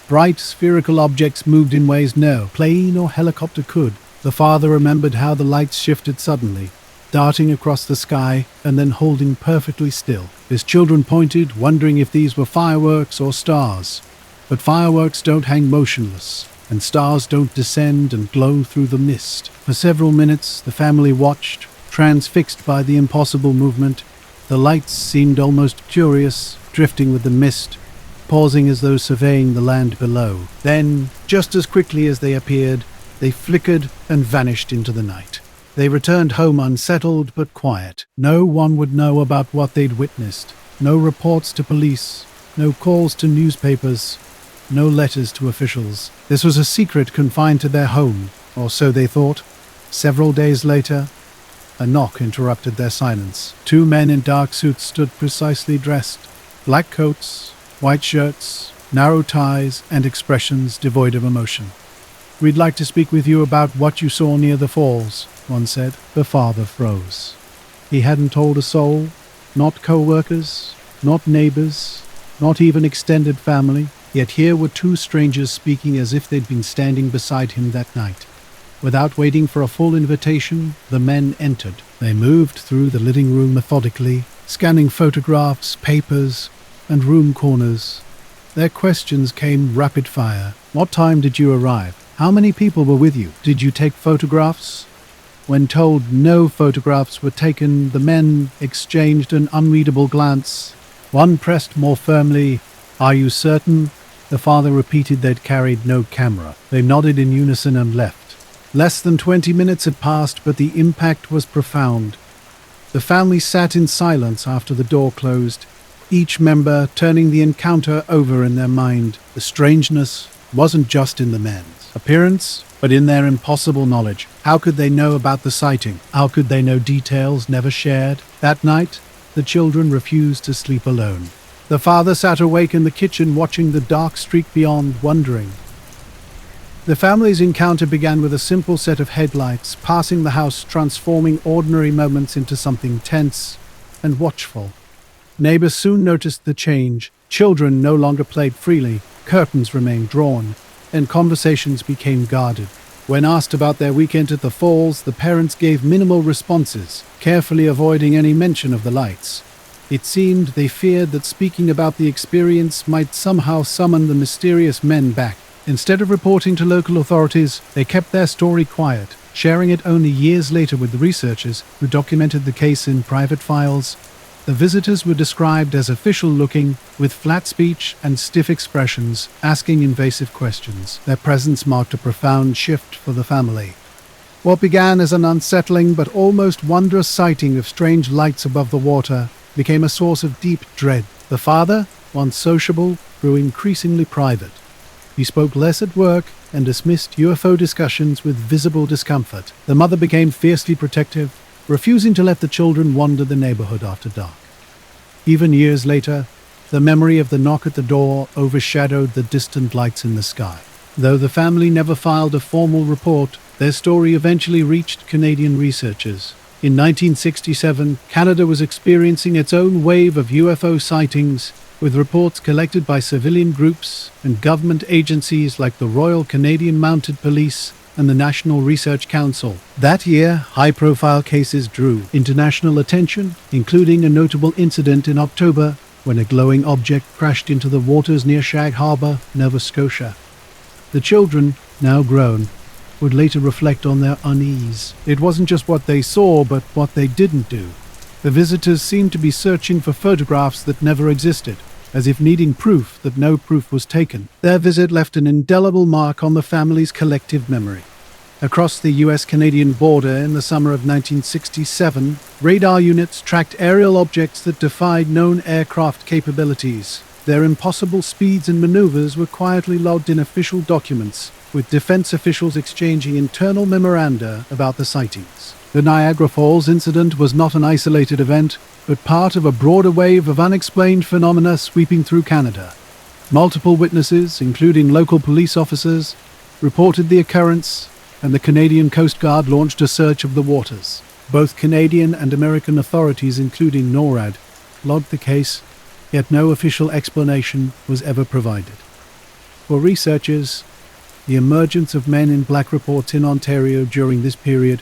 A: Bright, spherical objects moved in ways no plane or helicopter could. The father remembered how the lights shifted suddenly, darting across the sky and then holding perfectly still. His children pointed, wondering if these were fireworks or stars. But fireworks don't hang motionless, and stars don't descend and glow through the mist. For several minutes, the family watched, transfixed by the impossible movement. The lights seemed almost curious, drifting with the mist, pausing as though surveying the land below. Then, just as quickly as they appeared, they flickered and vanished into the night. They returned home unsettled but quiet. No one would know about what they'd witnessed. No reports to police, no calls to newspapers, no letters to officials. This was a secret confined to their home, or so they thought. Several days later, a knock interrupted their silence. Two men in dark suits stood precisely dressed. Black coats, white shirts, narrow ties, and expressions devoid of emotion. "We'd like to speak with you about what you saw near the falls," one said. The father froze. He hadn't told a soul, not co-workers, not neighbors, not even extended family. Yet here were two strangers speaking as if they'd been standing beside him that night. Without waiting for a full invitation, the men entered. They moved through the living room methodically, scanning photographs, papers, and room corners. Their questions came rapid fire. "What time did you arrive? How many people were with you? Did you take photographs?" When told no photographs were taken, the men exchanged an unreadable glance. One pressed more firmly, "Are you certain?" The father repeated they'd carried no camera. They nodded in unison and left. Less than 20 minutes had passed, but the impact was profound. The family sat in silence after the door closed, each member turning the encounter over in their mind. The strangeness wasn't just in the men's appearance, but in their impossible knowledge. How could they know about the sighting? How could they know details never shared? That night, the children refused to sleep alone. The father sat awake in the kitchen watching the dark streak beyond, wondering. The family's encounter began with a simple set of headlights, passing the house, transforming ordinary moments into something tense and watchful. Neighbors soon noticed the change. Children no longer played freely, curtains remained drawn, and conversations became guarded. When asked about their weekend at the falls, the parents gave minimal responses, carefully avoiding any mention of the lights. It seemed they feared that speaking about the experience might somehow summon the mysterious men back. Instead of reporting to local authorities, they kept their story quiet, sharing it only years later with the researchers who documented the case in private files. The visitors were described as official-looking, with flat speech and stiff expressions, asking invasive questions. Their presence marked a profound shift for the family. What began as an unsettling but almost wondrous sighting of strange lights above the water became a source of deep dread. The father, once sociable, grew increasingly private. He spoke less at work and dismissed UFO discussions with visible discomfort. The mother became fiercely protective, refusing to let the children wander the neighborhood after dark. Even years later, the memory of the knock at the door overshadowed the distant lights in the sky. Though the family never filed a formal report, their story eventually reached Canadian researchers. In 1967, Canada was experiencing its own wave of UFO sightings, with reports collected by civilian groups and government agencies like the Royal Canadian Mounted Police and the National Research Council. That year, high-profile cases drew international attention, including a notable incident in October when a glowing object crashed into the waters near Shag Harbour, Nova Scotia. The children, now grown, would later reflect on their unease. It wasn't just what they saw, but what they didn't do. The visitors seemed to be searching for photographs that never existed, as if needing proof that no proof was taken. Their visit left an indelible mark on the family's collective memory. Across the US-Canadian border in the summer of 1967, radar units tracked aerial objects that defied known aircraft capabilities. Their impossible speeds and maneuvers were quietly logged in official documents, with defense officials exchanging internal memoranda about the sightings. The Niagara Falls incident was not an isolated event, but part of a broader wave of unexplained phenomena sweeping through Canada. Multiple witnesses, including local police officers, reported the occurrence, and the Canadian Coast Guard launched a search of the waters. Both Canadian and American authorities, including NORAD, logged the case, yet no official explanation was ever provided. For researchers, the emergence of men in black reports in Ontario during this period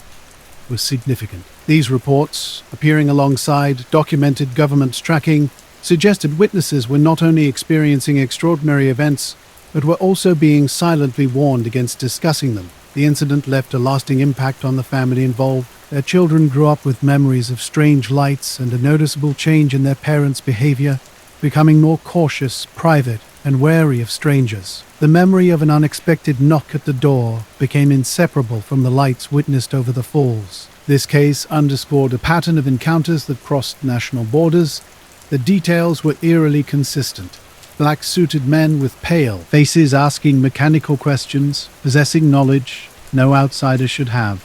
A: was significant. These reports, appearing alongside documented government tracking, suggested witnesses were not only experiencing extraordinary events, but were also being silently warned against discussing them. The incident left a lasting impact on the family involved. Their children grew up with memories of strange lights and a noticeable change in their parents' behavior, becoming more cautious, private, and wary of strangers. The memory of an unexpected knock at the door became inseparable from the lights witnessed over the falls. This case underscored a pattern of encounters that crossed national borders. The details were eerily consistent. Black-suited men with pale faces asking mechanical questions, possessing knowledge no outsider should have.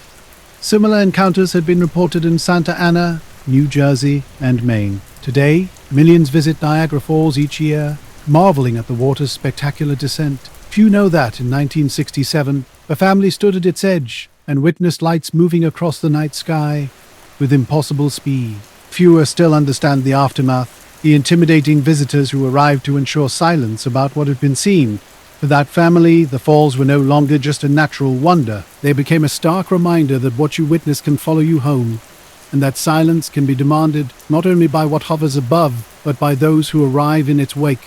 A: Similar encounters had been reported in Santa Ana, New Jersey, and Maine. Today, millions visit Niagara Falls each year, marveling at the water's spectacular descent. Few know that in 1967, a family stood at its edge and witnessed lights moving across the night sky with impossible speed. Fewer still understand the aftermath, the intimidating visitors who arrived to ensure silence about what had been seen. For that family, the falls were no longer just a natural wonder. They became a stark reminder that what you witness can follow you home, and that silence can be demanded not only by what hovers above, but by those who arrive in its wake.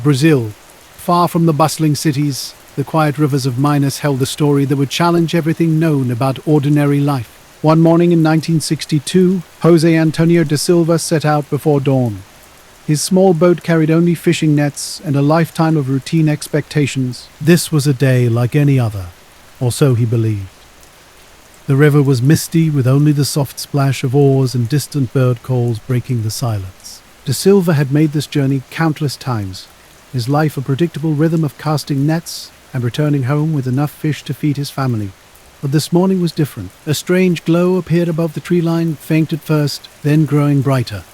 A: Brazil. Far from the bustling cities, the quiet rivers of Minas held a story that would challenge everything known about ordinary life. One morning in 1962, Jose Antonio da Silva set out before dawn. His small boat carried only fishing nets and a lifetime of routine expectations. This was a day like any other, or so he believed. The river was misty, with only the soft splash of oars and distant bird calls breaking the silence. Da Silva had made this journey countless times, his life a predictable rhythm of casting nets and returning home with enough fish to feed his family. But this morning was different. A strange glow appeared above the tree line, faint at first, then growing brighter.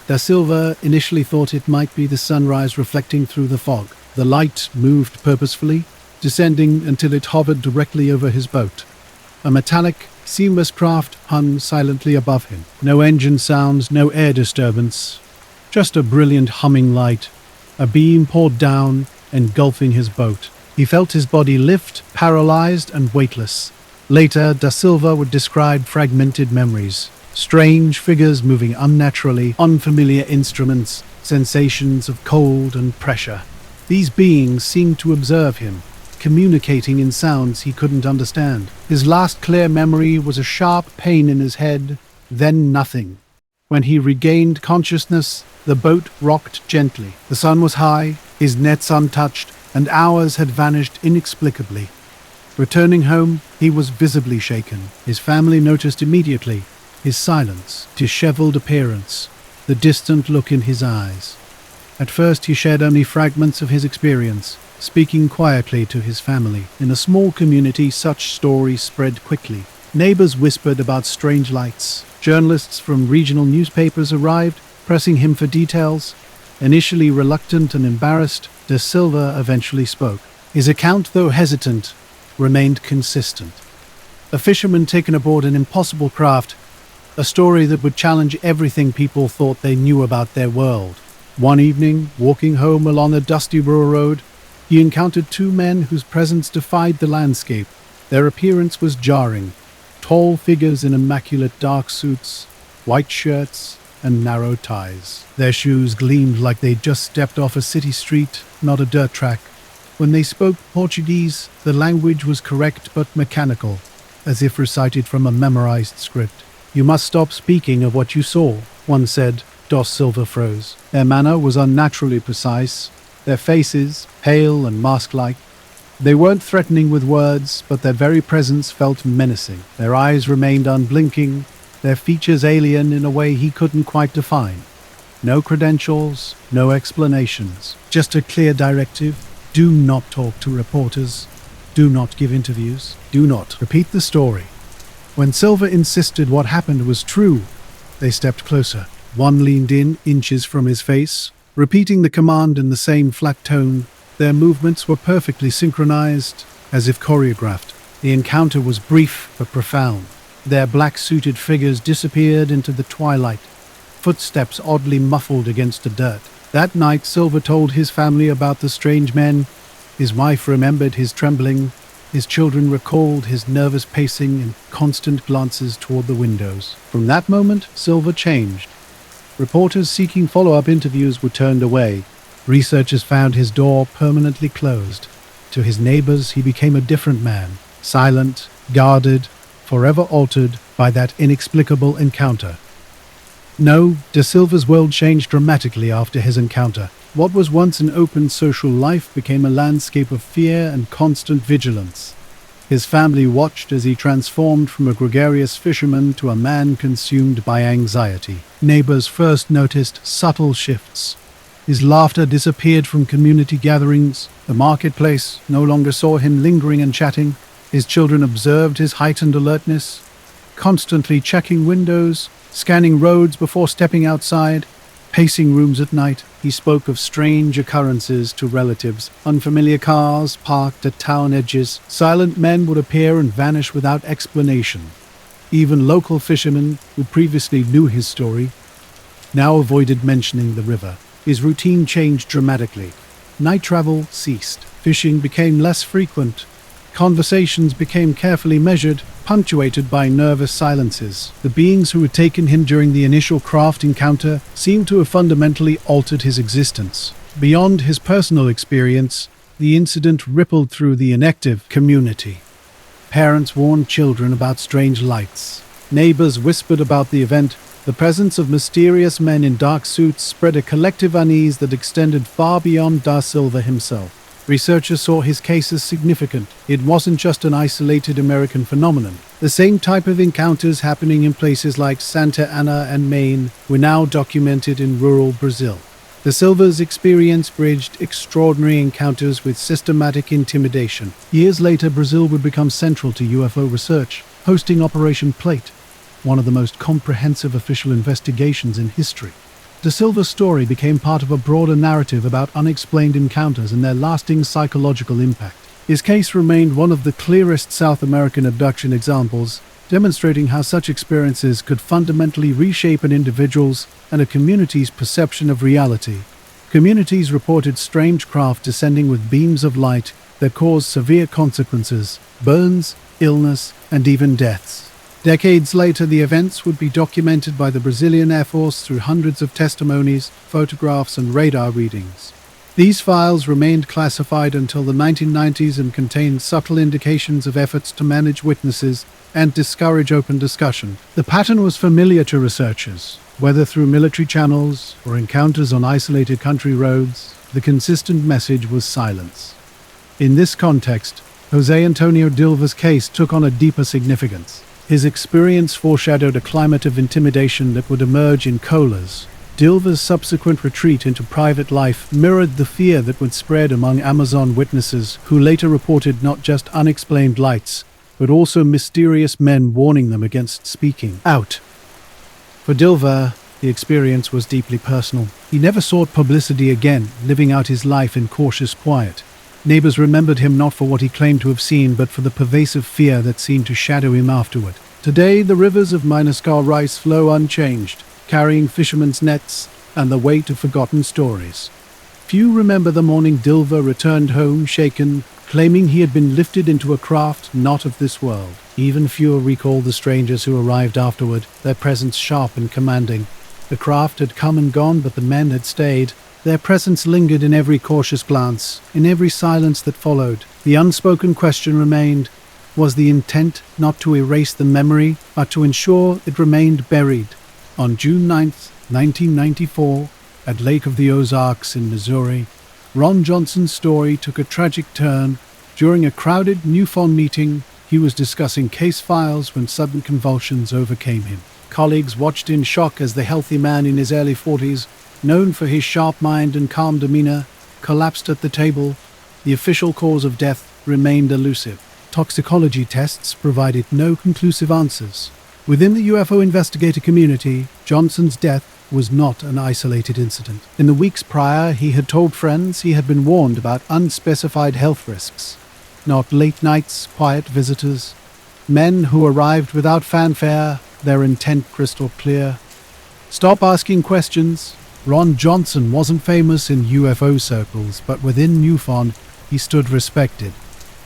A: Da Silva initially thought it might be the sunrise reflecting through the fog. The light moved purposefully, descending until it hovered directly over his boat. A metallic, seamless craft hung silently above him. No engine sounds, no air disturbance. Just a brilliant humming light. A beam poured down, engulfing his boat. He felt his body lift, paralyzed and weightless. Later, Da Silva would describe fragmented memories. Strange figures moving unnaturally, unfamiliar instruments, sensations of cold and pressure. These beings seemed to observe him, communicating in sounds he couldn't understand. His last clear memory was a sharp pain in his head, then nothing. When he regained consciousness, the boat rocked gently. The sun was high, his nets untouched, and hours had vanished inexplicably. Returning home, he was visibly shaken. His family noticed immediately his silence, disheveled appearance, the distant look in his eyes. At first he shared only fragments of his experience, speaking quietly to his family. In a small community, such stories spread quickly. Neighbors whispered about strange lights. Journalists from regional newspapers arrived, pressing him for details. Initially reluctant and embarrassed, Da Silva eventually spoke. His account, though hesitant, remained consistent. A fisherman taken aboard an impossible craft, a story that would challenge everything people thought they knew about their world. One evening, walking home along a dusty rural road, he encountered two men whose presence defied the landscape. Their appearance was jarring. Tall figures in immaculate dark suits, white shirts, and narrow ties. Their shoes gleamed like they'd just stepped off a city street, not a dirt track. When they spoke Portuguese, the language was correct but mechanical, as if recited from a memorized script. "You must stop speaking of what you saw," one said. Dos Silva froze. Their manner was unnaturally precise, their faces pale and mask-like. They weren't threatening with words, but their very presence felt menacing. Their eyes remained unblinking, their features alien in a way he couldn't quite define. No credentials, no explanations, just a clear directive: do not talk to reporters, do not give interviews, do not repeat the story. When Silva insisted what happened was true, they stepped closer. One leaned in, inches from his face, repeating the command in the same flat tone. Their movements were perfectly synchronized, as if choreographed. The encounter was brief but profound. Their black-suited figures disappeared into the twilight, footsteps oddly muffled against the dirt. That night, Silva told his family about the strange men. His wife remembered his trembling. His children recalled his nervous pacing and constant glances toward the windows. From that moment, Silva changed. Reporters seeking follow-up interviews were turned away. Researchers found his door permanently closed. To his neighbors, he became a different man, silent, guarded, forever altered by that inexplicable encounter. No, De Silva's world changed dramatically after his encounter. What was once an open social life became a landscape of fear and constant vigilance. His family watched as he transformed from a gregarious fisherman to a man consumed by anxiety. Neighbors first noticed subtle shifts. His laughter disappeared from community gatherings. The marketplace no longer saw him lingering and chatting. His children observed his heightened alertness, constantly checking windows, scanning roads before stepping outside, pacing rooms at night. He spoke of strange occurrences to relatives. Unfamiliar cars parked at town edges. Silent men would appear and vanish without explanation. Even local fishermen, who previously knew his story, now avoided mentioning the river. His routine changed dramatically. Night travel ceased. Fishing became less frequent. Conversations became carefully measured, punctuated by nervous silences. The beings who had taken him during the initial craft encounter seemed to have fundamentally altered his existence. Beyond his personal experience, the incident rippled through the inactive community. Parents warned children about strange lights. Neighbors whispered about the event. The presence of mysterious men in dark suits spread a collective unease that extended far beyond Da Silva himself. Researchers saw his case as significant. It wasn't just an isolated American phenomenon. The same type of encounters happening in places like Santa Ana and Maine were now documented in rural Brazil. De Silva's experience bridged extraordinary encounters with systematic intimidation. Years later, Brazil would become central to UFO research, hosting Operation Plate, one of the most comprehensive official investigations in history. De Silva's story became part of a broader narrative about unexplained encounters and their lasting psychological impact. His case remained one of the clearest South American abduction examples, demonstrating how such experiences could fundamentally reshape an individual's and a community's perception of reality. Communities reported strange craft descending with beams of light that caused severe consequences: burns, illness, and even deaths. Decades later, the events would be documented by the Brazilian Air Force through hundreds of testimonies, photographs, and radar readings. These files remained classified until the 1990s and contained subtle indications of efforts to manage witnesses and discourage open discussion. The pattern was familiar to researchers. Whether through military channels or encounters on isolated country roads, the consistent message was silence. In this context, José Antonio Dilva's case took on a deeper significance. His experience foreshadowed a climate of intimidation that would emerge in colas. Dilva's subsequent retreat into private life mirrored the fear that would spread among Amazon witnesses, who later reported not just unexplained lights, but also mysterious men warning them against speaking out. For Dilva, the experience was deeply personal. He never sought publicity again, living out his life in cautious quiet. Neighbors remembered him not for what he claimed to have seen, but for the pervasive fear that seemed to shadow him afterward. Today, the rivers of Minas Gerais flow unchanged, carrying fishermen's nets, and the weight of forgotten stories. Few remember the morning Dilver returned home shaken, claiming he had been lifted into a craft not of this world. Even fewer recall the strangers who arrived afterward, their presence sharp and commanding. The craft had come and gone, but the men had stayed. Their presence lingered in every cautious glance, in every silence that followed. The unspoken question remained: was the intent not to erase the memory, but to ensure it remained buried? On June 9th, 1994, at Lake of the Ozarks in Missouri, Ron Johnson's story took a tragic turn. During a crowded MUFON meeting, he was discussing case files when sudden convulsions overcame him. Colleagues watched in shock as the healthy man in his early 40s, known for his sharp mind and calm demeanor, collapsed at the table. The official cause of death remained elusive. Toxicology tests provided no conclusive answers. Within the UFO investigator community, Johnson's death was not an isolated incident. In the weeks prior, he had told friends he had been warned about unspecified health risks. Not late nights, quiet visitors. Men who arrived without fanfare, their intent crystal clear. Stop asking questions. Ron Johnson wasn't famous in UFO circles, but within MUFON, he stood respected.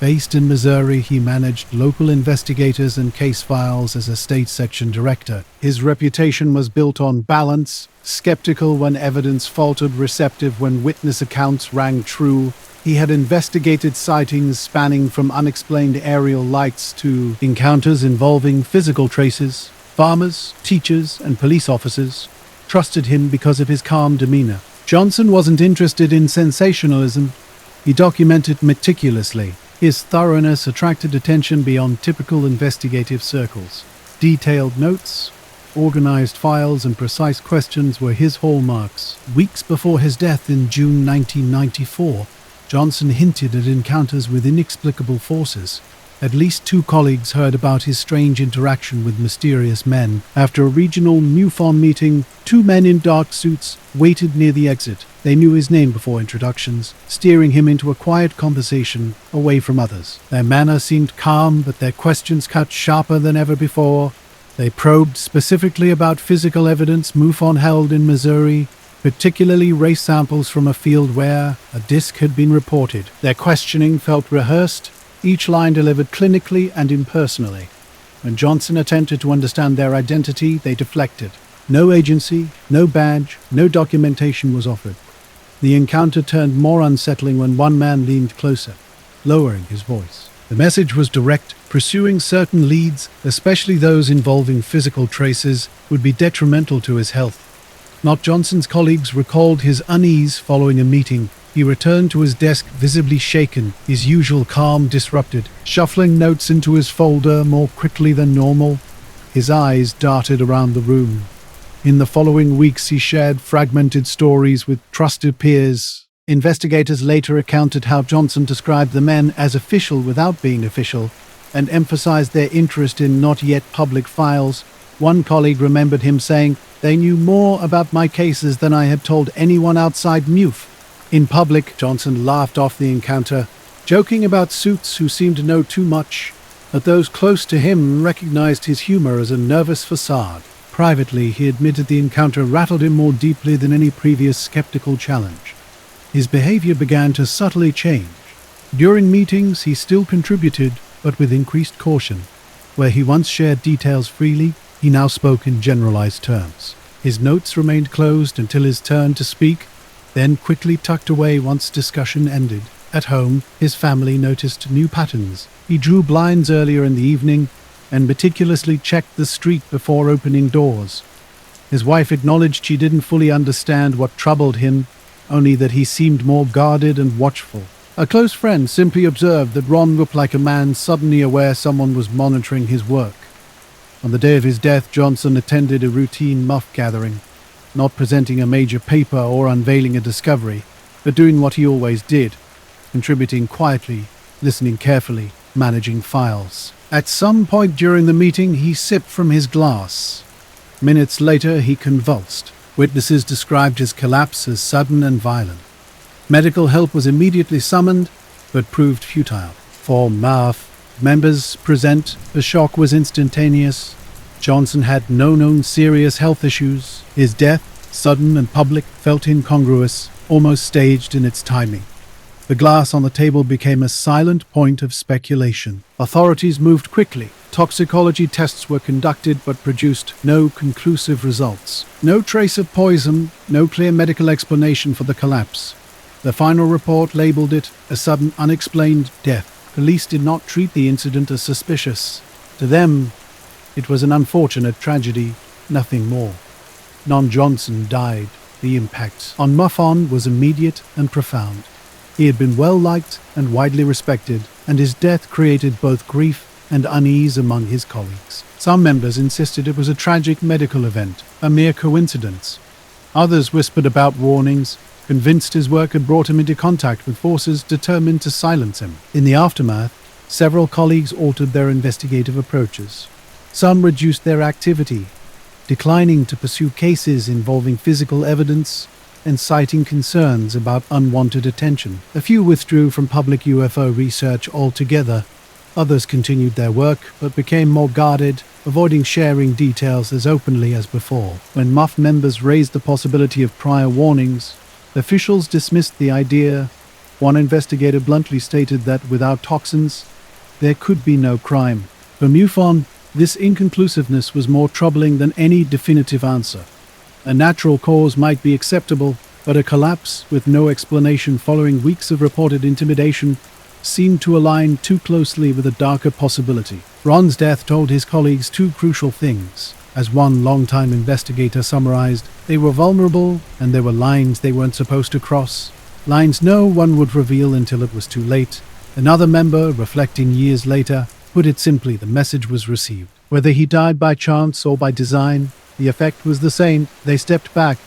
A: Based in Missouri, he managed local investigators and case files as a state section director. His reputation was built on balance, skeptical when evidence faltered, receptive when witness accounts rang true. He had investigated sightings spanning from unexplained aerial lights to encounters involving physical traces. Farmers, teachers, and police officers trusted him because of his calm demeanor. Johnson wasn't interested in sensationalism. He documented meticulously. His thoroughness attracted attention beyond typical investigative circles. Detailed notes, organized files, and precise questions were his hallmarks. Weeks before his death in June 1994, Johnson hinted at encounters with inexplicable forces. At least 2 colleagues heard about his strange interaction with mysterious men. After a regional MUFON meeting, 2 men in dark suits waited near the exit. They knew his name before introductions, steering him into a quiet conversation away from others. Their manner seemed calm, but their questions cut sharper than ever before. They probed specifically about physical evidence MUFON held in Missouri, particularly race samples from a field where a disc had been reported. Their questioning felt rehearsed, each line delivered clinically and impersonally. When Johnson attempted to understand their identity, they deflected. No agency, no badge, no documentation was offered. The encounter turned more unsettling when one man leaned closer, lowering his voice. The message was direct: pursuing certain leads, especially those involving physical traces, would be detrimental to his health. Not Johnson's colleagues recalled his unease following a meeting. He returned to his desk visibly shaken, his usual calm disrupted, shuffling notes into his folder more quickly than normal. His eyes darted around the room. In the following weeks, he shared fragmented stories with trusted peers. Investigators later recounted how Johnson described the men as official without being official, and emphasized their interest in not yet public files. One colleague remembered him saying, "They knew more about my cases than I had told anyone outside MUF." In public, Johnson laughed off the encounter, joking about suits who seemed to know too much, but those close to him recognized his humor as a nervous facade. Privately, he admitted the encounter rattled him more deeply than any previous skeptical challenge. His behavior began to subtly change. During meetings, he still contributed, but with increased caution. Where he once shared details freely, he now spoke in generalized terms. His notes remained closed until his turn to speak, then quickly tucked away once discussion ended. At home, his family noticed new patterns. He drew blinds earlier in the evening and meticulously checked the street before opening doors. His wife acknowledged she didn't fully understand what troubled him, only that he seemed more guarded and watchful. A close friend simply observed that Ron looked like a man suddenly aware someone was monitoring his work. On the day of his death, Johnson attended a routine MUF gathering, not presenting a major paper or unveiling a discovery, but doing what he always did, contributing quietly, listening carefully, managing files. At some point during the meeting, he sipped from his glass. Minutes later, he convulsed. Witnesses described his collapse as sudden and violent. Medical help was immediately summoned, but proved futile. For MUF members present, the shock was instantaneous. Johnson had no known serious health issues. His death, Sudden and public, felt incongruous, almost staged in its timing. The glass on the table became a silent point of speculation. Authorities moved quickly. Toxicology tests were conducted but produced no conclusive results. No trace of poison, no clear medical explanation for the collapse. The final report labeled it a sudden unexplained death. Police did not treat the incident as suspicious. To them, it was an unfortunate tragedy, nothing more. Non Johnson died. The impact on MUFON was immediate and profound. He had been well liked and widely respected, and his death created both grief and unease among his colleagues. Some members insisted it was a tragic medical event, a mere coincidence. Others whispered about warnings, convinced his work had brought him into contact with forces determined to silence him. In the aftermath, several colleagues altered their investigative approaches. Some reduced their activity, declining to pursue cases involving physical evidence and citing concerns about unwanted attention. A few withdrew from public UFO research altogether. Others continued their work, but became more guarded, avoiding sharing details as openly as before. When MUF members raised the possibility of prior warnings, officials dismissed the idea. One investigator bluntly stated that without toxins, there could be no crime. For MUFON, this inconclusiveness was more troubling than any definitive answer. A natural cause might be acceptable, but a collapse with no explanation following weeks of reported intimidation seemed to align too closely with a darker possibility. Ron's death told his colleagues two crucial things. As one longtime investigator summarized, they were vulnerable and there were lines they weren't supposed to cross. Lines no one would reveal until it was too late. Another member, reflecting years later, put it simply, the message was received. Whether he died by chance or by design, the effect was the same. They stepped back.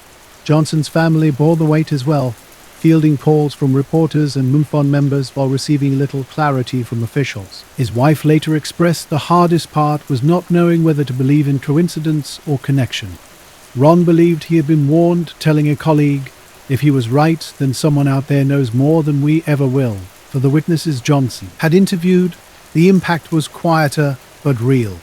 A: Johnson's family bore the weight as well, fielding calls from reporters and MUFON members while receiving little clarity from officials. His wife later expressed the hardest part was not knowing whether to believe in coincidence or connection. Ron believed he had been warned, telling a colleague, "If he was right, then someone out there knows more than we ever will." For the witnesses Johnson had interviewed, the impact was quieter but real.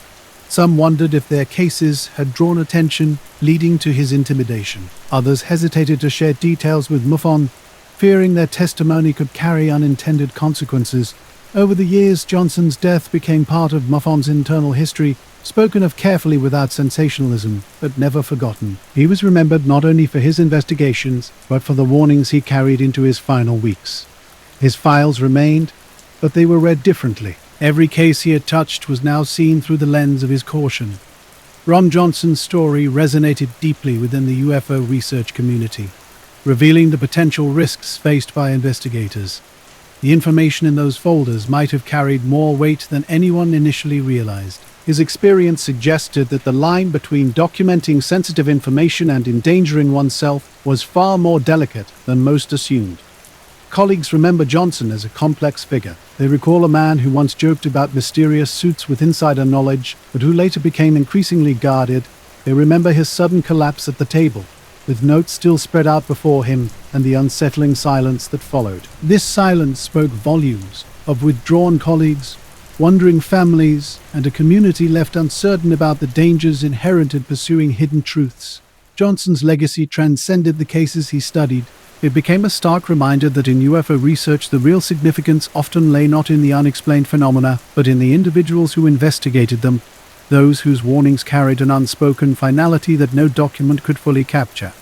A: Some wondered if their cases had drawn attention, leading to his intimidation. Others hesitated to share details with MUFON, fearing their testimony could carry unintended consequences. Over the years, Johnson's death became part of MUFON's internal history, spoken of carefully without sensationalism, but never forgotten. He was remembered not only for his investigations, but for the warnings he carried into his final weeks. His files remained, but they were read differently. Every case he had touched was now seen through the lens of his caution. Ron Johnson's story resonated deeply within the UFO research community, revealing the potential risks faced by investigators. The information in those folders might have carried more weight than anyone initially realized. His experience suggested that the line between documenting sensitive information and endangering oneself was far more delicate than most assumed. Colleagues remember Johnson as a complex figure. They recall a man who once joked about mysterious suits with insider knowledge, but who later became increasingly guarded. They remember his sudden collapse at the table, with notes still spread out before him and the unsettling silence that followed. This silence spoke volumes of withdrawn colleagues, wandering families, and a community left uncertain about the dangers inherent in pursuing hidden truths. Johnson's legacy transcended the cases he studied. It became a stark reminder that in UFO research the real significance often lay not in the unexplained phenomena, but in the individuals who investigated them, those whose warnings carried an unspoken finality that no document could fully capture.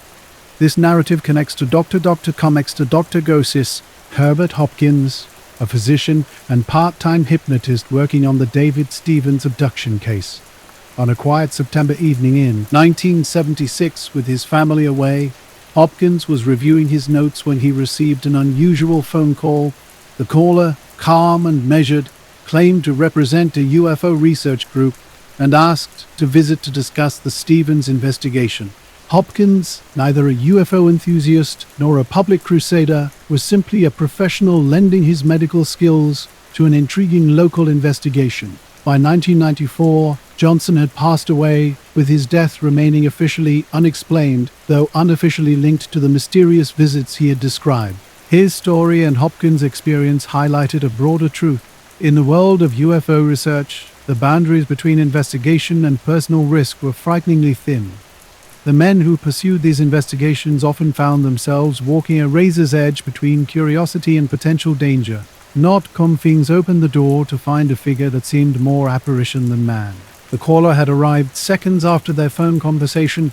A: This narrative connects to Dr. Gosis, Herbert Hopkins, a physician and part-time hypnotist working on the David Stevens abduction case. On a quiet September evening in 1976, with his family away, Hopkins was reviewing his notes when he received an unusual phone call. The caller, calm and measured, claimed to represent a UFO research group and asked to visit to discuss the Stevens investigation. Hopkins, neither a UFO enthusiast nor a public crusader, was simply a professional lending his medical skills to an intriguing local investigation. By 1994, Johnson had passed away, with his death remaining officially unexplained, though unofficially linked to the mysterious visits he had described. His story and Hopkins' experience highlighted a broader truth. In the world of UFO research, the boundaries between investigation and personal risk were frighteningly thin. The men who pursued these investigations often found themselves walking a razor's edge between curiosity and potential danger. Not Comfings opened the door to find a figure that seemed more apparition than man. The caller had arrived seconds after their phone conversation,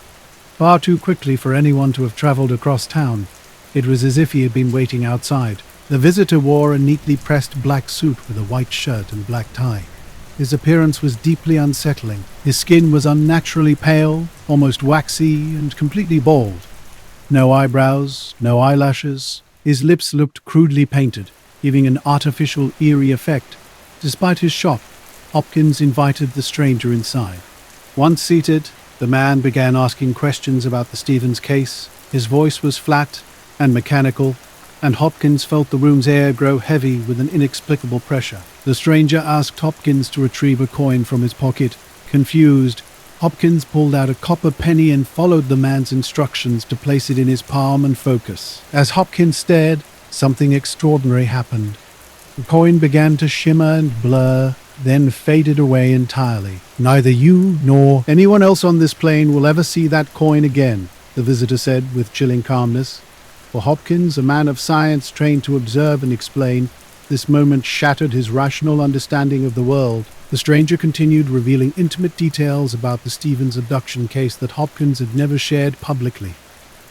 A: far too quickly for anyone to have traveled across town. It was as if he had been waiting outside. The visitor wore a neatly pressed black suit with a white shirt and black tie. His appearance was deeply unsettling. His skin was unnaturally pale, almost waxy, and completely bald. No eyebrows, no eyelashes. His lips looked crudely painted, giving an artificial, eerie effect. Despite his shock, Hopkins invited the stranger inside. Once seated, the man began asking questions about the Stevens case. His voice was flat and mechanical, and Hopkins felt the room's air grow heavy with an inexplicable pressure. The stranger asked Hopkins to retrieve a coin from his pocket. Confused, Hopkins pulled out a copper penny and followed the man's instructions to place it in his palm and focus. As Hopkins stared, something extraordinary happened. The coin began to shimmer and blur, then faded away entirely. "Neither you nor anyone else on this plane will ever see that coin again," the visitor said with chilling calmness. For Hopkins, a man of science trained to observe and explain, this moment shattered his rational understanding of the world. The stranger continued, revealing intimate details about the Stevens abduction case that Hopkins had never shared publicly.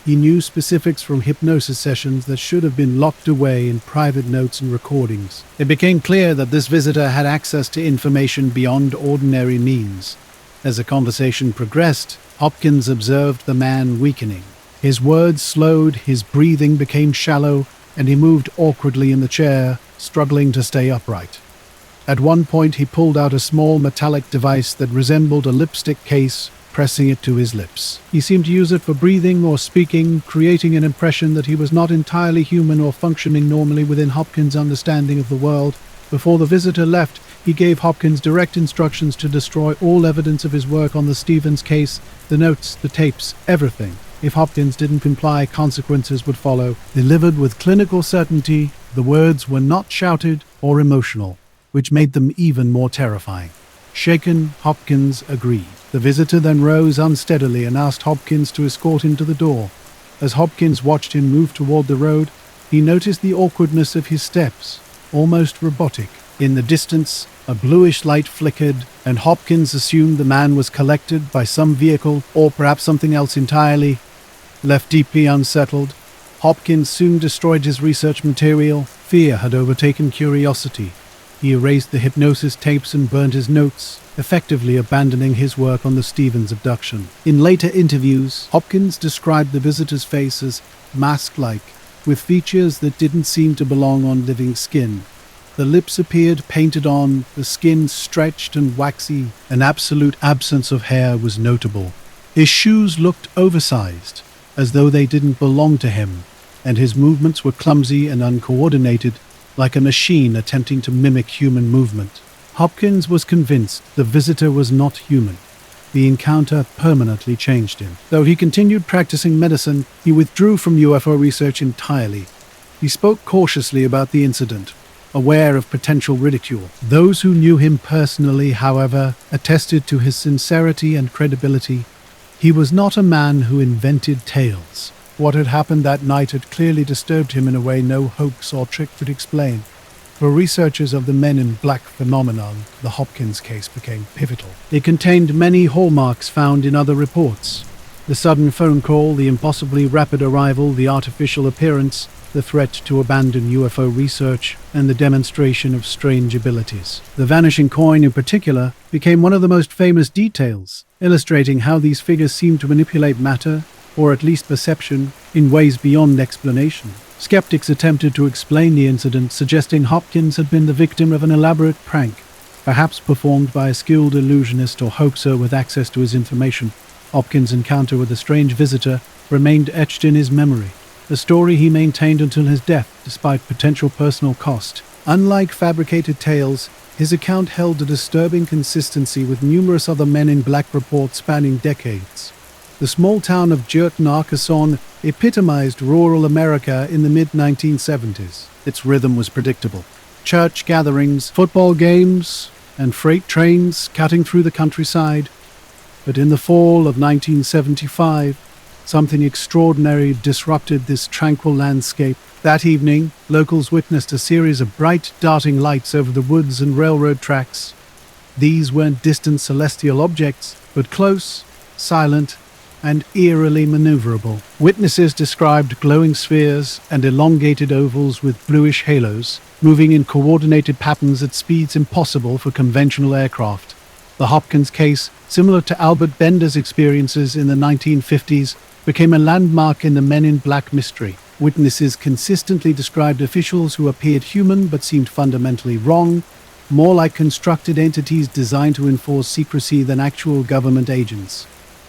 A: He knew specifics from hypnosis sessions that should have been locked away in private notes and recordings. It became clear that this visitor had access to information beyond ordinary means. As the conversation progressed, Hopkins observed the man weakening. His words slowed, his breathing became shallow, and he moved awkwardly in the chair, struggling to stay upright. At one point, he pulled out a small metallic device that resembled a lipstick case, pressing it to his lips. He seemed to use it for breathing or speaking, creating an impression that he was not entirely human or functioning normally within Hopkins' understanding of the world. Before the visitor left, he gave Hopkins direct instructions to destroy all evidence of his work on the Stevens case, the notes, the tapes, everything. If Hopkins didn't comply, consequences would follow. Delivered with clinical certainty, the words were not shouted or emotional, which made them even more terrifying. Shaken, Hopkins agreed. The visitor then rose unsteadily and asked Hopkins to escort him to the door. As Hopkins watched him move toward the road, he noticed the awkwardness of his steps, almost robotic. In the distance, a bluish light flickered, and Hopkins assumed the man was collected by some vehicle or perhaps something else entirely. Left deeply unsettled, Hopkins soon destroyed his research material. Fear had overtaken curiosity. He erased the hypnosis tapes and burned his notes, effectively abandoning his work on the Stevens abduction. In later interviews, Hopkins described the visitor's face as mask-like, with features that didn't seem to belong on living skin. The lips appeared painted on, the skin stretched and waxy. An absolute absence of hair was notable. His shoes looked oversized, as though they didn't belong to him, and his movements were clumsy and uncoordinated, like a machine attempting to mimic human movement. Hopkins was convinced the visitor was not human. The encounter permanently changed him. Though he continued practicing medicine, he withdrew from UFO research entirely. He spoke cautiously about the incident, aware of potential ridicule. Those who knew him personally, however, attested to his sincerity and credibility. He was not a man who invented tales. What had happened that night had clearly disturbed him in a way no hoax or trick could explain. For researchers of the Men in Black phenomenon, the Hopkins case became pivotal. It contained many hallmarks found in other reports. The sudden phone call, the impossibly rapid arrival, the artificial appearance, the threat to abandon UFO research, and the demonstration of strange abilities. The vanishing coin in particular became one of the most famous details, illustrating how these figures seemed to manipulate matter, or at least perception, in ways beyond explanation. Skeptics attempted to explain the incident, suggesting Hopkins had been the victim of an elaborate prank, perhaps performed by a skilled illusionist or hoaxer with access to his information. Hopkins' encounter with the strange visitor remained etched in his memory, a story he maintained until his death, despite potential personal cost. Unlike fabricated tales, his account held a disturbing consistency with numerous other Men in Black reports spanning decades. The small town of Jerton, Arkansas, epitomized rural America in the mid-1970s. Its rhythm was predictable. Church gatherings, football games, and freight trains cutting through the countryside. But in the fall of 1975, something extraordinary disrupted this tranquil landscape. That evening, locals witnessed a series of bright, darting lights over the woods and railroad tracks. These weren't distant celestial objects, but close, silent, and eerily maneuverable. Witnesses described glowing spheres and elongated ovals with bluish halos, moving in coordinated patterns at speeds impossible for conventional aircraft. The Hopkins case, similar to Albert Bender's experiences in the 1950s, became a landmark in the Men in Black mystery. Witnesses consistently described officials who appeared human but seemed fundamentally wrong, more like constructed entities designed to enforce secrecy than actual government agents.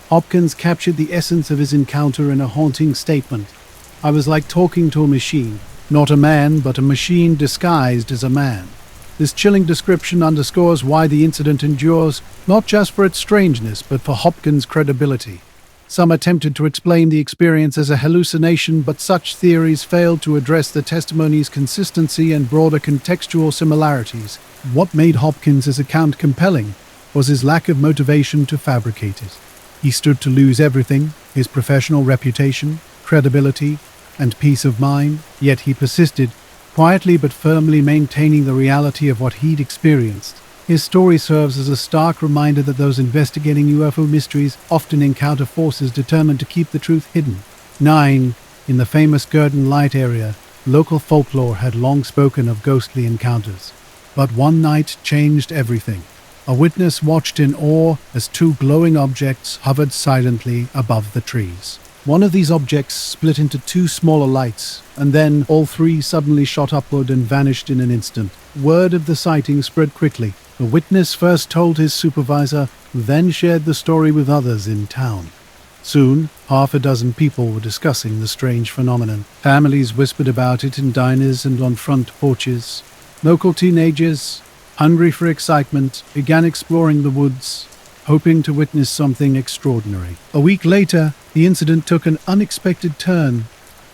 A: Hopkins captured the essence of his encounter in a haunting statement. "I was like talking to a machine. Not a man, but a machine disguised as a man." This chilling description underscores why the incident endures, not just for its strangeness, but for Hopkins' credibility. Some attempted to explain the experience as a hallucination, but such theories failed to address the testimony's consistency and broader contextual similarities. What made Hopkins' account compelling was his lack of motivation to fabricate it. He stood to lose everything: his professional reputation, credibility, and peace of mind, yet he persisted, quietly but firmly maintaining the reality of what he'd experienced. His story serves as a stark reminder that those investigating UFO mysteries often encounter forces determined to keep the truth hidden. 9. In the famous Girden Light area, local folklore had long spoken of ghostly encounters. But one night changed everything. A witness watched in awe as two glowing objects hovered silently above the trees. One of these objects split into two smaller lights, and then all three suddenly shot upward and vanished in an instant. Word of the sighting spread quickly. The witness first told his supervisor, then shared the story with others in town. Soon, half a dozen people were discussing the strange phenomenon. Families whispered about it in diners and on front porches. Local teenagers, hungry for excitement, began exploring the woods, hoping to witness something extraordinary. A week later, the incident took an unexpected turn.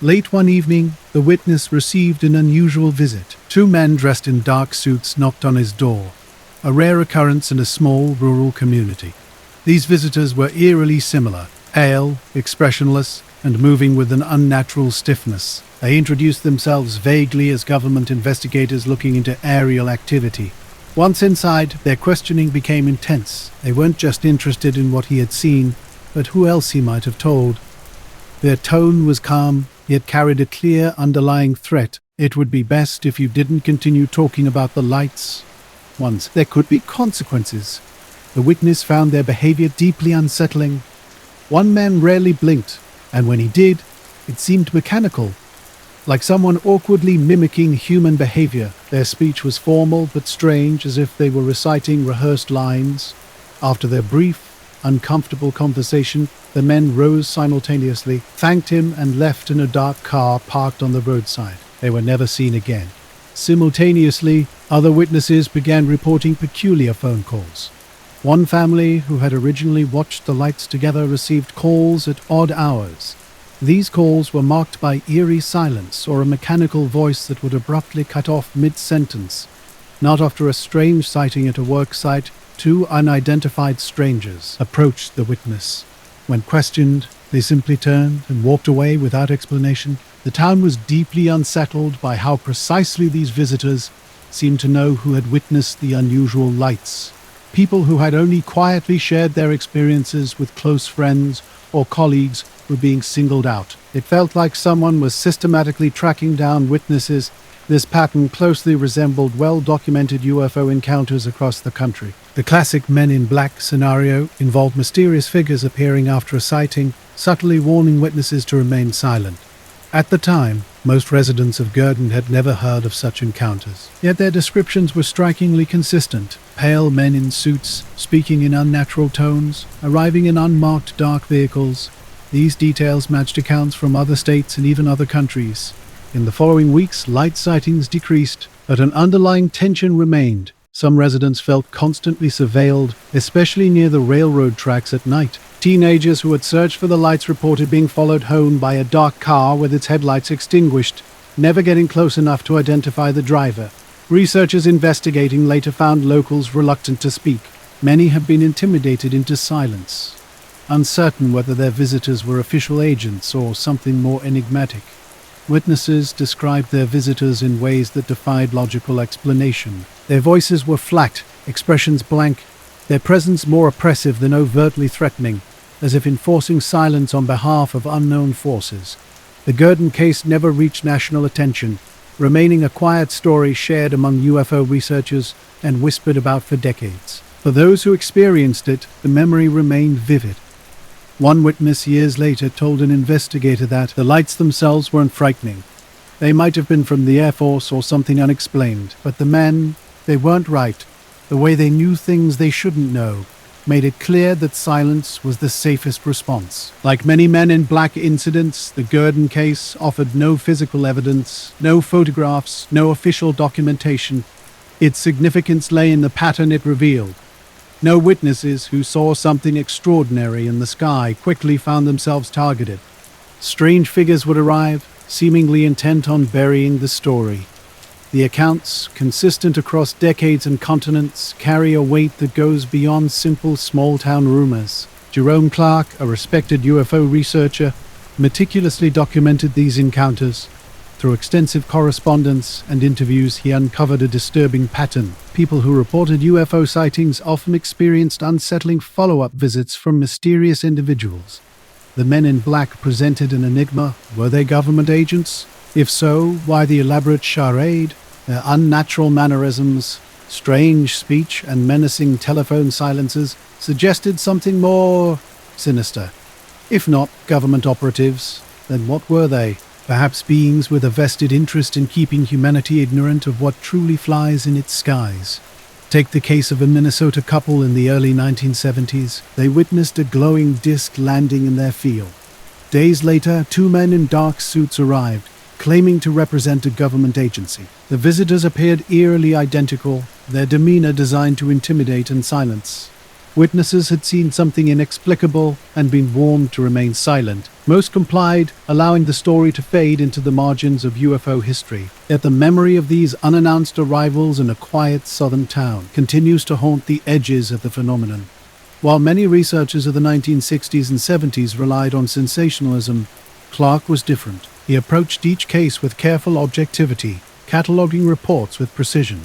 A: Late one evening, the witness received an unusual visit. Two men dressed in dark suits knocked on his door, a rare occurrence in a small rural community. These visitors were eerily similar, pale, expressionless, and moving with an unnatural stiffness. They introduced themselves vaguely as government investigators looking into aerial activity. Once inside, their questioning became intense. They weren't just interested in what he had seen, but who else he might have told. Their tone was calm, yet carried a clear underlying threat. "It would be best if you didn't continue talking about the lights. Once there could be consequences." The witness found their behavior deeply unsettling. One man rarely blinked, and when he did, it seemed mechanical, like someone awkwardly mimicking human behavior. Their speech was formal but strange, as if they were reciting rehearsed lines. After their brief, uncomfortable conversation, the men rose simultaneously, thanked him, and left in a dark car parked on the roadside. They were never seen again. Simultaneously, other witnesses began reporting peculiar phone calls. One family, who had originally watched the lights together, received calls at odd hours. These calls were marked by eerie silence or a mechanical voice that would abruptly cut off mid-sentence. Not after a strange sighting at a work site, two unidentified strangers approached the witness. When questioned, they simply turned and walked away without explanation. The town was deeply unsettled by how precisely these visitors seemed to know who had witnessed the unusual lights. People who had only quietly shared their experiences with close friends or colleagues were being singled out. It felt like someone was systematically tracking down witnesses. This pattern closely resembled well-documented UFO encounters across the country. The classic Men in Black scenario involved mysterious figures appearing after a sighting, subtly warning witnesses to remain silent. At the time, most residents of Girden had never heard of such encounters, yet their descriptions were strikingly consistent. Pale men in suits, speaking in unnatural tones, arriving in unmarked dark vehicles. These details matched accounts from other states and even other countries. In the following weeks, light sightings decreased, but an underlying tension remained. Some residents felt constantly surveilled, especially near the railroad tracks at night. Teenagers who had searched for the lights reported being followed home by a dark car with its headlights extinguished, never getting close enough to identify the driver. Researchers investigating later found locals reluctant to speak. Many have been intimidated into silence, uncertain whether their visitors were official agents or something more enigmatic. Witnesses described their visitors in ways that defied logical explanation. Their voices were flat, expressions blank, their presence more oppressive than overtly threatening, as if enforcing silence on behalf of unknown forces. The Gurdon case never reached national attention, remaining a quiet story shared among UFO researchers and whispered about for decades. For those who experienced it, the memory remained vivid. One witness years later told an investigator that the lights themselves weren't frightening. They might have been from the Air Force or something unexplained, but the men, they weren't right. The way they knew things they shouldn't know made it clear that silence was the safest response. Like many Men in Black incidents, the Gurdon case offered no physical evidence, no photographs, no official documentation. Its significance lay in the pattern it revealed. No witnesses who saw something extraordinary in the sky quickly found themselves targeted. Strange figures would arrive, seemingly intent on burying the story. The accounts, consistent across decades and continents, carry a weight that goes beyond simple small-town rumors. Jerome Clark, a respected UFO researcher, meticulously documented these encounters. Through extensive correspondence and interviews, he uncovered a disturbing pattern. People who reported UFO sightings often experienced unsettling follow-up visits from mysterious individuals. The Men in Black presented an enigma. Were they government agents? If so, why the elaborate charade? Their unnatural mannerisms, strange speech, and menacing telephone silences suggested something more sinister. If not government operatives, then what were they? Perhaps beings with a vested interest in keeping humanity ignorant of what truly flies in its skies. Take the case of a Minnesota couple in the early 1970s. They witnessed a glowing disc landing in their field. Days later, two men in dark suits arrived, claiming to represent a government agency. The visitors appeared eerily identical, their demeanor designed to intimidate and silence. Witnesses had seen something inexplicable and been warned to remain silent. Most complied, allowing the story to fade into the margins of UFO history. Yet the memory of these unannounced arrivals in a quiet southern town continues to haunt the edges of the phenomenon. While many researchers of the 1960s and 70s relied on sensationalism, Clark was different. He approached each case with careful objectivity, cataloging reports with precision.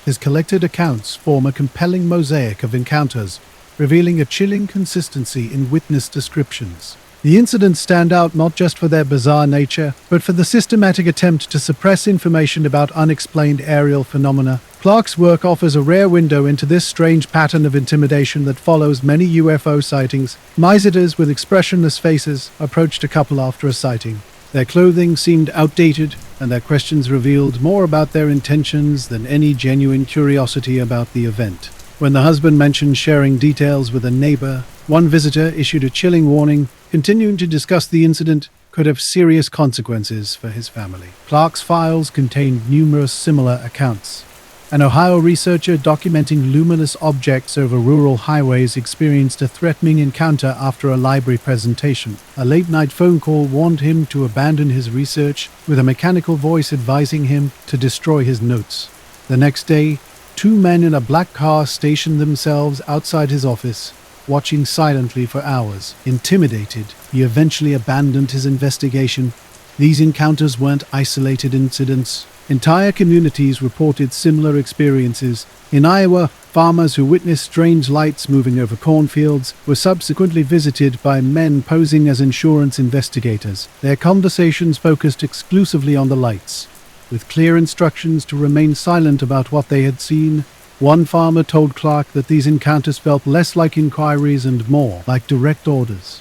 A: His collected accounts form a compelling mosaic of encounters, revealing a chilling consistency in witness descriptions. The incidents stand out not just for their bizarre nature, but for the systematic attempt to suppress information about unexplained aerial phenomena. Clark's work offers a rare window into this strange pattern of intimidation that follows many UFO sightings. Visitors with expressionless faces approached a couple after a sighting. Their clothing seemed outdated, and their questions revealed more about their intentions than any genuine curiosity about the event. When the husband mentioned sharing details with a neighbor, one visitor issued a chilling warning, continuing to discuss the incident could have serious consequences for his family. Clark's files contained numerous similar accounts. An Ohio researcher documenting luminous objects over rural highways experienced a threatening encounter after a library presentation. A late-night phone call warned him to abandon his research, with a mechanical voice advising him to destroy his notes. The next day, two men in a black car stationed themselves outside his office, watching silently for hours. Intimidated, he eventually abandoned his investigation. These encounters weren't isolated incidents. Entire communities reported similar experiences. In Iowa, farmers who witnessed strange lights moving over cornfields were subsequently visited by men posing as insurance investigators. Their conversations focused exclusively on the lights, with clear instructions to remain silent about what they had seen. One farmer told Clark that these encounters felt less like inquiries and more like direct orders.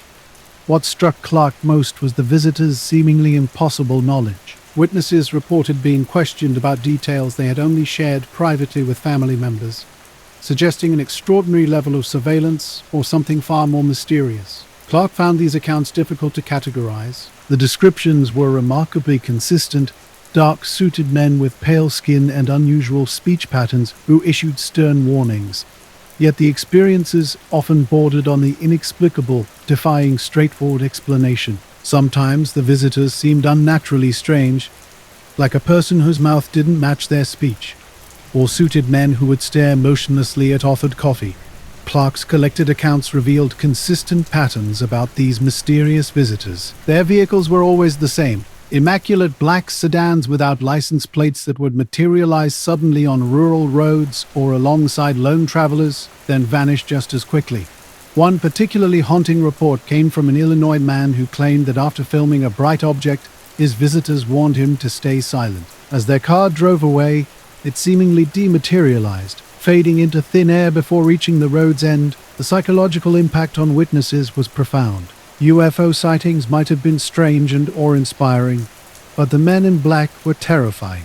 A: What struck Clark most was the visitors' seemingly impossible knowledge. Witnesses reported being questioned about details they had only shared privately with family members, suggesting an extraordinary level of surveillance or something far more mysterious. Clark found these accounts difficult to categorize. The descriptions were remarkably consistent: dark-suited men with pale skin and unusual speech patterns who issued stern warnings. Yet the experiences often bordered on the inexplicable, defying straightforward explanation. Sometimes the visitors seemed unnaturally strange, like a person whose mouth didn't match their speech, or suited men who would stare motionlessly at offered coffee. Clark's collected accounts revealed consistent patterns about these mysterious visitors. Their vehicles were always the same: immaculate black sedans without license plates that would materialize suddenly on rural roads or alongside lone travelers, then vanish just as quickly. One particularly haunting report came from an Illinois man who claimed that after filming a bright object, his visitors warned him to stay silent. As their car drove away, it seemingly dematerialized, fading into thin air before reaching the road's end. The psychological impact on witnesses was profound. UFO sightings might have been strange and awe-inspiring, but the men in black were terrifying.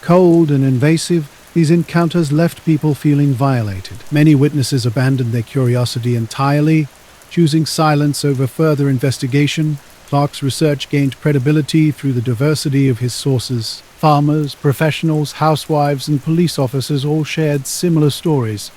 A: Cold and invasive, these encounters left people feeling violated. Many witnesses abandoned their curiosity entirely, choosing silence over further investigation. Clark's research gained credibility through the diversity of his sources. Farmers, professionals, housewives, and police officers all shared similar stories.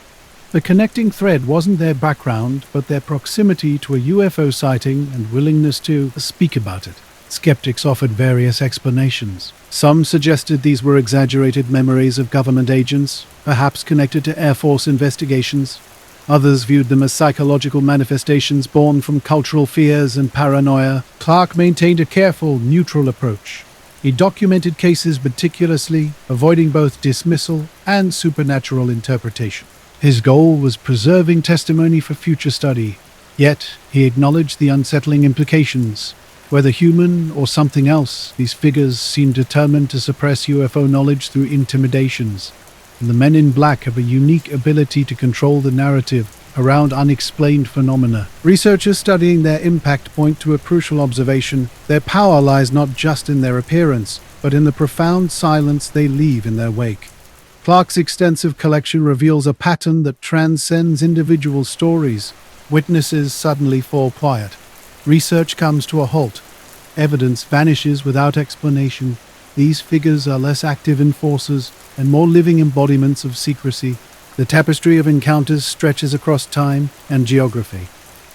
A: The connecting thread wasn't their background, but their proximity to a UFO sighting and willingness to speak about it. Skeptics offered various explanations. Some suggested these were exaggerated memories of government agents, perhaps connected to Air Force investigations. Others viewed them as psychological manifestations born from cultural fears and paranoia. Clark maintained a careful, neutral approach. He documented cases meticulously, avoiding both dismissal and supernatural interpretation. His goal was preserving testimony for future study, yet he acknowledged the unsettling implications. Whether human or something else, these figures seemed determined to suppress UFO knowledge through intimidations. And the men in black have a unique ability to control the narrative around unexplained phenomena. Researchers studying their impact point to a crucial observation: their power lies not just in their appearance, but in the profound silence they leave in their wake. Clark's extensive collection reveals a pattern that transcends individual stories. Witnesses suddenly fall quiet. Research comes to a halt. Evidence vanishes without explanation. These figures are less active enforcers and more living embodiments of secrecy. The tapestry of encounters stretches across time and geography.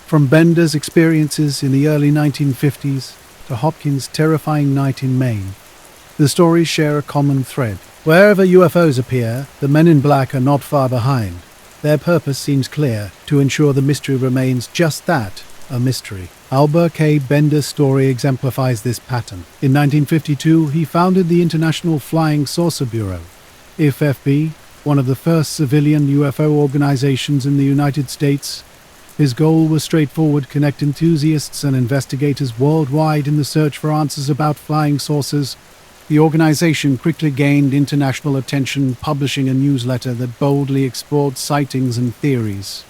A: From Bender's experiences in the early 1950s to Hopkins' terrifying night in Maine, the stories share a common thread. Wherever UFOs appear, the men in black are not far behind. Their purpose seems clear: to ensure the mystery remains just that, a mystery. Albert K. Bender's story exemplifies this pattern. In 1952, he founded the International Flying Saucer Bureau, IFFB, one of the first civilian UFO organizations in the United States. His goal was straightforward: connect enthusiasts and investigators worldwide in the search for answers about flying saucers. The organization quickly gained international attention, publishing a newsletter that boldly explored sightings and theories.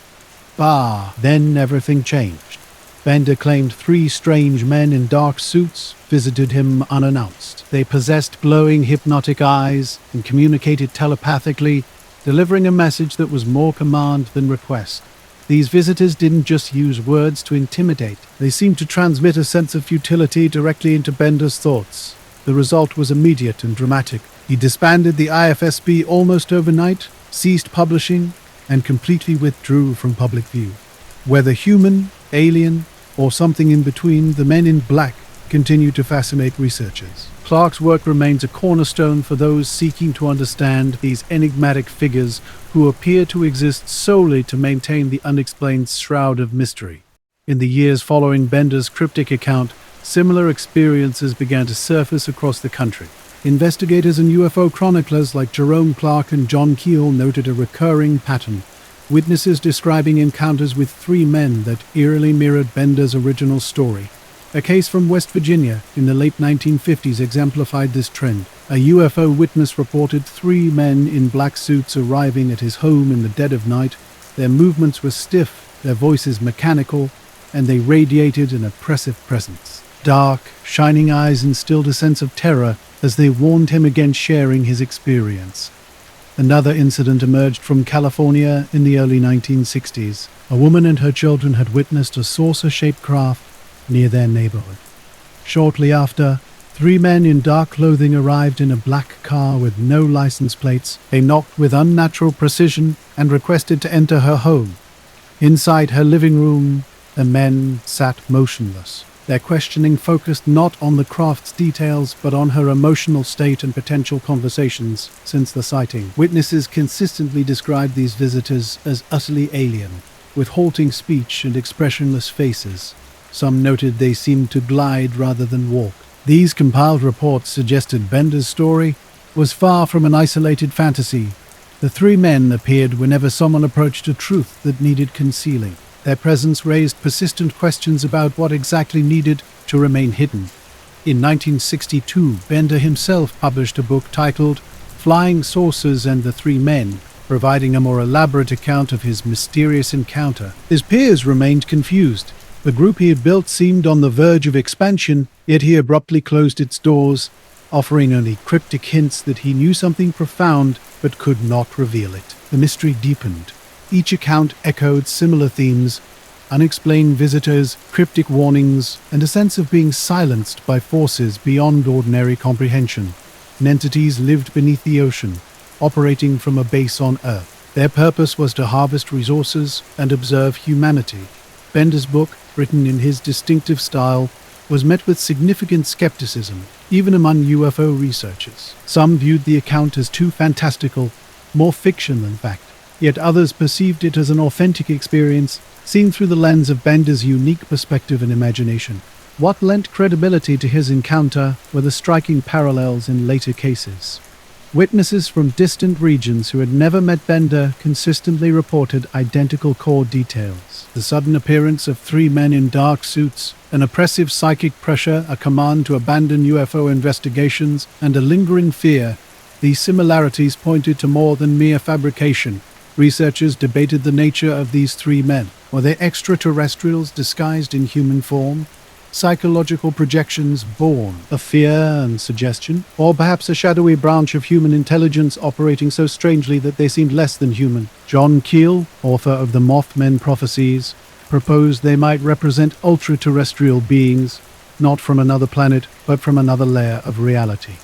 A: Then everything changed. Bender claimed 3 strange men in dark suits visited him unannounced. They possessed glowing hypnotic eyes and communicated telepathically, delivering a message that was more command than request. These visitors didn't just use words to intimidate. They seemed to transmit a sense of futility directly into Bender's thoughts. The result was immediate and dramatic. He disbanded the IFSB almost overnight, ceased publishing, and completely withdrew from public view. Whether human, alien, or something in between, the men in black continue to fascinate researchers. Clark's work remains a cornerstone for those seeking to understand these enigmatic figures who appear to exist solely to maintain the unexplained shroud of mystery. In the years following Bender's cryptic account, similar experiences began to surface across the country. Investigators and UFO chroniclers like Jerome Clark and John Keel noted a recurring pattern: witnesses describing encounters with 3 men that eerily mirrored Bender's original story. A case from West Virginia in the late 1950s exemplified this trend. A UFO witness reported 3 men in black suits arriving at his home in the dead of night. Their movements were stiff, their voices mechanical, and they radiated an oppressive presence. Dark, shining eyes instilled a sense of terror as they warned him against sharing his experience. Another incident emerged from California in the early 1960s. A woman and her children had witnessed a saucer-shaped craft near their neighborhood. Shortly after, 3 men in dark clothing arrived in a black car with no license plates. They knocked with unnatural precision and requested to enter her home. Inside her living room, the men sat motionless, Their questioning focused not on the craft's details, but on her emotional state and potential conversations since the sighting. Witnesses consistently described these visitors as utterly alien, with halting speech and expressionless faces. Some noted they seemed to glide rather than walk. These compiled reports suggested Bender's story was far from an isolated fantasy. The three men appeared whenever someone approached a truth that needed concealing. Their presence raised persistent questions about what exactly needed to remain hidden. In 1962, Bender himself published a book titled Flying Saucers and the Three Men, providing a more elaborate account of his mysterious encounter. His peers remained confused. The group he had built seemed on the verge of expansion, yet he abruptly closed its doors, offering only cryptic hints that he knew something profound but could not reveal it. The mystery deepened. Each account echoed similar themes: unexplained visitors, cryptic warnings, and a sense of being silenced by forces beyond ordinary comprehension. Entities lived beneath the ocean, operating from a base on Earth. Their purpose was to harvest resources and observe humanity. Bender's book, written in his distinctive style, was met with significant skepticism, even among UFO researchers. Some viewed the account as too fantastical, more fiction than fact. Yet others perceived it as an authentic experience, seen through the lens of Bender's unique perspective and imagination. What lent credibility to his encounter were the striking parallels in later cases. Witnesses from distant regions who had never met Bender consistently reported identical core details: the sudden appearance of three men in dark suits, an oppressive psychic pressure, a command to abandon UFO investigations, and a lingering fear. These similarities pointed to more than mere fabrication. Researchers debated the nature of these three men. Were they extraterrestrials disguised in human form? Psychological projections born of fear and suggestion? Or perhaps a shadowy branch of human intelligence operating so strangely that they seemed less than human? John Keel, author of the Mothman Prophecies, proposed they might represent ultra-terrestrial beings, not from another planet, but from another layer of reality.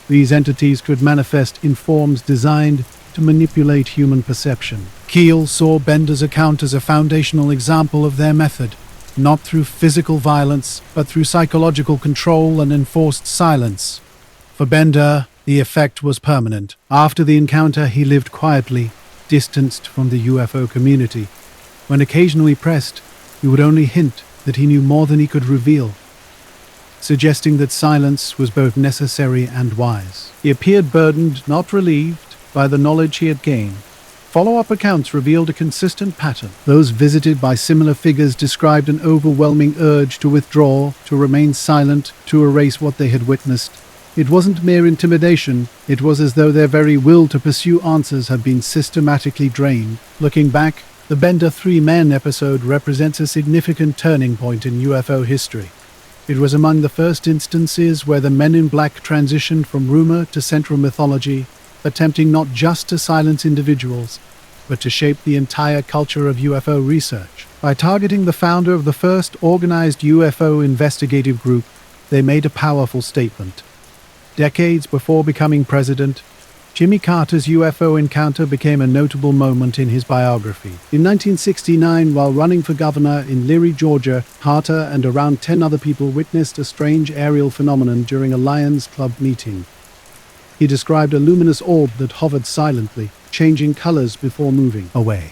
A: These entities could manifest in forms designed to manipulate human perception. Keel saw Bender's account as a foundational example of their method, not through physical violence, but through psychological control and enforced silence. For Bender, the effect was permanent. After the encounter, he lived quietly, distanced from the UFO community. When occasionally pressed, he would only hint that he knew more than he could reveal, suggesting that silence was both necessary and wise. He appeared burdened, not relieved, by the knowledge he had gained. Follow-up accounts revealed a consistent pattern. Those visited by similar figures described an overwhelming urge to withdraw, to remain silent, to erase what they had witnessed. It wasn't mere intimidation, it was as though their very will to pursue answers had been systematically drained. Looking back, the Bender Three Men episode represents a significant turning point in UFO history. It was among the first instances where the Men in Black transitioned from rumor to central mythology, attempting not just to silence individuals, but to shape the entire culture of UFO research. By targeting the founder of the first organized UFO investigative group, they made a powerful statement. Decades before becoming president, Jimmy Carter's UFO encounter became a notable moment in his biography. In 1969, while running for governor in Leary, Georgia, Carter and around 10 other people witnessed a strange aerial phenomenon during a Lions Club meeting. He described a luminous orb that hovered silently, changing colors before moving away.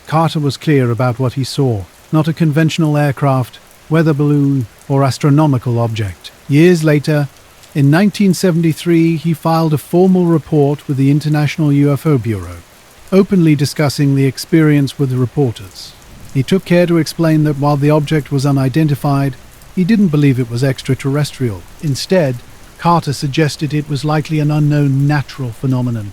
A: Carter was clear about what he saw: not a conventional aircraft, weather balloon, or astronomical object. Years later, in 1973, he filed a formal report with the International UFO Bureau, openly discussing the experience with the reporters. He took care to explain that while the object was unidentified, he didn't believe it was extraterrestrial. Instead, Carter suggested it was likely an unknown natural phenomenon.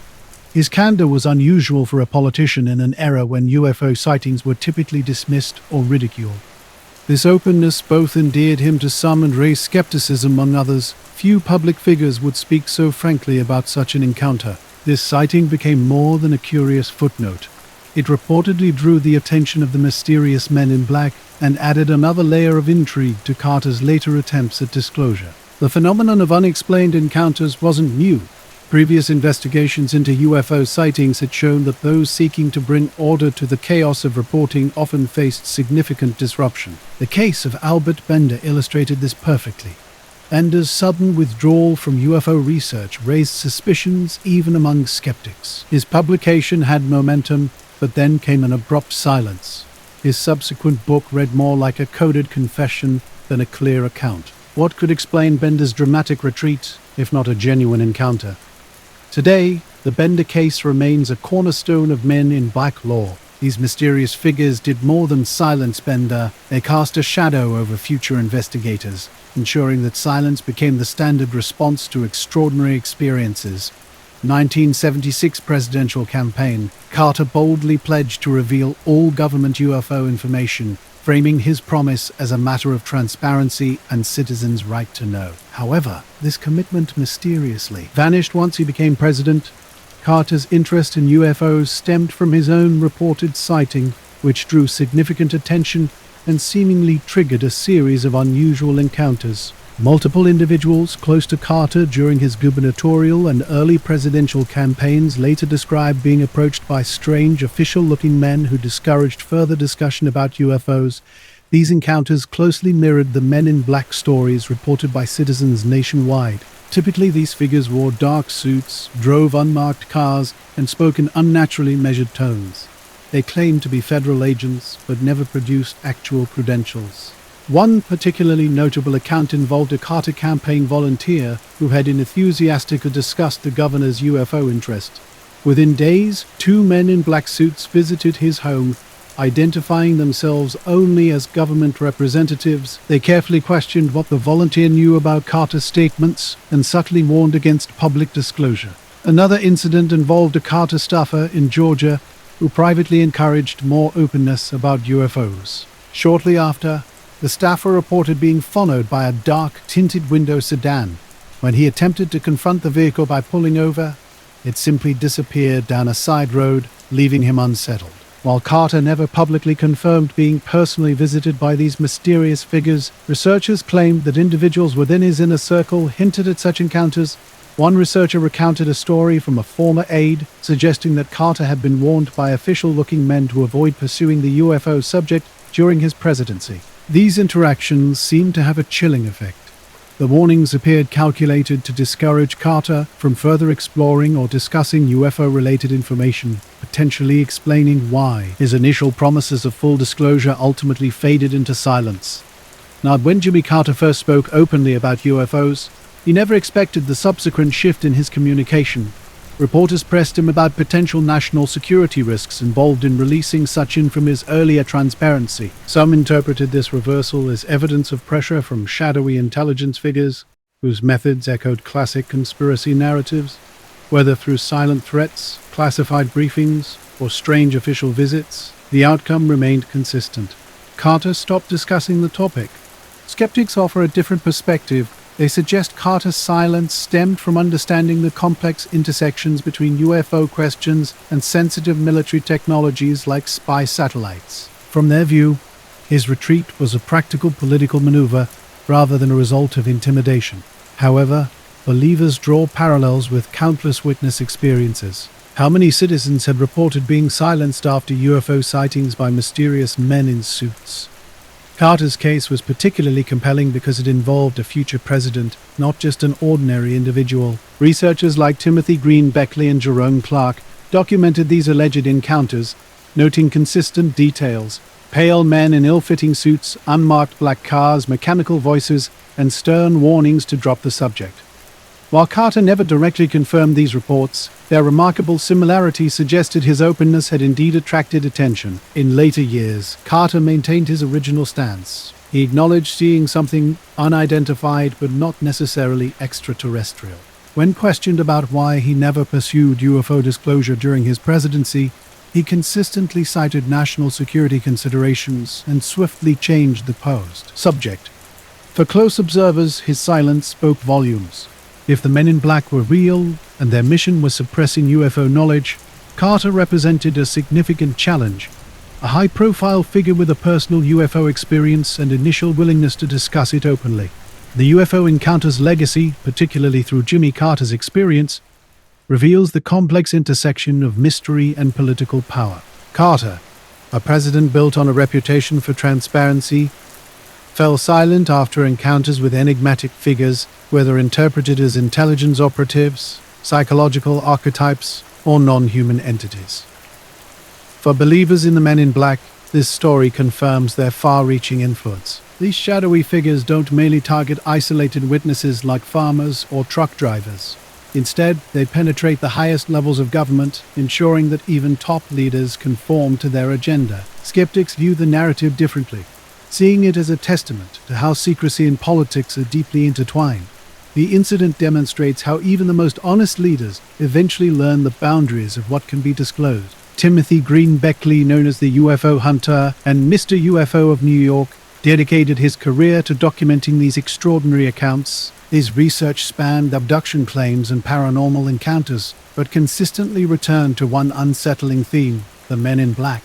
A: His candor was unusual for a politician in an era when UFO sightings were typically dismissed or ridiculed. This openness both endeared him to some and raised skepticism among others. Few public figures would speak so frankly about such an encounter. This sighting became more than a curious footnote. It reportedly drew the attention of the mysterious Men in Black and added another layer of intrigue to Carter's later attempts at disclosure. The phenomenon of unexplained encounters wasn't new. Previous investigations into UFO sightings had shown that those seeking to bring order to the chaos of reporting often faced significant disruption. The case of Albert Bender illustrated this perfectly. Bender's sudden withdrawal from UFO research raised suspicions even among skeptics. His publication had momentum, but then came an abrupt silence. His subsequent book read more like a coded confession than a clear account. What could explain Bender's dramatic retreat, if not a genuine encounter? Today, the Bender case remains a cornerstone of Men in Black lore. These mysterious figures did more than silence Bender, they cast a shadow over future investigators, ensuring that silence became the standard response to extraordinary experiences. 1976 presidential campaign, Carter boldly pledged to reveal all government UFO information, framing his promise as a matter of transparency and citizens' right to know. However, this commitment mysteriously vanished once he became president. Carter's interest in UFOs stemmed from his own reported sighting, which drew significant attention and seemingly triggered a series of unusual encounters. Multiple individuals close to Carter during his gubernatorial and early presidential campaigns later described being approached by strange, official-looking men who discouraged further discussion about UFOs. These encounters closely mirrored the Men in Black stories reported by citizens nationwide. Typically, these figures wore dark suits, drove unmarked cars, and spoke in unnaturally measured tones. They claimed to be federal agents, but never produced actual credentials. One particularly notable account involved a Carter campaign volunteer who had enthusiastically discussed the governor's UFO interest. Within days, 2 men in black suits visited his home, identifying themselves only as government representatives. They carefully questioned what the volunteer knew about Carter's statements and subtly warned against public disclosure. Another incident involved a Carter staffer in Georgia who privately encouraged more openness about UFOs. Shortly after, the staffer reported being followed by a dark, tinted-window sedan. When he attempted to confront the vehicle by pulling over, it simply disappeared down a side road, leaving him unsettled. While Carter never publicly confirmed being personally visited by these mysterious figures, researchers claimed that individuals within his inner circle hinted at such encounters. One researcher recounted a story from a former aide, suggesting that Carter had been warned by official-looking men to avoid pursuing the UFO subject during his presidency. These interactions seemed to have a chilling effect. The warnings appeared calculated to discourage Carter from further exploring or discussing UFO-related information, potentially explaining why his initial promises of full disclosure ultimately faded into silence. Now, when Jimmy Carter first spoke openly about UFOs, he never expected the subsequent shift in his communication. Reporters pressed him about potential national security risks involved in releasing such info from his earlier transparency. Some interpreted this reversal as evidence of pressure from shadowy intelligence figures, whose methods echoed classic conspiracy narratives. Whether through silent threats, classified briefings, or strange official visits, the outcome remained consistent. Carter stopped discussing the topic. Skeptics offer a different perspective. They suggest Carter's silence stemmed from understanding the complex intersections between UFO questions and sensitive military technologies like spy satellites. From their view, his retreat was a practical political maneuver rather than a result of intimidation. However, believers draw parallels with countless witness experiences. How many citizens had reported being silenced after UFO sightings by mysterious men in suits? Carter's case was particularly compelling because it involved a future president, not just an ordinary individual. Researchers like Timothy Green Beckley and Jerome Clark documented these alleged encounters, noting consistent details: pale men in ill-fitting suits, unmarked black cars, mechanical voices, and stern warnings to drop the subject. While Carter never directly confirmed these reports, their remarkable similarity suggested his openness had indeed attracted attention. In later years, Carter maintained his original stance. He acknowledged seeing something unidentified but not necessarily extraterrestrial. When questioned about why he never pursued UFO disclosure during his presidency, he consistently cited national security considerations and swiftly changed the posed subject. For close observers, his silence spoke volumes. If the Men in Black were real, and their mission was suppressing UFO knowledge, Carter represented a significant challenge. A high-profile figure with a personal UFO experience and initial willingness to discuss it openly. The UFO encounter's legacy, particularly through Jimmy Carter's experience, reveals the complex intersection of mystery and political power. Carter, a president built on a reputation for transparency, fell silent after encounters with enigmatic figures, whether interpreted as intelligence operatives, psychological archetypes, or non-human entities. For believers in the Men in Black, this story confirms their far-reaching influence. These shadowy figures don't merely target isolated witnesses like farmers or truck drivers. Instead, they penetrate the highest levels of government, ensuring that even top leaders conform to their agenda. Skeptics view the narrative differently, seeing it as a testament to how secrecy and politics are deeply intertwined. The incident demonstrates how even the most honest leaders eventually learn the boundaries of what can be disclosed. Timothy Green Beckley, known as the UFO Hunter and Mr. UFO of New York, dedicated his career to documenting these extraordinary accounts. His research spanned abduction claims and paranormal encounters, but consistently returned to one unsettling theme: the Men in Black.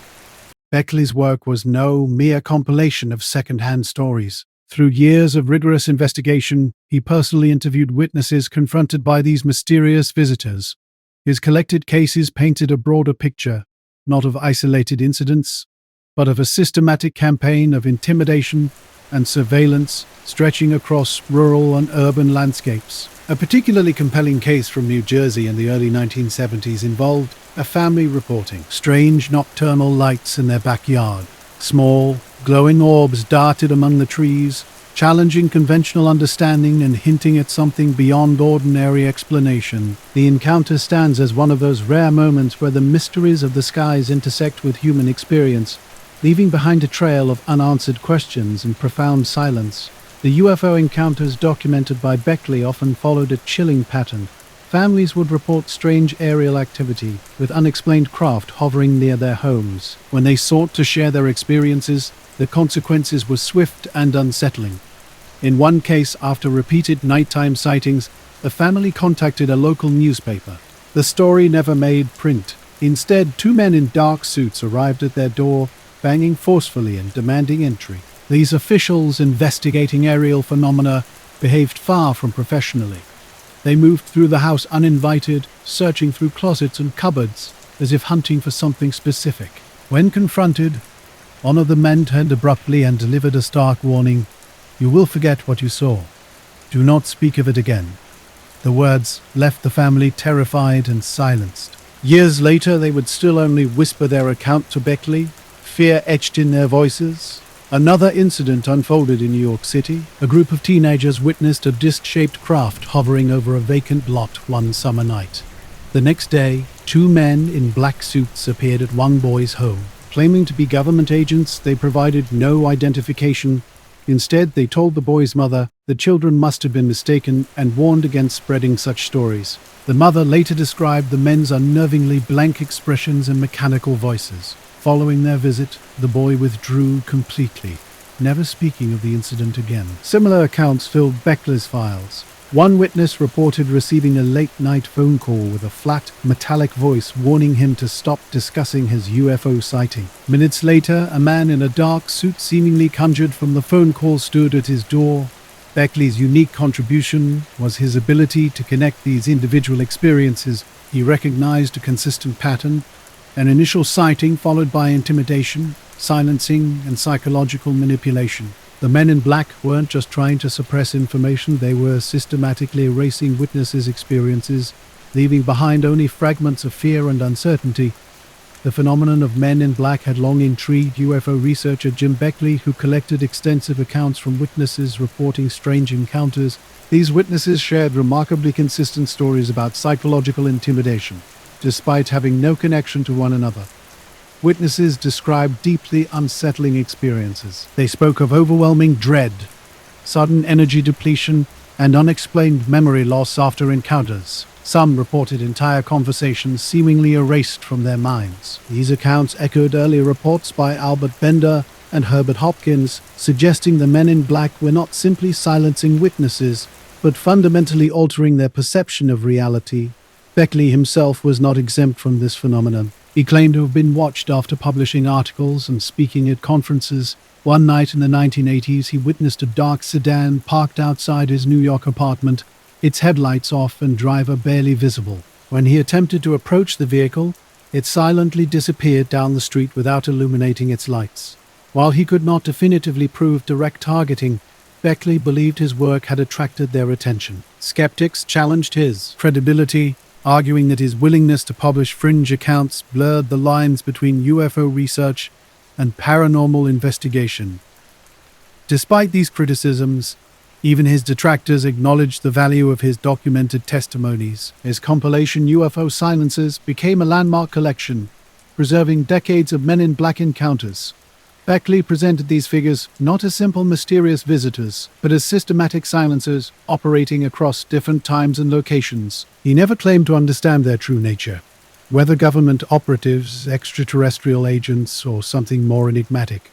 A: Beckley's work was no mere compilation of second-hand stories. Through years of rigorous investigation, he personally interviewed witnesses confronted by these mysterious visitors. His collected cases painted a broader picture, not of isolated incidents, but of a systematic campaign of intimidation and surveillance stretching across rural and urban landscapes. A particularly compelling case from New Jersey in the early 1970s involved a family reporting strange nocturnal lights in their backyard. Small, glowing orbs darted among the trees, challenging conventional understanding and hinting at something beyond ordinary explanation. The encounter stands as one of those rare moments where the mysteries of the skies intersect with human experience, leaving behind a trail of unanswered questions and profound silence. The UFO encounters documented by Beckley often followed a chilling pattern. Families would report strange aerial activity, with unexplained craft hovering near their homes. When they sought to share their experiences, the consequences were swift and unsettling. In one case, after repeated nighttime sightings, the family contacted a local newspaper. The story never made print. Instead, two men in dark suits arrived at their door, banging forcefully and demanding entry. These officials investigating aerial phenomena behaved far from professionally. They moved through the house uninvited, searching through closets and cupboards, as if hunting for something specific. When confronted, one of the men turned abruptly and delivered a stark warning: "You will forget what you saw. Do not speak of it again." The words left the family terrified and silenced. Years later, they would still only whisper their account to Beckley, fear etched in their voices. Another incident unfolded in New York City. A group of teenagers witnessed a disc-shaped craft hovering over a vacant lot one summer night. The next day, two men in black suits appeared at one boy's home. Claiming to be government agents, they provided no identification. Instead, they told the boy's mother the children must have been mistaken and warned against spreading such stories. The mother later described the men's unnervingly blank expressions and mechanical voices. Following their visit, the boy withdrew completely, never speaking of the incident again. Similar accounts filled Beckley's files. One witness reported receiving a late-night phone call with a flat, metallic voice warning him to stop discussing his UFO sighting. Minutes later, a man in a dark suit seemingly conjured from the phone call stood at his door. Beckley's unique contribution was his ability to connect these individual experiences. He recognized a consistent pattern: an initial sighting followed by intimidation, silencing, and psychological manipulation. The Men in Black weren't just trying to suppress information, they were systematically erasing witnesses' experiences, leaving behind only fragments of fear and uncertainty. The phenomenon of Men in Black had long intrigued UFO researcher Jim Beckley, who collected extensive accounts from witnesses reporting strange encounters. These witnesses shared remarkably consistent stories about psychological intimidation, despite having no connection to one another. Witnesses described deeply unsettling experiences. They spoke of overwhelming dread, sudden energy depletion, and unexplained memory loss after encounters. Some reported entire conversations seemingly erased from their minds. These accounts echoed earlier reports by Albert Bender and Herbert Hopkins, suggesting the Men in Black were not simply silencing witnesses, but fundamentally altering their perception of reality. Beckley himself was not exempt from this phenomenon. He claimed to have been watched after publishing articles and speaking at conferences. One night in the 1980s, he witnessed a dark sedan parked outside his New York apartment, its headlights off and driver barely visible. When he attempted to approach the vehicle, it silently disappeared down the street without illuminating its lights. While he could not definitively prove direct targeting, Beckley believed his work had attracted their attention. Skeptics challenged his credibility, arguing that his willingness to publish fringe accounts blurred the lines between UFO research and paranormal investigation. Despite these criticisms, even his detractors acknowledged the value of his documented testimonies. His compilation UFO Silences became a landmark collection, preserving decades of Men in Black encounters. Beckley presented these figures not as simple mysterious visitors, but as systematic silencers operating across different times and locations. He never claimed to understand their true nature, whether government operatives, extraterrestrial agents, or something more enigmatic.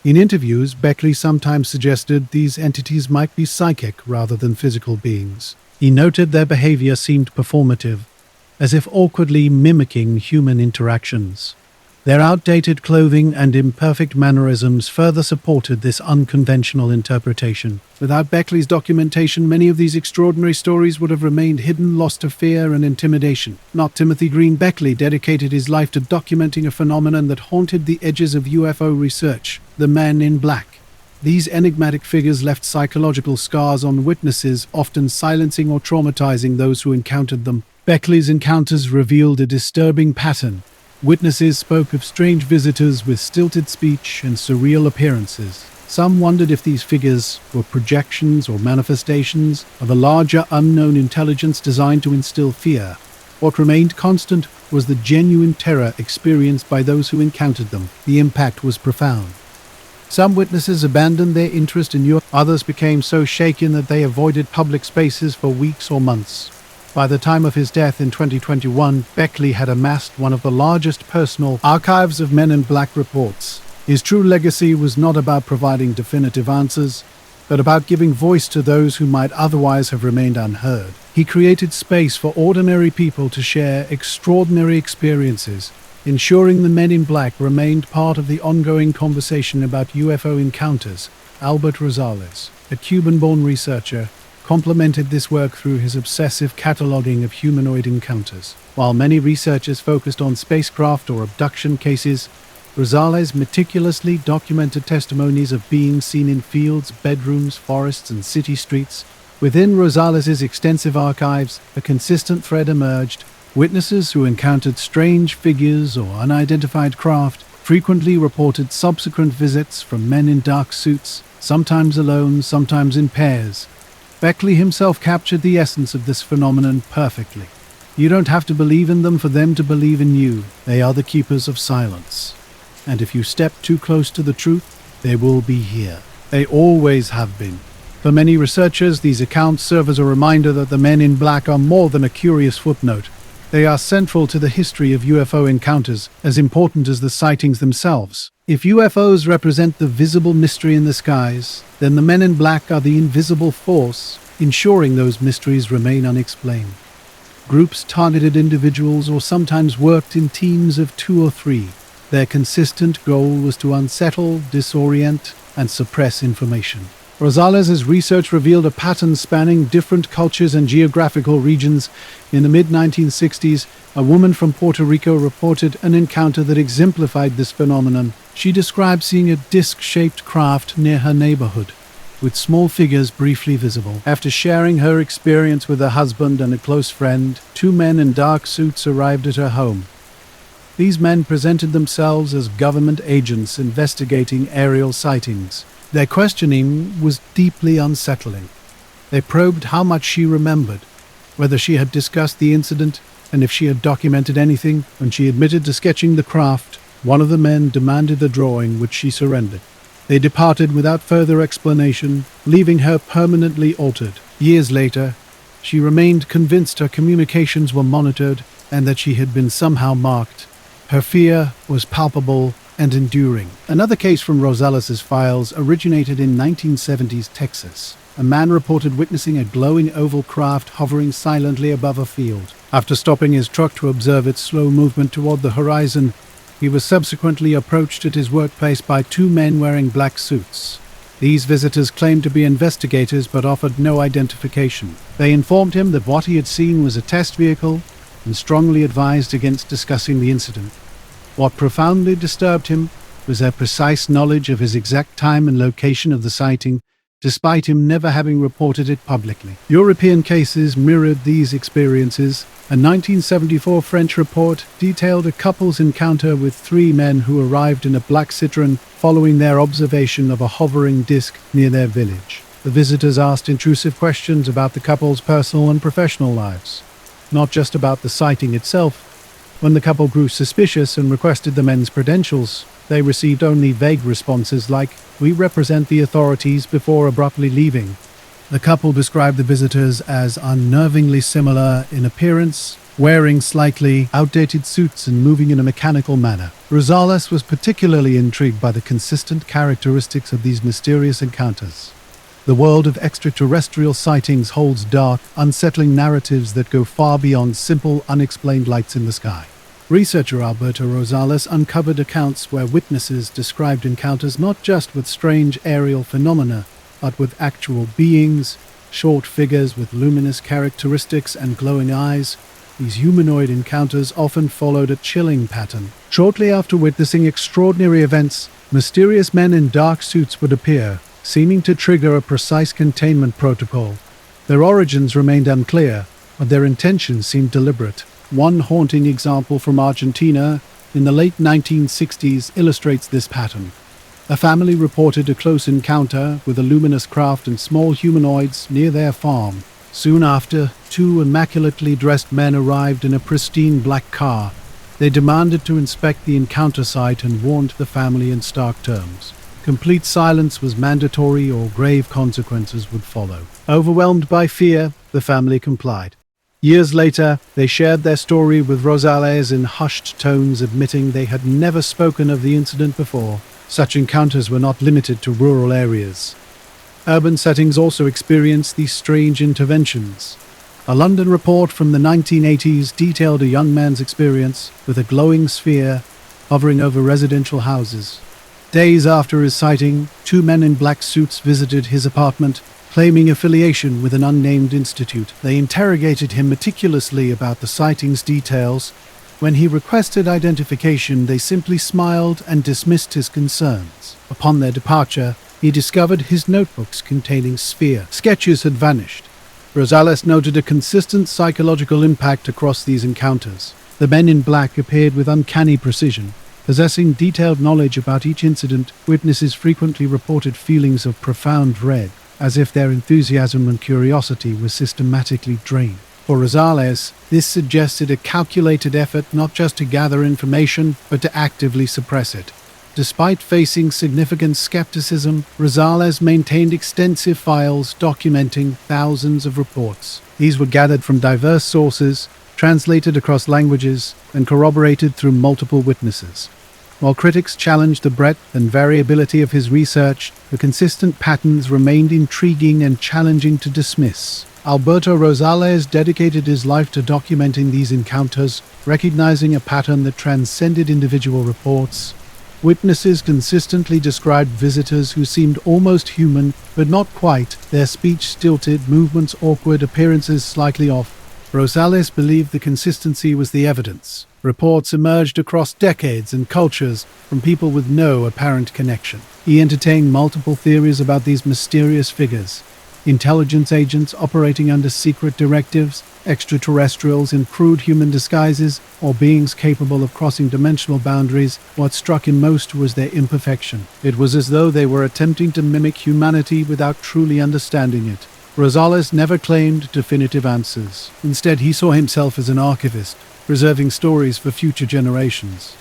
A: In interviews, Beckley sometimes suggested these entities might be psychic rather than physical beings. He noted their behavior seemed performative, as if awkwardly mimicking human interactions. Their outdated clothing and imperfect mannerisms further supported this unconventional interpretation. Without Beckley's documentation, many of these extraordinary stories would have remained hidden, lost to fear and intimidation. Not Timothy Green Beckley dedicated his life to documenting a phenomenon that haunted the edges of UFO research: the Men in Black. These enigmatic figures left psychological scars on witnesses, often silencing or traumatizing those who encountered them. Beckley's encounters revealed a disturbing pattern. Witnesses spoke of strange visitors with stilted speech and surreal appearances. Some wondered if these figures were projections or manifestations of a larger unknown intelligence designed to instill fear. What remained constant was the genuine terror experienced by those who encountered them. The impact was profound. Some witnesses abandoned their interest in UFOs. Others became so shaken that they avoided public spaces for weeks or months. By the time of his death in 2021, Beckley had amassed one of the largest personal archives of Men in Black reports. His true legacy was not about providing definitive answers, but about giving voice to those who might otherwise have remained unheard. He created space for ordinary people to share extraordinary experiences, ensuring the Men in Black remained part of the ongoing conversation about UFO encounters. Albert Rosales, a Cuban-born researcher, complemented this work through his obsessive cataloging of humanoid encounters. While many researchers focused on spacecraft or abduction cases, Rosales meticulously documented testimonies of beings seen in fields, bedrooms, forests, and city streets. Within Rosales' extensive archives, a consistent thread emerged. Witnesses who encountered strange figures or unidentified craft frequently reported subsequent visits from men in dark suits, sometimes alone, sometimes in pairs. Beckley himself captured the essence of this phenomenon perfectly. You don't have to believe in them for them to believe in you. They are the keepers of silence. And if you step too close to the truth, they will be here. They always have been. For many researchers, these accounts serve as a reminder that the Men in Black are more than a curious footnote. They are central to the history of UFO encounters, as important as the sightings themselves. If UFOs represent the visible mystery in the skies, then the Men in Black are the invisible force, ensuring those mysteries remain unexplained. Groups targeted individuals or sometimes worked in teams of 2 or 3. Their consistent goal was to unsettle, disorient, and suppress information. Rosales' research revealed a pattern spanning different cultures and geographical regions. In the mid-1960s, a woman from Puerto Rico reported an encounter that exemplified this phenomenon. She described seeing a disc-shaped craft near her neighborhood, with small figures briefly visible. After sharing her experience with her husband and a close friend, 2 men in dark suits arrived at her home. These men presented themselves as government agents investigating aerial sightings. Their questioning was deeply unsettling. They probed how much she remembered, whether she had discussed the incident, and if she had documented anything. When she admitted to sketching the craft, one of the men demanded the drawing, which she surrendered. They departed without further explanation, leaving her permanently altered. Years later, she remained convinced her communications were monitored and that she had been somehow marked. Her fear was palpable and enduring. Another case from Rosales' files originated in 1970s Texas. A man reported witnessing a glowing oval craft hovering silently above a field. After stopping his truck to observe its slow movement toward the horizon, he was subsequently approached at his workplace by 2 men wearing black suits. These visitors claimed to be investigators but offered no identification. They informed him that what he had seen was a test vehicle, and strongly advised against discussing the incident. What profoundly disturbed him was their precise knowledge of his exact time and location of the sighting, despite him never having reported it publicly. European cases mirrored these experiences. A 1974 French report detailed a couple's encounter with three men who arrived in a black Citroën following their observation of a hovering disc near their village. The visitors asked intrusive questions about the couple's personal and professional lives, not just about the sighting itself. When the couple grew suspicious and requested the men's credentials, they received only vague responses like, "We represent the authorities," before abruptly leaving. The couple described the visitors as unnervingly similar in appearance, wearing slightly outdated suits and moving in a mechanical manner. Rosales was particularly intrigued by the consistent characteristics of these mysterious encounters. The world of extraterrestrial sightings holds dark, unsettling narratives that go far beyond simple, unexplained lights in the sky. Researcher Alberto Rosales uncovered accounts where witnesses described encounters not just with strange aerial phenomena, but with actual beings, short figures with luminous characteristics and glowing eyes. These humanoid encounters often followed a chilling pattern. Shortly after witnessing extraordinary events, mysterious men in dark suits would appear, seeming to trigger a precise containment protocol. Their origins remained unclear, but their intentions seemed deliberate. One haunting example from Argentina in the late 1960s illustrates this pattern. A family reported a close encounter with a luminous craft and small humanoids near their farm. Soon after, two immaculately dressed men arrived in a pristine black car. They demanded to inspect the encounter site and warned the family in stark terms. Complete silence was mandatory or grave consequences would follow. Overwhelmed by fear, the family complied. Years later, they shared their story with Rosales in hushed tones, admitting they had never spoken of the incident before. Such encounters were not limited to rural areas. Urban settings also experienced these strange interventions. A London report from the 1980s detailed a young man's experience with a glowing sphere hovering over residential houses. Days after his sighting, two men in black suits visited his apartment, claiming affiliation with an unnamed institute. They interrogated him meticulously about the sighting's details. When he requested identification, they simply smiled and dismissed his concerns. Upon their departure, he discovered his notebooks containing sphere sketches had vanished. Rosales noted a consistent psychological impact across these encounters. The men in black appeared with uncanny precision. Possessing detailed knowledge about each incident, witnesses frequently reported feelings of profound dread, as if their enthusiasm and curiosity were systematically drained. For Rosales, this suggested a calculated effort not just to gather information, but to actively suppress it. Despite facing significant skepticism, Rosales maintained extensive files documenting thousands of reports. These were gathered from diverse sources, translated across languages, and corroborated through multiple witnesses. While critics challenged the breadth and variability of his research, the consistent patterns remained intriguing and challenging to dismiss. Alberto Rosales dedicated his life to documenting these encounters, recognizing a pattern that transcended individual reports. Witnesses consistently described visitors who seemed almost human, but not quite, their speech stilted, movements awkward, appearances slightly off. Rosales believed the consistency was the evidence. Reports emerged across decades and cultures from people with no apparent connection. He entertained multiple theories about these mysterious figures: intelligence agents operating under secret directives, extraterrestrials in crude human disguises, or beings capable of crossing dimensional boundaries. What struck him most was their imperfection. It was as though they were attempting to mimic humanity without truly understanding it. Rosales never claimed definitive answers. Instead, he saw himself as an archivist, preserving stories for future generations.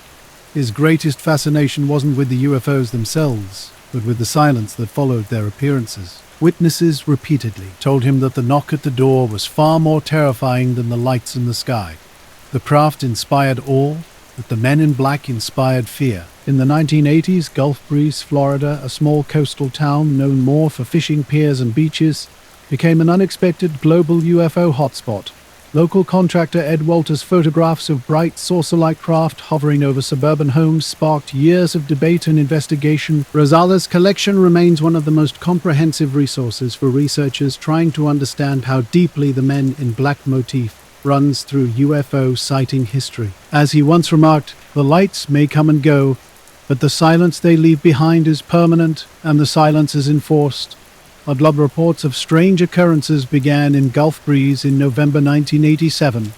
A: His greatest fascination wasn't with the UFOs themselves, but with the silence that followed their appearances. Witnesses repeatedly told him that the knock at the door was far more terrifying than the lights in the sky. The craft inspired awe, but the men in black inspired fear. In the 1980s, Gulf Breeze, Florida, a small coastal town known more for fishing piers and beaches, became an unexpected global UFO hotspot. Local contractor Ed Walter's photographs of bright saucer-like craft hovering over suburban homes sparked years of debate and investigation. Rosales' collection remains one of the most comprehensive resources for researchers trying to understand how deeply the men in black motif runs through UFO sighting history. As he once remarked, "The lights may come and go, but the silence they leave behind is permanent, and the silence is enforced." Odd reports of strange occurrences began in Gulf Breeze in November 1987,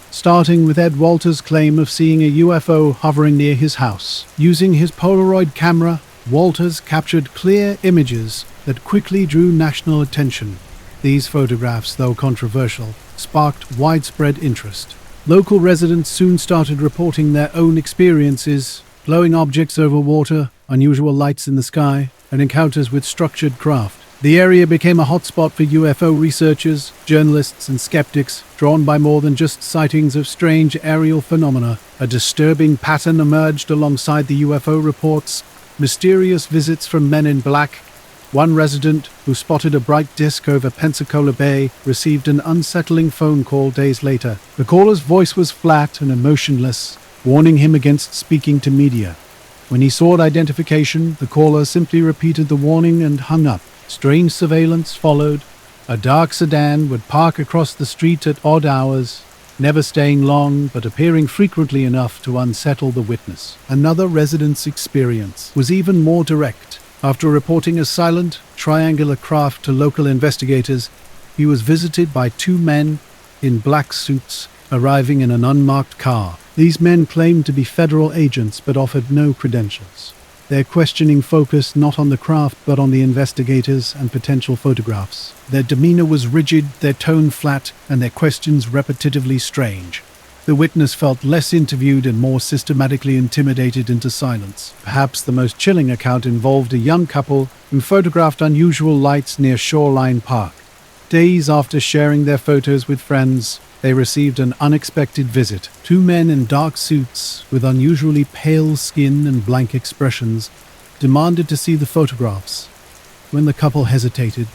A: starting with Ed Walters' claim of seeing a UFO hovering near his house. Using his Polaroid camera, Walters captured clear images that quickly drew national attention. These photographs, though controversial, sparked widespread interest. Local residents soon started reporting their own experiences: glowing objects over water, unusual lights in the sky, and encounters with structured craft. The area became a hotspot for UFO researchers, journalists, and skeptics, drawn by more than just sightings of strange aerial phenomena. A disturbing pattern emerged alongside the UFO reports: mysterious visits from men in black. One resident, who spotted a bright disk over Pensacola Bay, received an unsettling phone call days later. The caller's voice was flat and emotionless, warning him against speaking to media. When he sought identification, the caller simply repeated the warning and hung up. Strange surveillance followed. A dark sedan would park across the street at odd hours, never staying long but appearing frequently enough to unsettle the witness. Another resident's experience was even more direct. After reporting a silent, triangular craft to local investigators, he was visited by two men in black suits arriving in an unmarked car. These men claimed to be federal agents but offered no credentials. Their questioning focused not on the craft but on the investigators and potential photographs. Their demeanor was rigid, their tone flat, and their questions repetitively strange. The witness felt less interviewed and more systematically intimidated into silence. Perhaps the most chilling account involved a young couple who photographed unusual lights near Shoreline Park. Days after sharing their photos with friends, they received an unexpected visit. Two men in dark suits, with unusually pale skin and blank expressions, demanded to see the photographs. When the couple hesitated,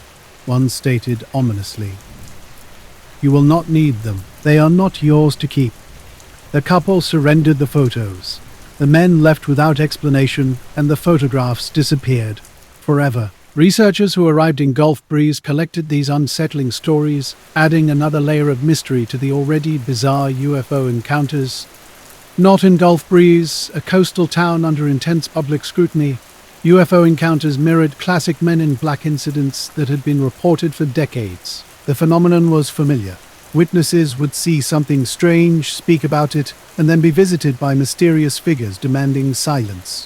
A: one stated ominously, "You will not need them. They are not yours to keep." The couple surrendered the photos. The men left without explanation, and the photographs disappeared forever. Researchers who arrived in Gulf Breeze collected these unsettling stories, adding another layer of mystery to the already bizarre UFO encounters. Not in Gulf Breeze, a coastal town under intense public scrutiny, UFO encounters mirrored classic Men in Black incidents that had been reported for decades. The phenomenon was familiar. Witnesses would see something strange, speak about it, and then be visited by mysterious figures demanding silence.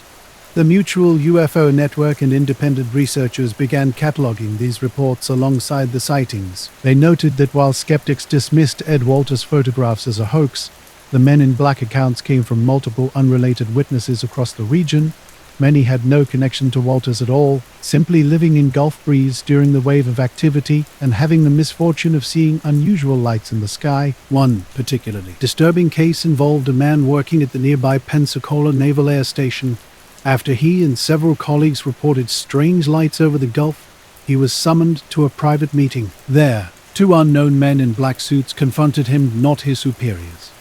A: The Mutual UFO Network and independent researchers began cataloging these reports alongside the sightings. They noted that while skeptics dismissed Ed Walters' photographs as a hoax, the Men in Black accounts came from multiple unrelated witnesses across the region. Many had no connection to Walters at all, simply living in Gulf Breeze during the wave of activity and having the misfortune of seeing unusual lights in the sky. One particularly disturbing case involved a man working at the nearby Pensacola Naval Air Station. After he and several colleagues reported strange lights over the Gulf, he was summoned to a private meeting. There, two unknown men in black suits confronted him, not his superiors.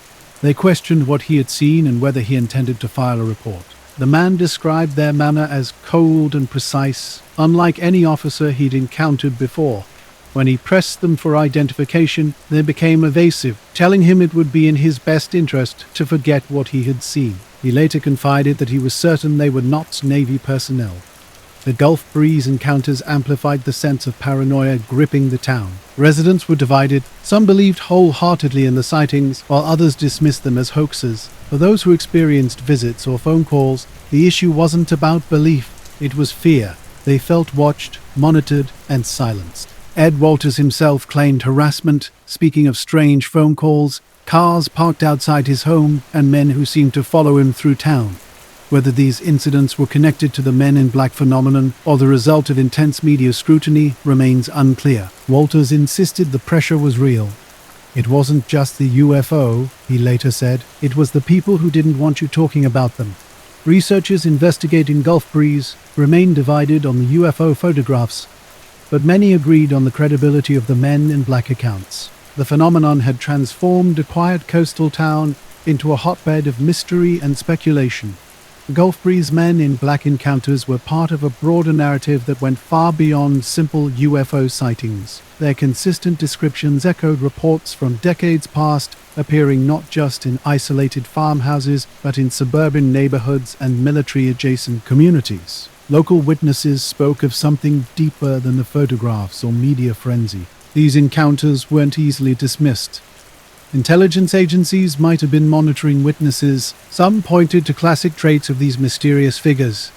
A: They questioned what he had seen and whether he intended to file a report. The man described their manner as cold and precise, unlike any officer he'd encountered before. When he pressed them for identification, they became evasive, telling him it would be in his best interest to forget what he had seen. He later confided that he was certain they were not Navy personnel. The Gulf Breeze encounters amplified the sense of paranoia gripping the town. Residents were divided. Some believed wholeheartedly in the sightings, while others dismissed them as hoaxes. For those who experienced visits or phone calls, the issue wasn't about belief, it was fear. They felt watched, monitored, and silenced. Ed Walters himself claimed harassment, speaking of strange phone calls, cars parked outside his home, and men who seemed to follow him through town. Whether these incidents were connected to the Men in Black phenomenon or the result of intense media scrutiny remains unclear. Walters insisted the pressure was real. It wasn't just the UFO, he later said, it was the people who didn't want you talking about them. Researchers investigating Gulf Breeze remained divided on the UFO photographs, but many agreed on the credibility of the Men in Black accounts. The phenomenon had transformed a quiet coastal town into a hotbed of mystery and speculation. Gulf Breeze men in black encounters were part of a broader narrative that went far beyond simple UFO sightings. Their consistent descriptions echoed reports from decades past, appearing not just in isolated farmhouses, but in suburban neighborhoods and military-adjacent communities. Local witnesses spoke of something deeper than the photographs or media frenzy. These encounters weren't easily dismissed. Intelligence agencies might have been monitoring witnesses. Some pointed to classic traits of these mysterious figures: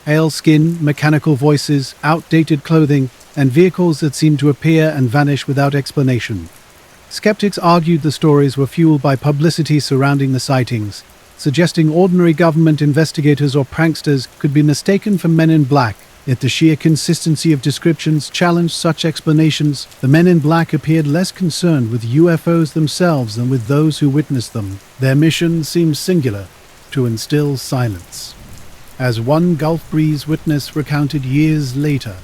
A: pale skin, mechanical voices, outdated clothing, and vehicles that seemed to appear and vanish without explanation. Skeptics argued the stories were fueled by publicity surrounding the sightings, suggesting ordinary government investigators or pranksters could be mistaken for men in black. Yet the sheer consistency of descriptions challenged such explanations. The men in black appeared less concerned with UFOs themselves than with those who witnessed them. Their mission seemed singular: to instill silence. As one Gulf Breeze witness recounted years later,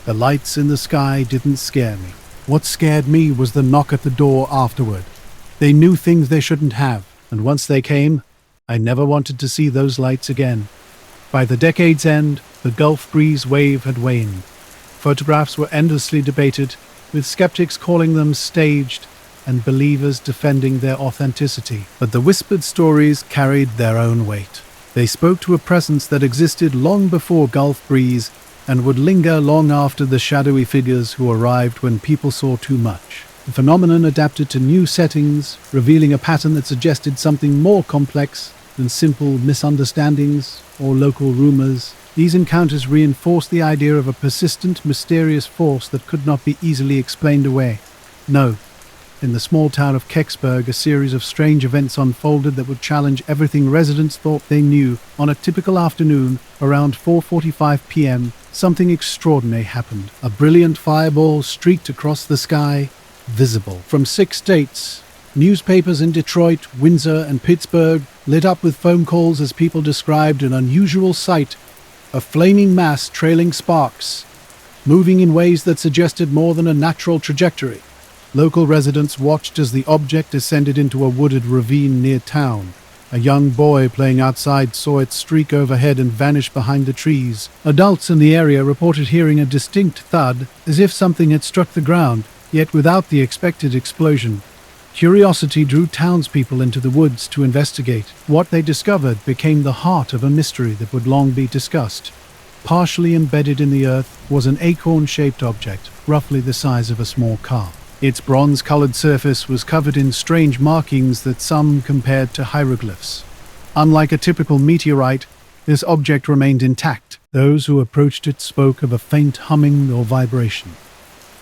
A: "The lights in the sky didn't scare me. What scared me was the knock at the door afterward. They knew things they shouldn't have, and once they came, I never wanted to see those lights again." By the decade's end, the Gulf Breeze wave had waned. Photographs were endlessly debated, with skeptics calling them staged and believers defending their authenticity. But the whispered stories carried their own weight. They spoke to a presence that existed long before Gulf Breeze and would linger long after the shadowy figures who arrived when people saw too much. The phenomenon adapted to new settings, revealing a pattern that suggested something more complex than simple misunderstandings or local rumors. These encounters reinforced the idea of a persistent, mysterious force that could not be easily explained away. No, in the small town of Kecksburg, a series of strange events unfolded that would challenge everything residents thought they knew. On a typical afternoon, around 4:45 p.m., something extraordinary happened. A brilliant fireball streaked across the sky, visible from 6 states. Newspapers in Detroit, Windsor, and Pittsburgh lit up with phone calls as people described an unusual sight: a flaming mass trailing sparks, moving in ways that suggested more than a natural trajectory. Local residents watched as the object descended into a wooded ravine near town. A young boy playing outside saw it streak overhead and vanish behind the trees. Adults in the area reported hearing a distinct thud, as if something had struck the ground, yet without the expected explosion. Curiosity drew townspeople into the woods to investigate. What they discovered became the heart of a mystery that would long be discussed. Partially embedded in the earth was an acorn-shaped object, roughly the size of a small car. Its bronze-colored surface was covered in strange markings that some compared to hieroglyphs. Unlike a typical meteorite, this object remained intact. Those who approached it spoke of a faint humming or vibration.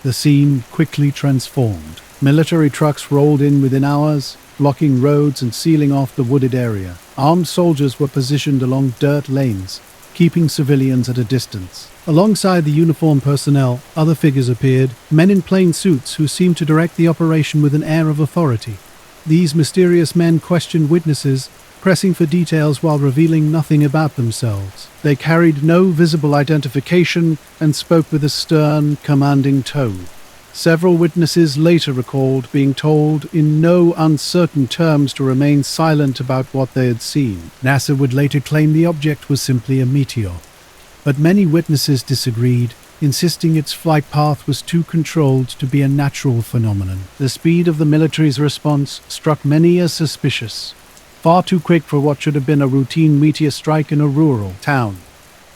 A: The scene quickly transformed. Military trucks rolled in within hours, blocking roads and sealing off the wooded area. Armed soldiers were positioned along dirt lanes, keeping civilians at a distance. Alongside the uniformed personnel, other figures appeared, men in plain suits who seemed to direct the operation with an air of authority. These mysterious men questioned witnesses, pressing for details while revealing nothing about themselves. They carried no visible identification and spoke with a stern, commanding tone. Several witnesses later recalled being told in no uncertain terms to remain silent about what they had seen. NASA would later claim the object was simply a meteor. But many witnesses disagreed, insisting its flight path was too controlled to be a natural phenomenon. The speed of the military's response struck many as suspicious. Far too quick for what should have been a routine meteor strike in a rural town.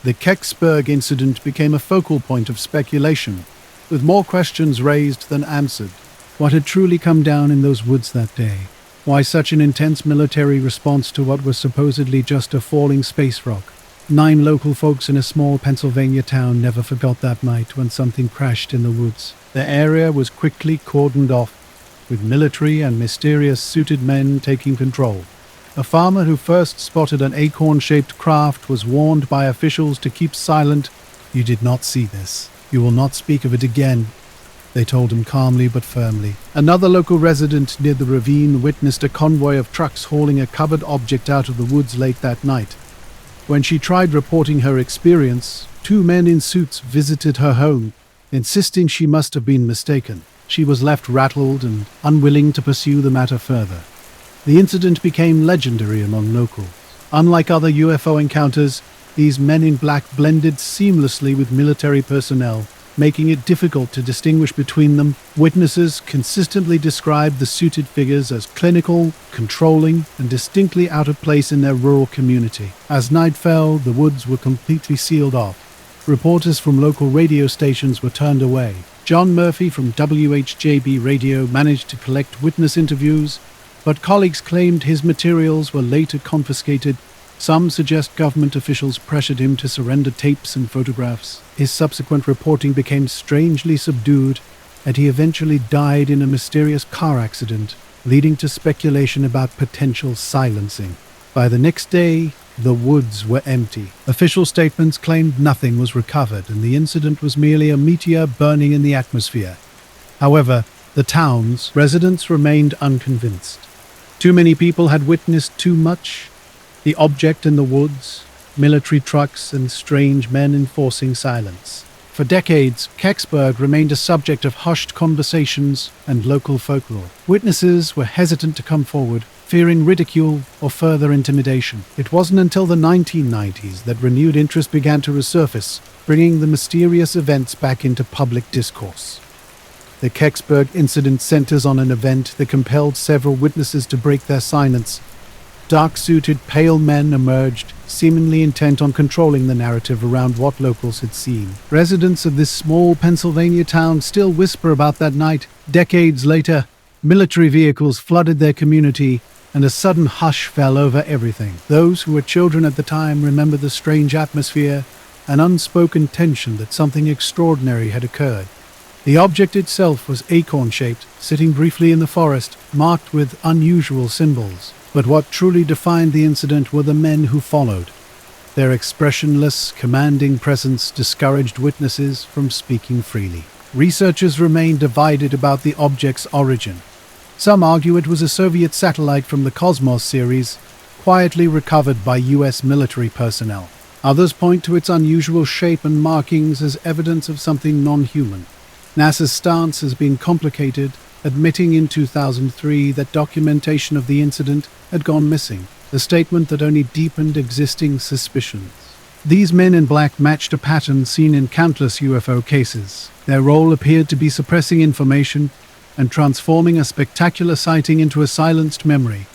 A: The Kecksburg incident became a focal point of speculation, with more questions raised than answered. What had truly come down in those woods that day? Why such an intense military response to what was supposedly just a falling space rock? 9 local folks in a small Pennsylvania town never forgot that night when something crashed in the woods. The area was quickly cordoned off, with military and mysterious suited men taking control. A farmer who first spotted an acorn-shaped craft was warned by officials to keep silent. "You did not see this. You will not speak of it again," they told him calmly but firmly. Another local resident near the ravine witnessed a convoy of trucks hauling a covered object out of the woods late that night. When she tried reporting her experience, 2 men in suits visited her home, insisting she must have been mistaken. She was left rattled and unwilling to pursue the matter further. The incident became legendary among locals. Unlike other UFO encounters, these men in black blended seamlessly with military personnel, making it difficult to distinguish between them. Witnesses consistently described the suited figures as clinical, controlling, and distinctly out of place in their rural community. As night fell, the woods were completely sealed off. Reporters from local radio stations were turned away. John Murphy from WHJB Radio managed to collect witness interviews, but colleagues claimed his materials were later confiscated. Some suggest government officials pressured him to surrender tapes and photographs. His subsequent reporting became strangely subdued, and he eventually died in a mysterious car accident, leading to speculation about potential silencing. By the next day, the woods were empty. Official statements claimed nothing was recovered, and the incident was merely a meteor burning in the atmosphere. However, the town's residents remained unconvinced. Too many people had witnessed too much. The object in the woods, military trucks, and strange men enforcing silence. For decades, Kecksburg remained a subject of hushed conversations and local folklore. Witnesses were hesitant to come forward, fearing ridicule or further intimidation. It wasn't until the 1990s that renewed interest began to resurface, bringing the mysterious events back into public discourse. The Kecksburg incident centers on an event that compelled several witnesses to break their silence. Dark-suited, pale men emerged, seemingly intent on controlling the narrative around what locals had seen. Residents of this small Pennsylvania town still whisper about that night. Decades later, military vehicles flooded their community, and a sudden hush fell over everything. Those who were children at the time remember the strange atmosphere, an unspoken tension that something extraordinary had occurred. The object itself was acorn-shaped, sitting briefly in the forest, marked with unusual symbols. But what truly defined the incident were the men who followed. Their expressionless, commanding presence discouraged witnesses from speaking freely. Researchers remain divided about the object's origin. Some argue it was a Soviet satellite from the Cosmos series, quietly recovered by U.S. military personnel. Others point to its unusual shape and markings as evidence of something non-human. NASA's stance has been complicated, admitting in 2003 that documentation of the incident had gone missing, a statement that only deepened existing suspicions. These men in black matched a pattern seen in countless UFO cases. Their role appeared to be suppressing information and transforming a spectacular sighting into a silenced memory,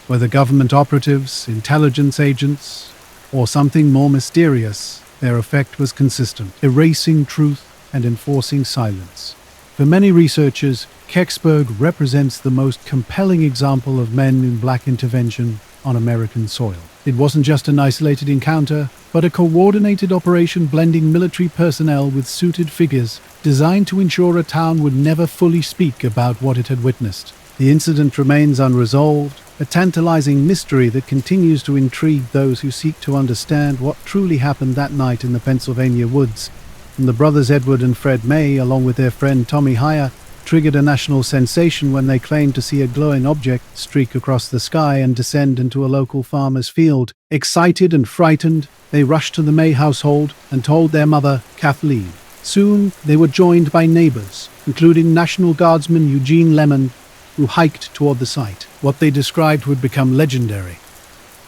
A: whether government operatives, intelligence agents, or something more mysterious. Their effect was consistent, erasing truth and enforcing silence. For many researchers, Kecksburg represents the most compelling example of men in black intervention on American soil. It wasn't just an isolated encounter, but a coordinated operation blending military personnel with suited figures, designed to ensure a town would never fully speak about what it had witnessed. The incident remains unresolved, a tantalizing mystery that continues to intrigue those who seek to understand what truly happened that night in the Pennsylvania woods. And the brothers Edward and Fred May, along with their friend Tommy Hyer, triggered a national sensation when they claimed to see a glowing object streak across the sky and descend into a local farmer's field. Excited and frightened, they rushed to the May household and told their mother, Kathleen. Soon, they were joined by neighbors, including National Guardsman Eugene Lemon, who hiked toward the site. What they described would become legendary.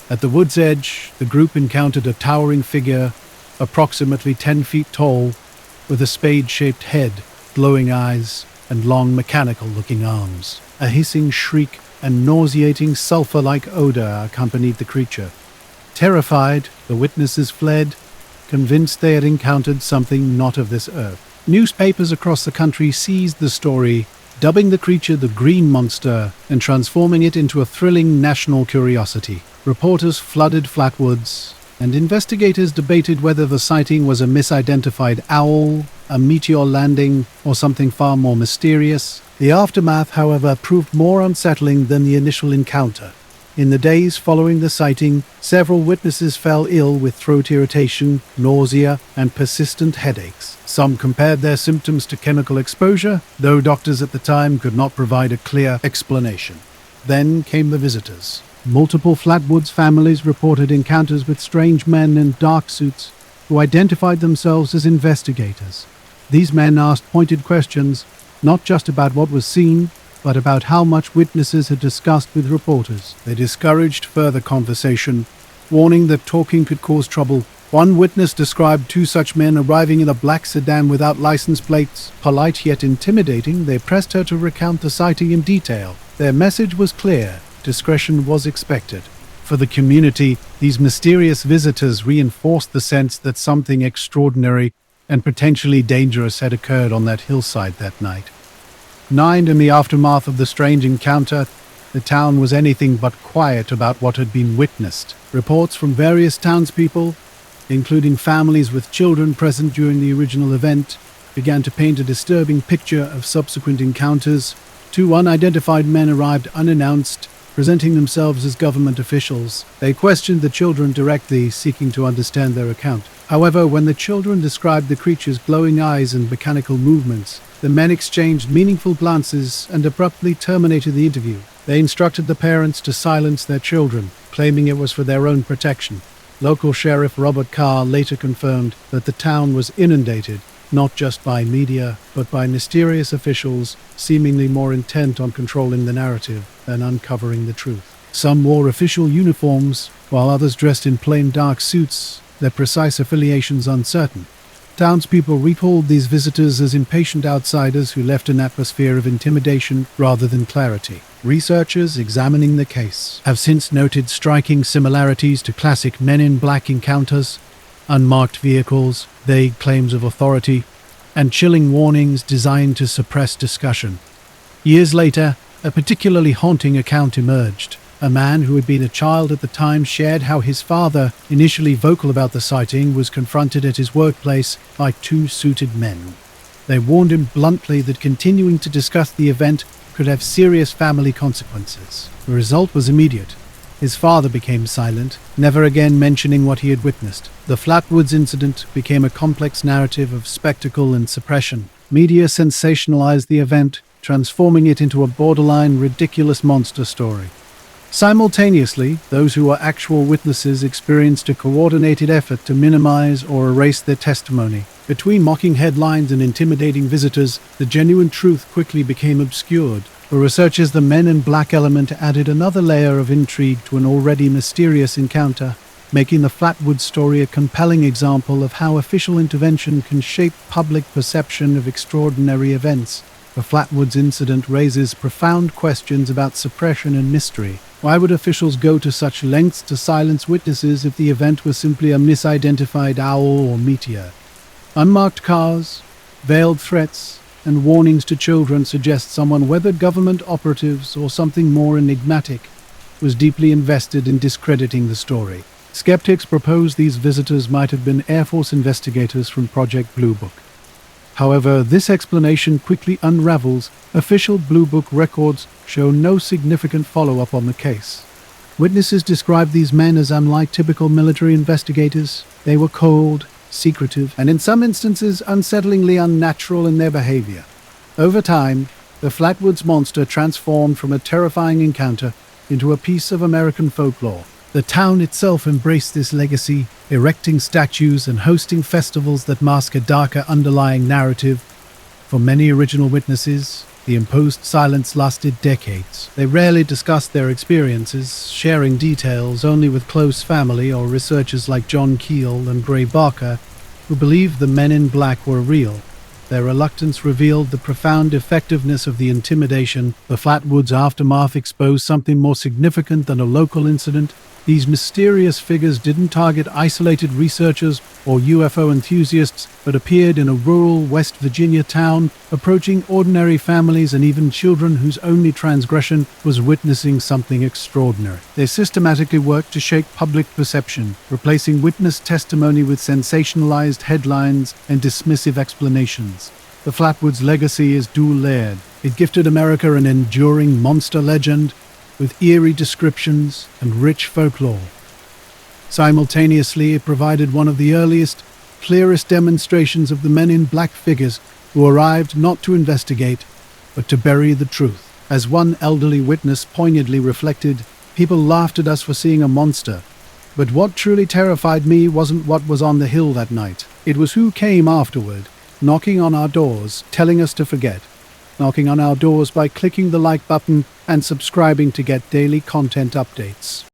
A: At the wood's edge, the group encountered a towering figure, approximately 10 feet tall, with a spade-shaped head, glowing eyes, and long mechanical-looking arms. A hissing shriek and nauseating sulfur-like odor accompanied the creature. Terrified, the witnesses fled, convinced they had encountered something not of this earth. Newspapers across the country seized the story, dubbing the creature the Green Monster and transforming it into a thrilling national curiosity. Reporters flooded Flatwoods, and investigators debated whether the sighting was a misidentified owl, a meteor landing, or something far more mysterious. The aftermath, however, proved more unsettling than the initial encounter. In the days following the sighting, several witnesses fell ill with throat irritation, nausea, and persistent headaches. Some compared their symptoms to chemical exposure, though doctors at the time could not provide a clear explanation. Then came the visitors. Multiple Flatwoods families reported encounters with strange men in dark suits who identified themselves as investigators. These men asked pointed questions, not just about what was seen, but about how much witnesses had discussed with reporters. They discouraged further conversation, warning that talking could cause trouble. One witness described two such men arriving in a black sedan without license plates. Polite yet intimidating, they pressed her to recount the sighting in detail. Their message was clear: discretion was expected. For the community, these mysterious visitors reinforced the sense that something extraordinary and potentially dangerous had occurred on that hillside that night. In the aftermath of the strange encounter, the town was anything but quiet about what had been witnessed. Reports from various townspeople, including families with children present during the original event, began to paint a disturbing picture of subsequent encounters. Two unidentified men arrived unannounced, presenting themselves as government officials. They questioned the children directly, seeking to understand their account. However, when the children described the creature's glowing eyes and mechanical movements, the men exchanged meaningful glances and abruptly terminated the interview. They instructed the parents to silence their children, claiming it was for their own protection. Local Sheriff Robert Carr later confirmed that the town was inundated, not just by media, but by mysterious officials seemingly more intent on controlling the narrative than uncovering the truth. Some wore official uniforms, while others dressed in plain dark suits, their precise affiliations uncertain. Townspeople recalled these visitors as impatient outsiders who left an atmosphere of intimidation rather than clarity. Researchers examining the case have since noted striking similarities to classic Men in Black encounters: unmarked vehicles, vague claims of authority, and chilling warnings designed to suppress discussion. Years later, a particularly haunting account emerged. A man who had been a child at the time shared how his father, initially vocal about the sighting, was confronted at his workplace by two suited men. They warned him bluntly that continuing to discuss the event could have serious family consequences. The result was immediate. His father became silent, never again mentioning what he had witnessed. The Flatwoods incident became a complex narrative of spectacle and suppression. Media sensationalized the event, transforming it into a borderline ridiculous monster story. Simultaneously, those who were actual witnesses experienced a coordinated effort to minimize or erase their testimony. Between mocking headlines and intimidating visitors, the genuine truth quickly became obscured. For researchers, the Men in Black element added another layer of intrigue to an already mysterious encounter, making the Flatwoods story a compelling example of how official intervention can shape public perception of extraordinary events. The Flatwoods incident raises profound questions about suppression and mystery. Why would officials go to such lengths to silence witnesses if the event was simply a misidentified owl or meteor? Unmarked cars, veiled threats, and warnings to children suggest someone, whether government operatives or something more enigmatic, was deeply invested in discrediting the story. Skeptics propose these visitors might have been Air Force investigators from Project Blue Book. However, this explanation quickly unravels. Official Blue Book records show no significant follow-up on the case. Witnesses described these men as unlike typical military investigators. They were cold, secretive, and in some instances unsettlingly unnatural in their behavior. Over time, the Flatwoods monster transformed from a terrifying encounter into a piece of American folklore. The town itself embraced this legacy, erecting statues and hosting festivals that mask a darker underlying narrative. For many original witnesses, the imposed silence lasted decades. They rarely discussed their experiences, sharing details only with close family or researchers like John Keel and Gray Barker, who believed the Men in Black were real. Their reluctance revealed the profound effectiveness of the intimidation. The Flatwoods aftermath exposed something more significant than a local incident. These mysterious figures didn't target isolated researchers or UFO enthusiasts, but appeared in a rural West Virginia town, approaching ordinary families and even children whose only transgression was witnessing something extraordinary. They systematically worked to shake public perception, replacing witness testimony with sensationalized headlines and dismissive explanations. The Flatwoods legacy is dual-layered. It gifted America an enduring monster legend, with eerie descriptions and rich folklore. Simultaneously, it provided one of the earliest, clearest demonstrations of the Men in Black figures who arrived not to investigate, but to bury the truth. As one elderly witness poignantly reflected, "People laughed at us for seeing a monster, but what truly terrified me wasn't what was on the hill that night. It was who came afterward, knocking on our doors, telling us to forget. Knocking on our doors by clicking the like button and subscribing to get daily content updates."